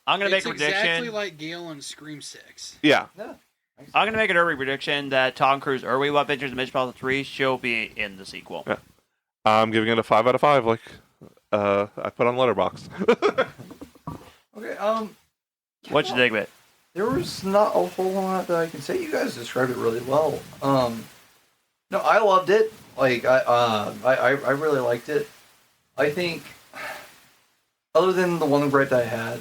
I'm going to make It's a prediction. exactly like Gale in Scream 6. Yeah. Yeah. I'm going to make an early prediction that Tom Cruise early love interest in Mission Impossible 3 she'll be in the sequel. Yeah. I'm giving it a 5 out of 5, like I put on Letterboxd. Okay. What you think of it? There was not a whole lot that I can say. You guys described it really well. No, I loved it. Like I really liked it. I think, other than the one gripe that I had,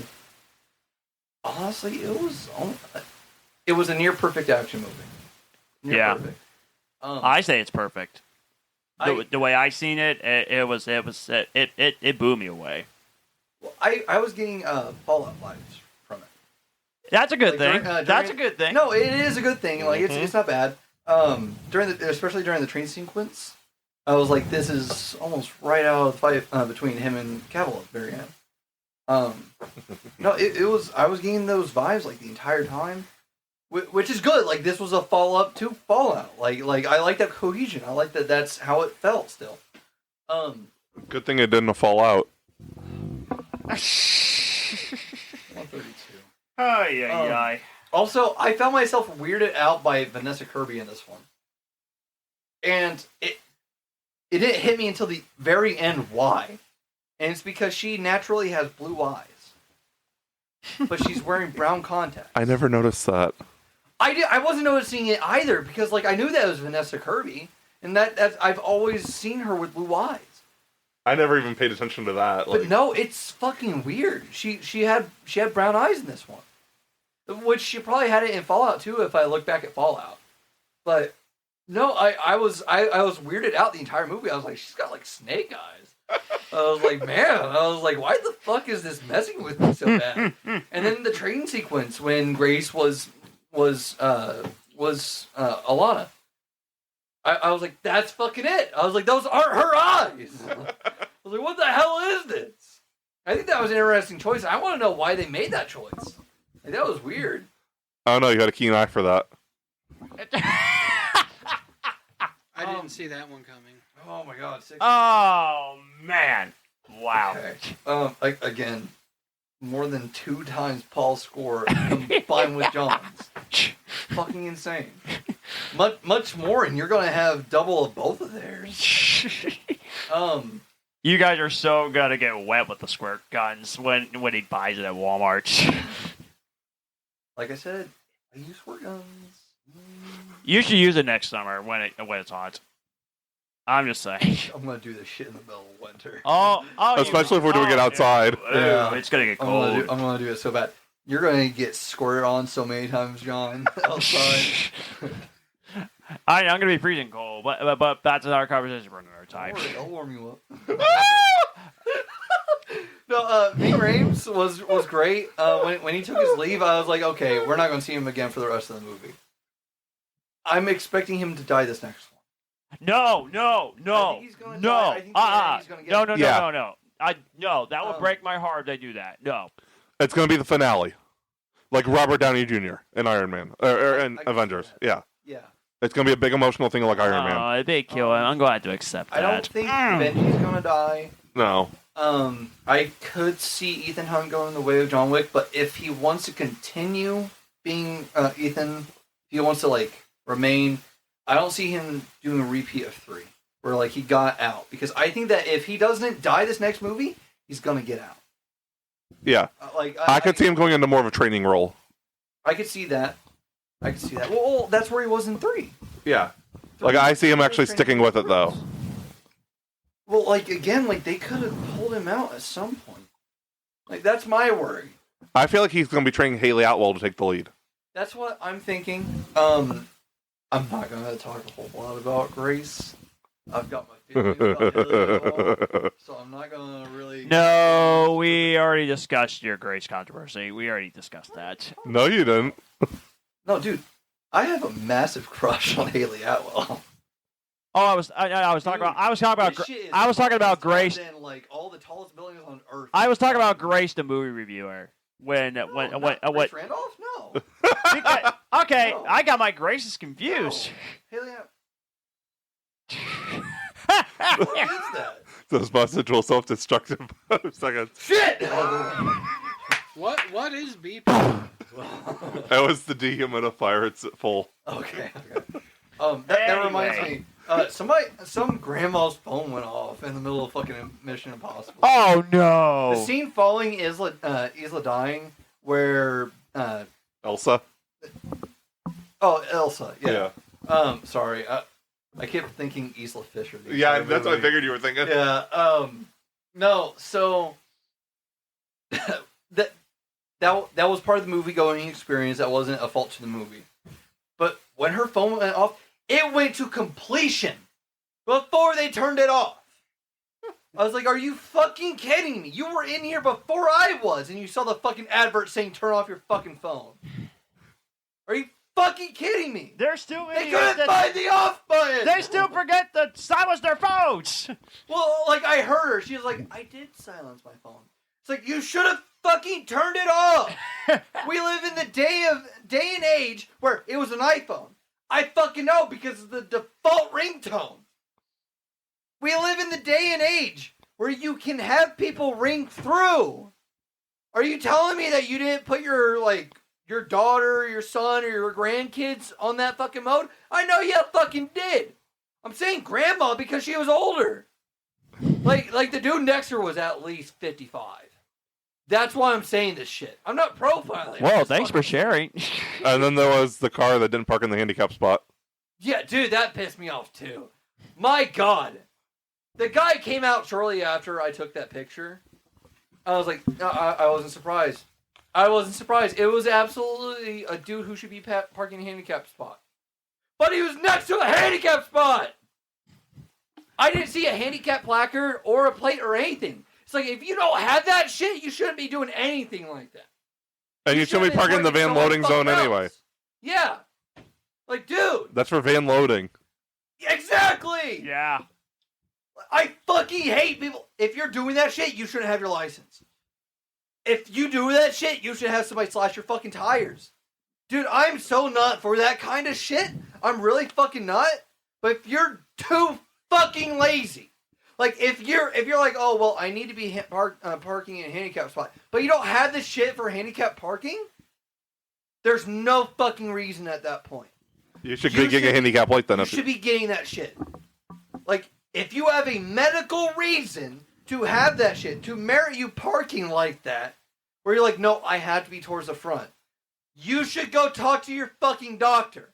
honestly, it was a near perfect action movie. Near Yeah. perfect. I say it's perfect. The way I seen it, it blew me away. Well, I was getting Fallout vibes from it. That's a good Like, thing. during- That's a good thing. No, it is a good thing. Like it's not bad. Especially during the train sequence, I was like, this is almost right out of the fight between him and Cavill at the very end. No, it was. I was getting those vibes like the entire time, which is good. Like this was a follow up to Fallout. Like I like that cohesion. I like that. That's how it felt. Still. Good thing it didn't fall out. 132. Ay, ay, ay. Also, I found myself weirded out by Vanessa Kirby in this one, and it didn't hit me until the very end why, and it's because she naturally has blue eyes, but she's wearing brown contacts. I never noticed that. I wasn't noticing it either because like I knew that was Vanessa Kirby, and that's I've always seen her with blue eyes. I never even paid attention to that. But no, it's fucking weird. She had brown eyes in this one. Which she probably had it in Fallout too if I look back at Fallout. But no, I was weirded out the entire movie. I was like, she's got like snake eyes. I was like, man, why the fuck is this messing with me so bad? And then the train sequence when Grace was Alana. I was like, that's fucking it. I was like, those aren't her eyes. I was like, what the hell is this? I think that was an interesting choice. I want to know why they made that choice. Like, that was weird. I don't know. You had a keen eye for that. I didn't see that one coming. Oh my god. 6. Oh man! Wow. Okay. Again, more than 2 times Paul's score combined with John's. Fucking insane. Much more, and you're gonna have double of both of theirs. You guys are so gonna get wet with the squirt guns when he buys it at Walmart. Like I said, I use squirt guns. You should use it next summer when it's hot. I'm just saying. I'm gonna do this shit in the middle of winter. Oh, Especially if we're doing it outside. Yeah. It's gonna get I'm cold. gonna do it so bad. You're gonna get squirted on so many times, John, outside. I'm gonna be freezing cold, but that's our conversation for another time. Don't worry, I'll warm you up. No, Ving Rhames was great. When he took his leave, I was like, okay, we're not going to see him again for the rest of the movie. I'm expecting him to die this next one. No, I think he's gonna die. I think he's gonna get No. That would break my heart if they do that. No. It's going to be the finale. Like Robert Downey Jr. in Iron Man. Or in Avengers. Yeah. Yeah. It's going to be a big emotional thing like Iron Man. If they kill him, I'm going to have to accept that. I don't think Benji's going to die. No. I could see Ethan Hunt going the way of John Wick, but if he wants to continue being Ethan, if he wants to like remain, I don't see him doing a repeat of 3, where like he got out, because I think that if he doesn't die this next movie, he's gonna get out. Yeah. I could see him going into more of a training role. I could see that. Well, that's where he was in 3. Yeah. Like I see him actually sticking with it though. Well, like again, like they could have pulled him out at some point. Like that's my worry. I feel like he's going to be training Haley Atwell to take the lead. That's what I'm thinking. I'm not gonna talk a whole lot about Grace. I've got my feelings about Haley Atwell, so I'm not gonna really. No, we already discussed your Grace controversy. We already discussed that. No, you didn't. No, dude, I have a massive crush on Haley Atwell. Oh, I was talking about Grace. Than, like all the tallest buildings on Earth. I was talking about Grace, the movie reviewer. When Grace Randolph? No. Okay, No. I got my Graces confused. No. Haley Atwell. What is that? Those bisexual self-destructive seconds. Shit! What is beeping? That was the dehumidifier. It's at full. Okay. That reminds me. Some grandma's phone went off in the middle of fucking Mission Impossible. Oh no! The scene following Isla dying, where Elsa? oh Elsa, yeah. Yeah. Sorry, I kept thinking Isla Fisher. Yeah, that's what I figured you were thinking. Yeah. No. So that that was part of the movie going experience. That wasn't a fault to the movie. But when her phone went off, it went to completion before they turned it off. I was like, are you fucking kidding me? You were in here before I was, and you saw the fucking advert saying turn off your fucking phone. Are you fucking kidding me? They're still They idiots couldn't that- find the off button! They still forget to silence their phones. Well, like, I heard her. She was like, I did silence my phone. It's like, you should have fucking turned it off. We live in the day and age where it was an iPhone. I fucking know because of the default ringtone. We live in the day and age where you can have people ring through. Are you telling me that you didn't put your daughter, your son, or your grandkids on that fucking mode? I know you fucking did. I'm saying grandma because she was older. Like the dude next to her was at least 55. That's why I'm saying this shit. I'm not profiling. Well, thanks for sharing. And then there was the car that didn't park in the handicap spot. Yeah, dude, that pissed me off too. My God. The guy came out shortly after I took that picture. I was like, I wasn't surprised. I wasn't surprised. It was absolutely a dude who should be parking in a handicap spot. But he was next to a handicap spot! I didn't see a handicap placard or a plate or anything. It's like, if you don't have that shit, you shouldn't be doing anything like that. And you shouldn't be parking in the van loading zone anyway. Yeah. Like, dude. That's for van loading. Exactly! Yeah. I fucking hate people. If you're doing that shit, you shouldn't have your license. If you do that shit, you should have somebody slash your fucking tires. Dude, I'm so not for that kind of shit. I'm really fucking not. But if you're too fucking lazy, like if you're like, oh well, I need to be parking in a handicap spot, but you don't have the shit for handicap parking, there's no fucking reason at that point. You should be getting a handicap plate then. You should be getting that shit. Like, if you have a medical reason to have that shit, to merit you parking like that, where you're like, no, I have to be towards the front, you should go talk to your fucking doctor.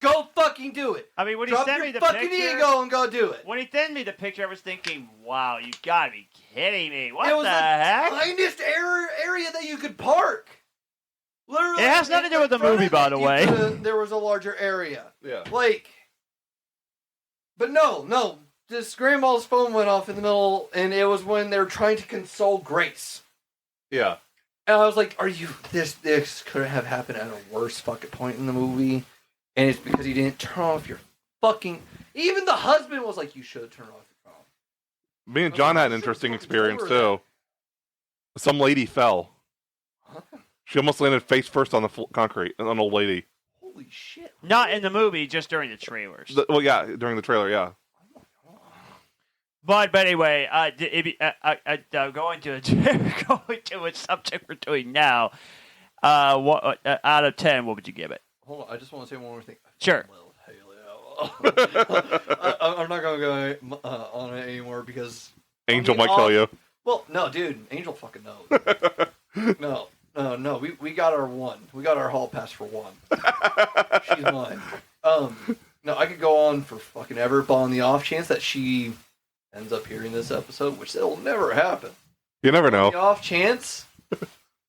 Go fucking do it. I mean, when he Drop sent your me the fucking picture, ego and go do it. when he sent me the picture, I was thinking, wow, you gotta be kidding me. What It was the the heck? tiniest area that you could park. Literally, It has nothing to do with the movie, by the way. There was a larger area. Yeah. Like, but no. This grandma's phone went off in the middle, and it was when they were trying to console Grace. Yeah. And I was like, "Are you? This could have happened at a worse fucking point in the movie, and it's because you didn't turn off your fucking." Even the husband was like, "You should have turned off your phone." Me and John had an interesting experience too. Some lady fell. Huh? She almost landed face first on the concrete. An old lady. Holy shit! Not in the movie, just during the trailers. Well, yeah, during the trailer, yeah. But anyway, going to a subject we're doing now. What out of 10? What would you give it? Hold on, I just want to say one more thing. Sure. I'm not gonna go on it anymore because Angel might kill you. Well, no, dude, Angel fucking knows. No. We got our one. We got our hall pass for one. She's mine. No, I could go on for fucking ever, but on the off chance that she ends up hearing this episode, which it'll never happen. You never On know. the off chance,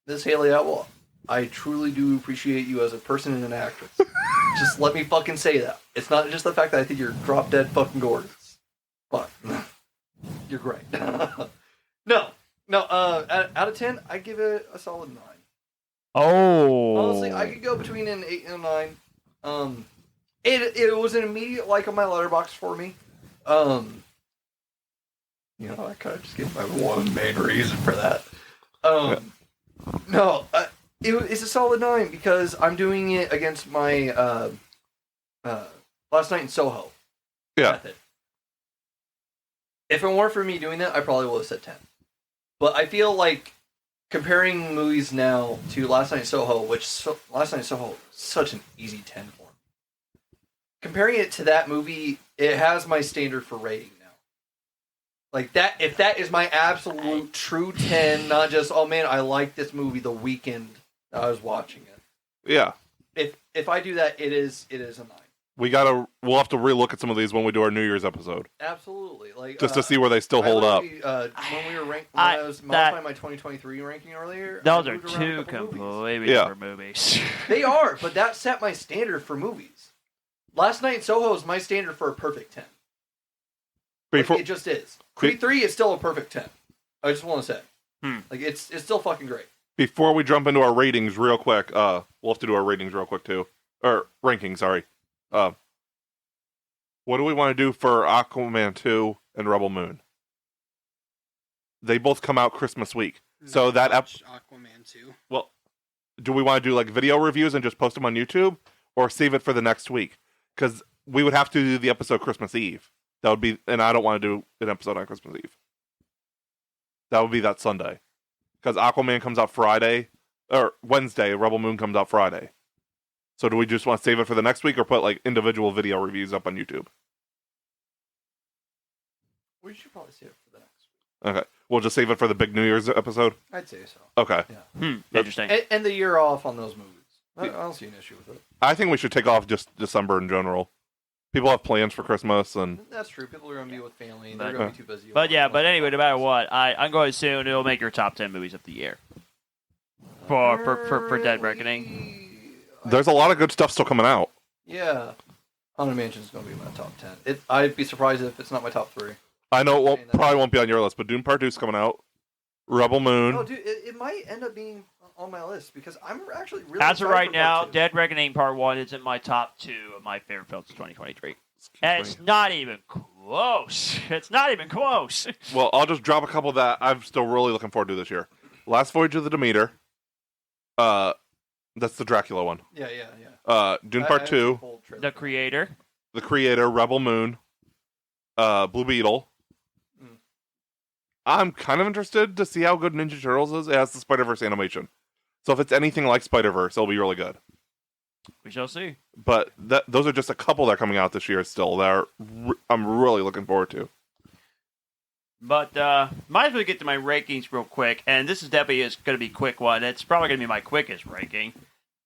Miss Haley Atwell, I truly do appreciate you as a person and an actress. Just let me fucking say that. It's not just the fact that I think you're drop dead fucking gorgeous, but you're great. No. Out of 10, I give it a solid 9. Oh. Honestly, I could go between an 8 and a 9. It was an immediate like on my letterbox for me. I kind of just gave my one main reason for that. No, it's a solid 9 because I'm doing it against my Last Night in Soho Yeah. method. If it weren't for me doing that, I probably would have said 10. But I feel like comparing movies now to Last Night in Soho, Last Night in Soho is such an easy 10 for me. Comparing it to that movie, it has my standard for rating now. Like that, if that is my absolute true 10, not just, oh man, I like this movie the weekend I was watching it. Yeah. If I do that, it is a 9. We'll have to relook at some of these when we do our New Year's episode, Absolutely. Like just to see where they still hold up. When we were when I was modifying my 2023 ranking earlier, Those I are moved around a two couple movies. completely Yeah. different movies. They are, but that set my standard for movies. Last Night in Soho is my standard for a perfect 10. Before, Like, it just is. Creed 3 is still a perfect 10. I just want to say. Like, it's still fucking great. before we jump into our ratings real quick, we'll have to do our ratings real quick too. Or rankings, sorry. What do we want to do for Aquaman 2 and Rebel Moon? They both come out Christmas week. So Not that watch Aquaman 2. Well, do we want to do like video reviews and just post them on YouTube, or save it for the next week? Because we would have to do the episode Christmas Eve. That would be, and I don't want to do an episode on Christmas Eve. That would be that Sunday, because Aquaman comes out Friday or Wednesday. Rebel Moon comes out Friday. So do we just want to save it for the next week, or put like individual video reviews up on YouTube? We should probably save it for the next week. Okay, we'll just save it for the big New Year's episode. I'd say so. Okay, Interesting. And the year off on those movies. I don't see an issue with it. I think we should take off just December in general. People have plans for Christmas, and That's true. People are going to be with family, and But- they're going to be too busy. But yeah, but anyway, no matter what, I'm going to assume it'll make your top 10 movies of the year for Dead Reckoning. there's a lot of good stuff still coming out. Yeah. Haunted Mansion is going to be my top 10. I'd be surprised if it's not my top 3. I know it Saying that- probably won't be on your list, but Dune Part 2 is coming out. Rebel Moon. No, dude, it might end up being on my list because I'm actually really As of excited right for now, Part 2. Dead Reckoning Part 1 is in my top 2 of my favorite films of 2023. And it's not even close. It's not even close. Well, I'll just drop a couple that I'm still really looking forward to this year. Last Voyage of the Demeter. That's the Dracula one. Yeah. Dune I Part have 2. the full trailer. The Creator. The Creator. Rebel Moon. Blue Beetle. Mm. I'm kind of interested to see how good Ninja Turtles is. It has the Spider-Verse animation. So if it's anything like Spider-Verse, it'll be really good. We shall see. But those are just a couple that are coming out this year still that I'm really looking forward to. But might as well get to my rankings real quick. And this is definitely going to be a quick one. It's probably going to be my quickest ranking.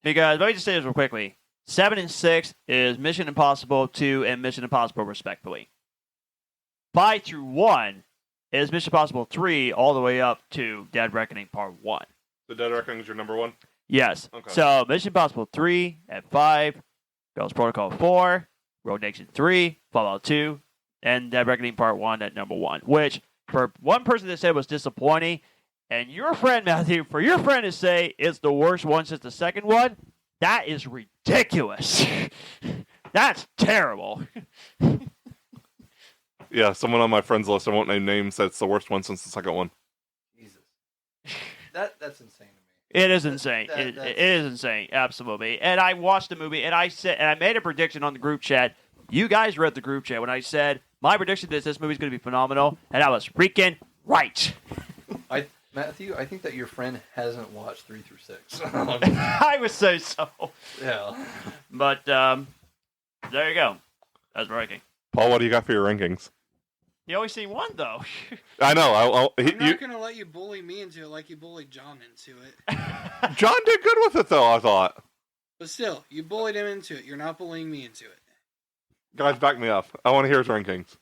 Because let me just say this real quickly. 7 and 6 is Mission Impossible 2 and Mission Impossible respectively. 5 through 1 is Mission Impossible 3 all the way up to Dead Reckoning Part 1. The Dead Reckoning is your number one? Yes. Okay. So Mission Impossible 3 at 5, Ghost Protocol 4, Road Nation 3, Fallout 2, and Dead Reckoning Part 1 at number 1. Which, for one person that said was disappointing, and your friend, Matthew, for your friend to say it's the worst one since the second one, that is ridiculous. That's terrible. Yeah, someone on my friends list, I won't name names, said it's the worst one since the second one. Jesus. That's insane to me. It is insane. That- It that's- is insane, absolutely. And I watched the movie, and I said, and I made a prediction on the group chat. You guys read the group chat when I said my prediction is this movie's going to be phenomenal, and I was freaking right. Matthew, I think that your friend hasn't watched 3 through 6. I would say so. Yeah. But there you go. That's ranking. Paul, what do you got for your rankings? You only seen one though. I know. I'm not going to let you bully me into it like you bullied John into it. John did good with it, though, I thought. But still, you bullied him into it. You're not bullying me into it. Guys, back me up. I want to hear his rankings.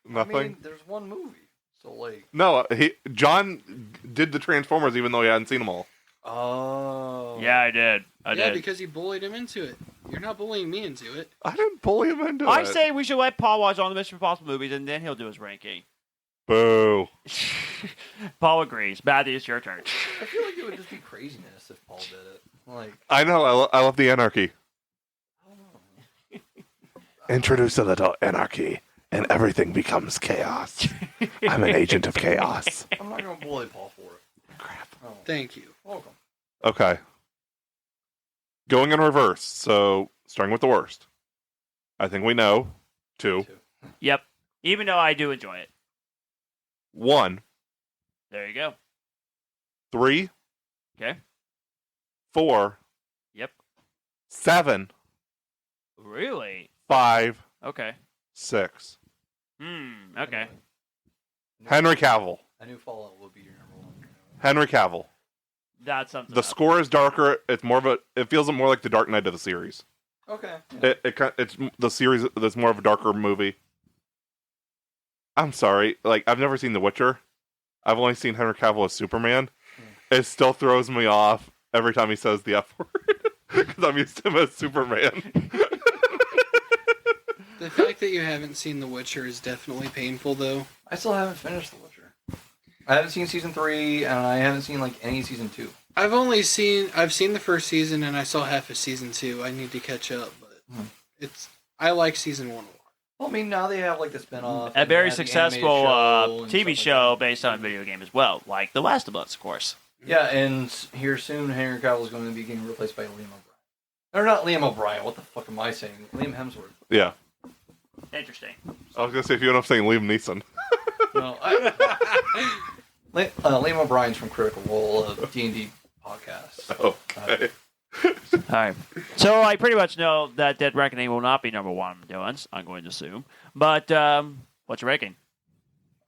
Nothing? I mean, there's one movie. So, like... No, John did the Transformers even though he hadn't seen them all. Oh. Yeah, I did. I Yeah, did. because you bullied him into it. You're not bullying me into it. I didn't bully him into I it. say we should let Paul watch all the Mission Impossible movies, and then he'll do his ranking. Boo. Paul agrees. Matthew, it's your turn. I feel like it would just be craziness if Paul did it. Like... I know. I love the anarchy. I don't know. Introduce a little anarchy, and everything becomes chaos. I'm an agent of chaos. I'm not going to bully Paul for it. Crap. Oh. Thank you. Welcome. Okay. Going in reverse. So, starting with the worst. I think we know. 2. Yep. Even though I do enjoy it. 1. There you go. 3. Okay. 4. Yep. 7. Really? 5. Okay. 6. Okay. Henry Cavill. I knew Fallout would be your number one. Henry Cavill. That sums it The up. score is darker. It's more of a. It feels more like the Dark Knight of the series. Okay. It's the series that's more of a darker movie. I'm sorry, like I've never seen The Witcher. I've only seen Henry Cavill as Superman. It still throws me off every time he says the F word because I'm used to him as Superman. The fact that you haven't seen The Witcher is definitely painful, though. I still haven't finished The Witcher. I haven't seen season 3, and I haven't seen like any season 2. I've seen the first season, and I saw half of season 2. I need to catch up, but I like season 1 a lot. Well, I mean, now they have like the spinoff. A very successful TV show based on a video game as well, like The Last of Us, of course. Yeah, and here soon, Henry Cavill is going to be getting replaced by Liam O'Brien. Or not Liam O'Brien. What the fuck am I saying? Liam Hemsworth. Yeah, Interesting. I was gonna say if you end up saying Liam Neeson. No, Liam O'Brien's from Critical Role of D&D podcast. Okay. All right. So I pretty much know that Dead Reckoning will not be number one, Dylan's, I'm going to assume. But what's your ranking?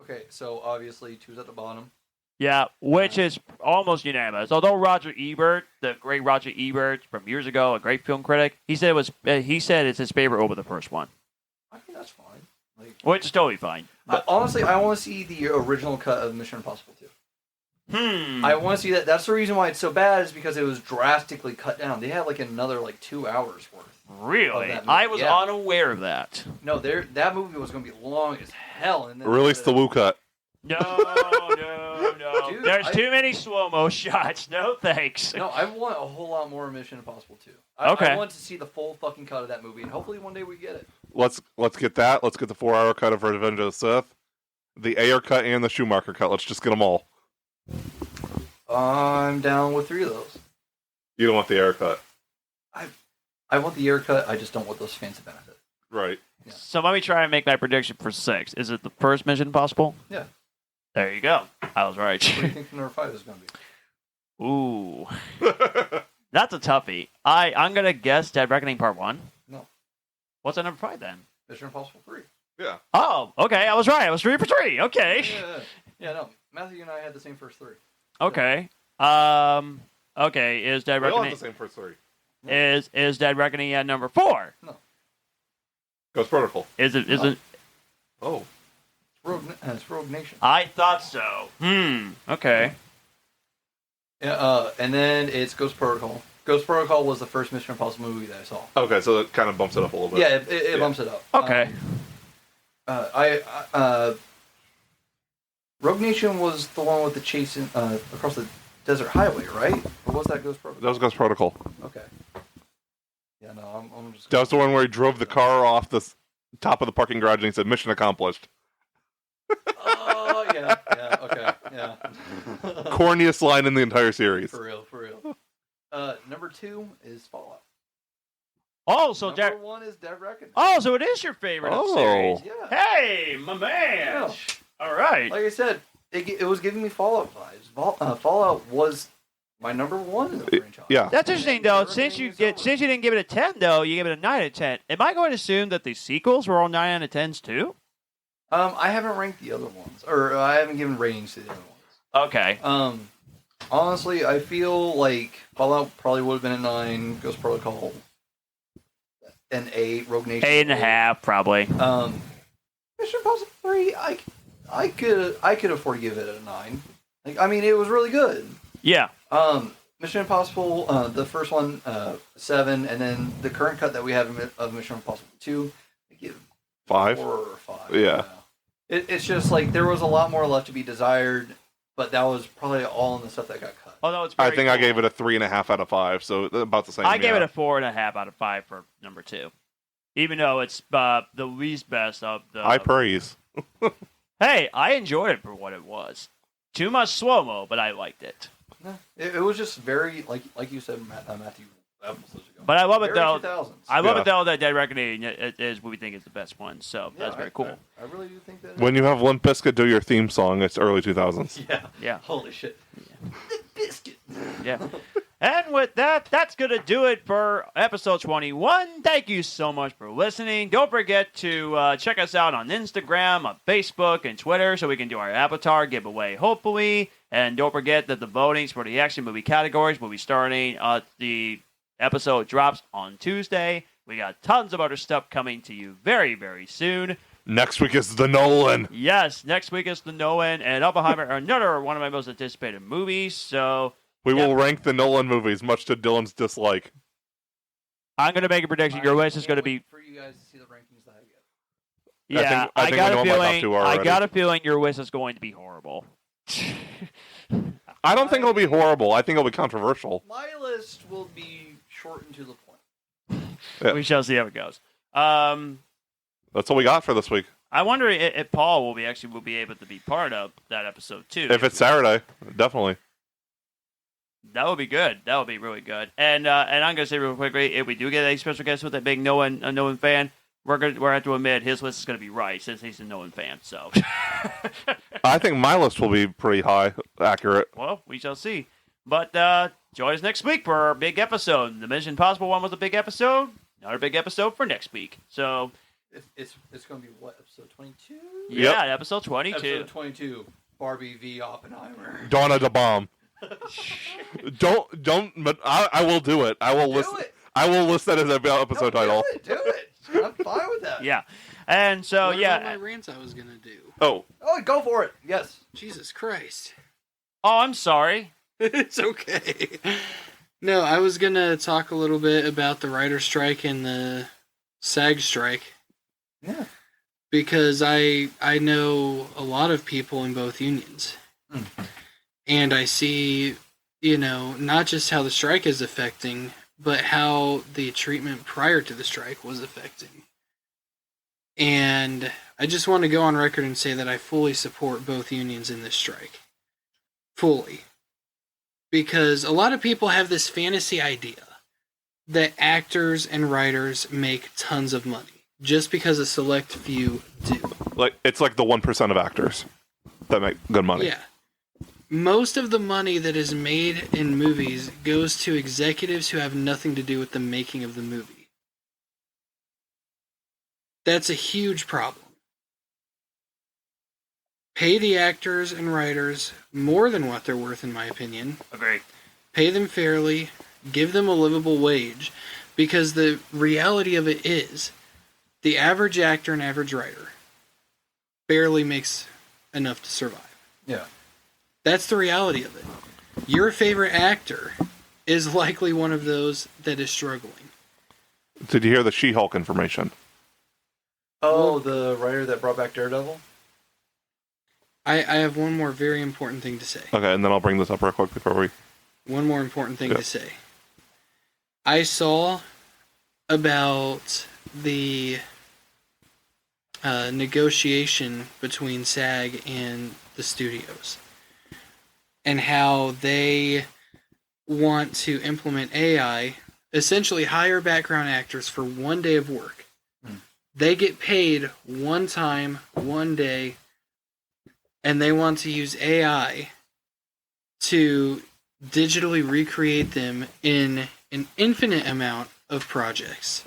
Okay, so obviously 2's at the bottom. Yeah, which is almost unanimous. Although Roger Ebert, the great Roger Ebert from years ago, a great film critic, he said it's his favorite over the first one, I think that's fine. Like, which is totally fine. honestly, I want to see the original cut of Mission Impossible 2. I want to see that. That's the reason why it's so bad is because it was drastically cut down. They had like another 2 hours worth. Really? that movie, I was yeah. unaware of that. No, that movie was going to be long as hell. And then Release the Wu cut. No. Dude, There's too many slow-mo shots. No thanks. No, I want a whole lot more Mission Impossible 2. Okay. I want to see the full fucking cut of that movie, and hopefully one day we get it. Let's get that. Let's get the 4-hour cut of Revenge of the Sith, the Ayer cut, and the Schumacher cut. Let's just get them all. I'm down with 3 of those. You don't want the Ayer cut, I want the year cut. I just don't want those fancy benefits. right? Yeah. So let me try and make my prediction for 6. Is it the first Mission Impossible? Yeah. There you go. I was right. What do you think number 5 is going to be? Ooh. That's a toughie. I'm going to guess Dead Reckoning Part 1. No. What's at number 5 then? Mission Impossible 3. Yeah. Oh, okay. I was right. I was 3 for 3. Okay. Yeah, no. Matthew and I had the same first 3. Okay. Okay. Is Dead We all have Reckoning the same first 3. is Dead Reckoning at number 4? Ghost Protocol. Is it? Oh. It's Rogue Nation. I thought so. Okay. Yeah, and then it's Ghost Protocol. Ghost Protocol was the first Mission Impossible movie that I saw. Okay, so that kind of bumps it up a little bit. Yeah, it bumps it up. Okay. Rogue Nation was the one with the chase across the desert highway, right? Or was that Ghost Protocol? That was Ghost Protocol. Okay. Yeah, no, I'm just. That was the one where he drove the car off the top of the parking garage and he said, "Mission accomplished." Oh yeah, okay, yeah. Corniest line in the entire series. For real. Number 2 is Fallout. Oh, so Number 1 is Dead Reckoning. Oh, so it is your favorite of the series. Yeah. Hey, my man. Yeah. All right. Like I said, it was giving me Fallout vibes. Fallout was my number 1 in the franchise. Yeah. That's interesting, though. Dead Since you Reckoning is didn't give it a 10, though, you gave it a 9 out of 10. Am I going to assume that the sequels were all 9 out of 10s too? I haven't ranked the other ones, or I haven't given ratings to the other ones. Okay. Honestly, I feel like Fallout probably would have been a 9, Ghost Protocol an 8, Rogue Nation 8.5, probably. Mission Impossible 3, I could afford to give it a 9. Like, I mean, it was really good. Yeah. Mission Impossible, the first one, 7, and then the current cut that we have of Mission Impossible 2, I give 5. 4 or 5. Yeah. It's just like there was a lot more left to be desired, but that was probably all in the stuff that got cut. Although it's I very think I cool. gave it a 3.5 out of 5, so about the same. I gave it a 4.5 out of 5 for number 2. Even though it's the least best of the... High praise. Hey, I enjoyed it for what it was. Too much slow-mo, but I liked it. It was just very, like you said, Matthew, episodes ago. But I love it, Very though. 2000s. I love Yeah. it, though, that Dead Reckoning is what we think is the best one. So that's very cool. I really do think that. When you have Limp Bizkit do your theme song, it's early 2000s. Yeah. Yeah. Holy shit. The biscuit. Yeah. And with that, that's going to do it for episode 21. Thank you so much for listening. Don't forget to check us out on Instagram, on Facebook, and Twitter so we can do our avatar giveaway, hopefully. And don't forget that the votings for the action movie categories will be starting. The episode drops on Tuesday. We got tons of other stuff coming to you very, very soon. Next week is the Nolan. Yes, next week is the Nolan and Oppenheimer, another one of my most anticipated movies. So We will rank the Nolan movies, much to Dylan's dislike. I'm going to make a prediction. Your list is going to be. For you guys to see the rankings that I get. Yeah, I think got we a know my top feeling. two I already. got a feeling your list is going to be horrible. I don't think it'll be horrible. I think it'll be controversial. My list will be shortened to the point. Yeah. We shall see how it goes. That's all we got for this week. I wonder if Paul will be able to be part of that episode too. If it's Saturday, definitely. That would be good. That would be really good. And I'm gonna say real quickly, if we do get a special guest with a big Nolan fan, we're going to have to admit his list is gonna be right since he's a Nolan fan. So I think my list will be pretty high, accurate. well, we shall see. But join us next week for our big episode. The Mission Impossible one was a big episode. Another big episode for next week. So It's going to be what, episode 22? yeah, episode 22. Episode 22, Barbie v. Oppenheimer. Dawn of the Bomb. don't. But I will do it. I will list. it. I will list that as an episode title. Do it. I'm fine with that. Yeah, and so What yeah. about my rants I was gonna do? Oh, Oh, go for it. Yes. Jesus Christ. Oh, I'm sorry. It's okay. No, I was gonna talk a little bit about the writer strike and the SAG strike. Yeah. Because I know a lot of people in both unions. And I see, not just how the strike is affecting, but how the treatment prior to the strike was affecting. And I just want to go on record and say that I fully support both unions in this strike. Fully. Because a lot of people have this fantasy idea that actors and writers make tons of money just because a select few do. it's like the 1% of actors that make good money. Yeah. Most of the money that is made in movies goes to executives who have nothing to do with the making of the movie. That's a huge problem. Pay the actors and writers more than what they're worth, in my opinion. Agree. Pay them fairly. Give them a livable wage. Because the reality of it is, the average actor and average writer barely makes enough to survive. Yeah. That's the reality of it. Your favorite actor is likely one of those that is struggling. Did you hear the She-Hulk information? Oh, the writer that brought back Daredevil? I have one more very important thing to say. Okay, and then I'll bring this up real quick before we... One more important thing Yeah. to say. I saw about the negotiation between SAG and the studios, and how they want to implement AI, essentially hire background actors for one day of work. They get paid one time, one day, and they want to use AI to digitally recreate them in an infinite amount of projects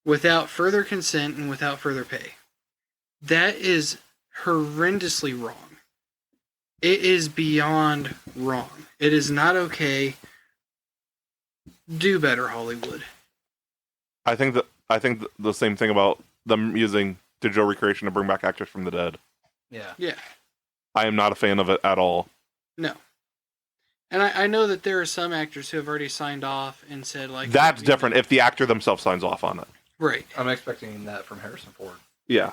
without further consent and without further pay. That is horrendously wrong. It is beyond wrong. It is not okay. Do better, Hollywood. I think the same thing about them using digital recreation to bring back actors from the dead. Yeah. Yeah. I am not a fan of it at all. No. And I know that there are some actors who have already signed off and said, like... That's different if the actor themselves signs off on it. Right. I'm expecting that from Harrison Ford. Yeah.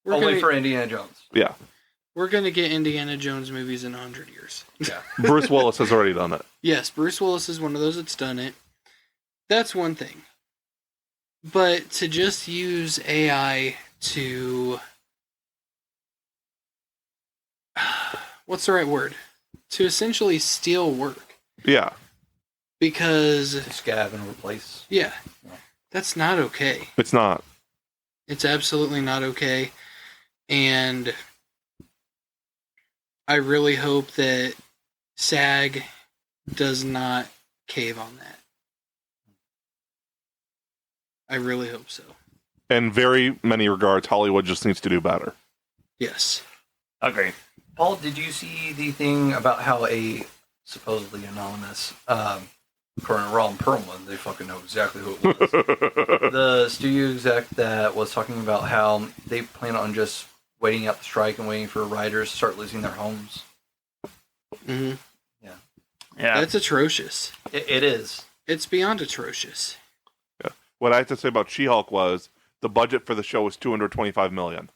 Only for Indiana Jones. Yeah. We're going to get Indiana Jones movies in 100 years. Yeah. Bruce Willis has already done it. Yes, Bruce Willis is one of those that's done it. That's one thing. But to just use AI to... What's the right word? To essentially steal work. Yeah. Because... To scab and replace. Yeah. That's not okay. It's not. It's absolutely not okay. And I really hope that SAG does not cave on that. I really hope so. In very many regards, Hollywood just needs to do better. Yes. Agree. Paul, did you see the thing about how a supposedly anonymous current Ron Perlman, they fucking know exactly who it was. The studio exec that was talking about how they plan on just waiting out the strike and waiting for writers to start losing their homes. Mm-hmm. Yeah. That's atrocious. It is. It's beyond atrocious. Yeah. What I have to say about She-Hulk was the budget for the show was $225 million.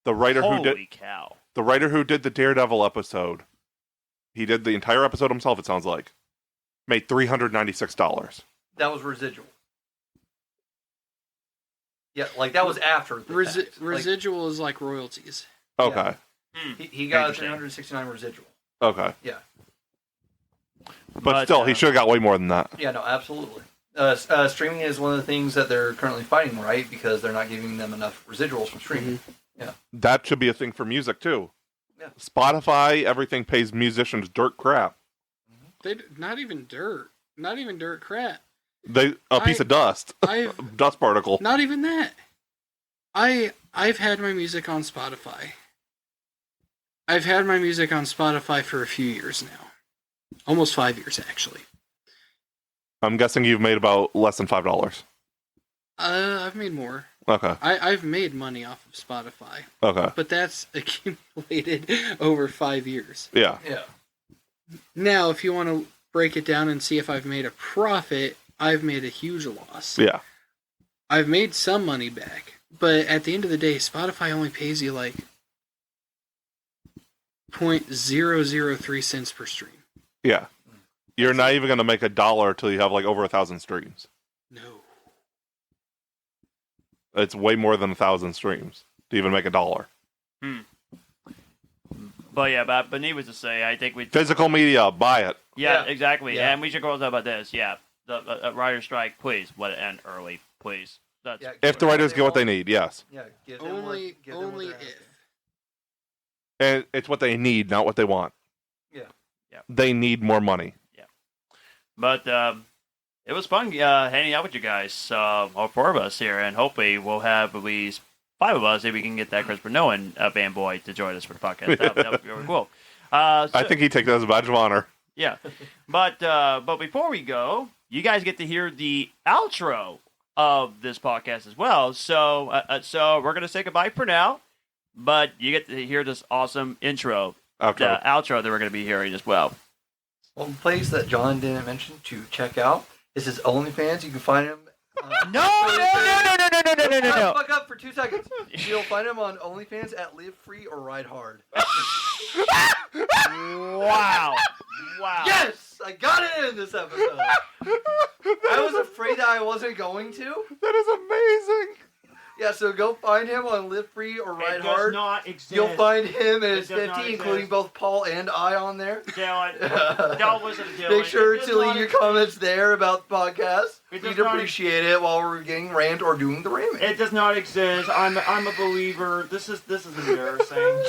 The writer Holy cow. the writer who did the Daredevil episode, he did the entire episode himself, it sounds like, made $396. That was residual. Yeah, like that was after. The fact. Residual is like royalties. Okay. Yeah. He got a 369 residual. Okay. Yeah. But still, he should have got way more than that. Yeah, no, absolutely. Streaming is one of the things that they're currently fighting, right? Because they're not giving them enough residuals from streaming. Mm-hmm. Yeah. That should be a thing for music, too. Yeah. Spotify, everything pays musicians dirt crap. Not even dirt crap. A piece of dust. Dust particle. Not even that. I've had my music on Spotify. I've had my music on Spotify for a few years now. Almost 5 years, actually. I'm guessing you've made about less than $5. I've made more. Okay. I've made money off of Spotify. Okay. But that's accumulated over 5 years. Yeah. Yeah. Now, if you want to break it down and see if I've made a profit, I've made a huge loss. Yeah. I've made some money back. But at the end of the day, Spotify only pays you like 0.003 cents per stream. Yeah. You're not even going to make $1 till you have like over 1,000 streams. No. It's way more than 1,000 streams to even make $1. But yeah, but needless to say, I think we... Physical media, buy it. Yeah, exactly. Yeah. And we should go talk about this. Yeah. The writer's strike, please, let it end early, please. That's... Yeah, If the writers get what they need, yes. Yeah, give them Only what they're if. asking. And it's what they need, not what they want. Yeah. They need more money. But it was fun hanging out with you guys, all four of us here, and hopefully we'll have at least 5 of us if we can get that Christopher Nolan fanboy to join us for the podcast. That would be really cool. I think he'd take that as a badge of honor. Yeah. But before we go, you guys get to hear the outro of this podcast as well. So we're going to say goodbye for now, but you get to hear this awesome intro, the outro that we're going to be hearing as well. One place that John didn't mention to check out is his OnlyFans. You can find him. No. Fuck up for 2 seconds. You'll find him on OnlyFans at Live Free or Ride Hard. Wow. Yes, I got it in this episode. I was afraid that I wasn't going to. That is amazing. Yeah, so go find him on Live Free or Ride Hard. It does not exist. You'll find him and his It does not 50, exist. including both Paul and I on there. Dylan, don't listen to Dylan. Make sure It does to leave not your exist. comments there about the podcast. It does We'd not appreciate it while we're getting rant or doing the ramming. It does not exist. I'm a believer. This is embarrassing.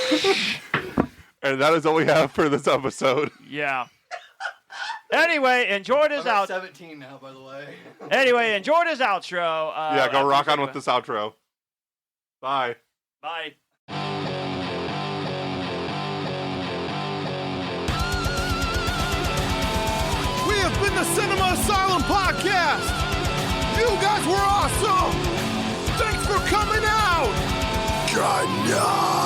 And that is all we have for this episode. Yeah. Anyway, enjoy this I'm at out. 17 now, by the way. Anyway, enjoy this outro. Yeah, go rock on with this outro. Bye. Bye. We have been the Cinema Asylum Podcast. You guys were awesome. Thanks for coming out. Good night.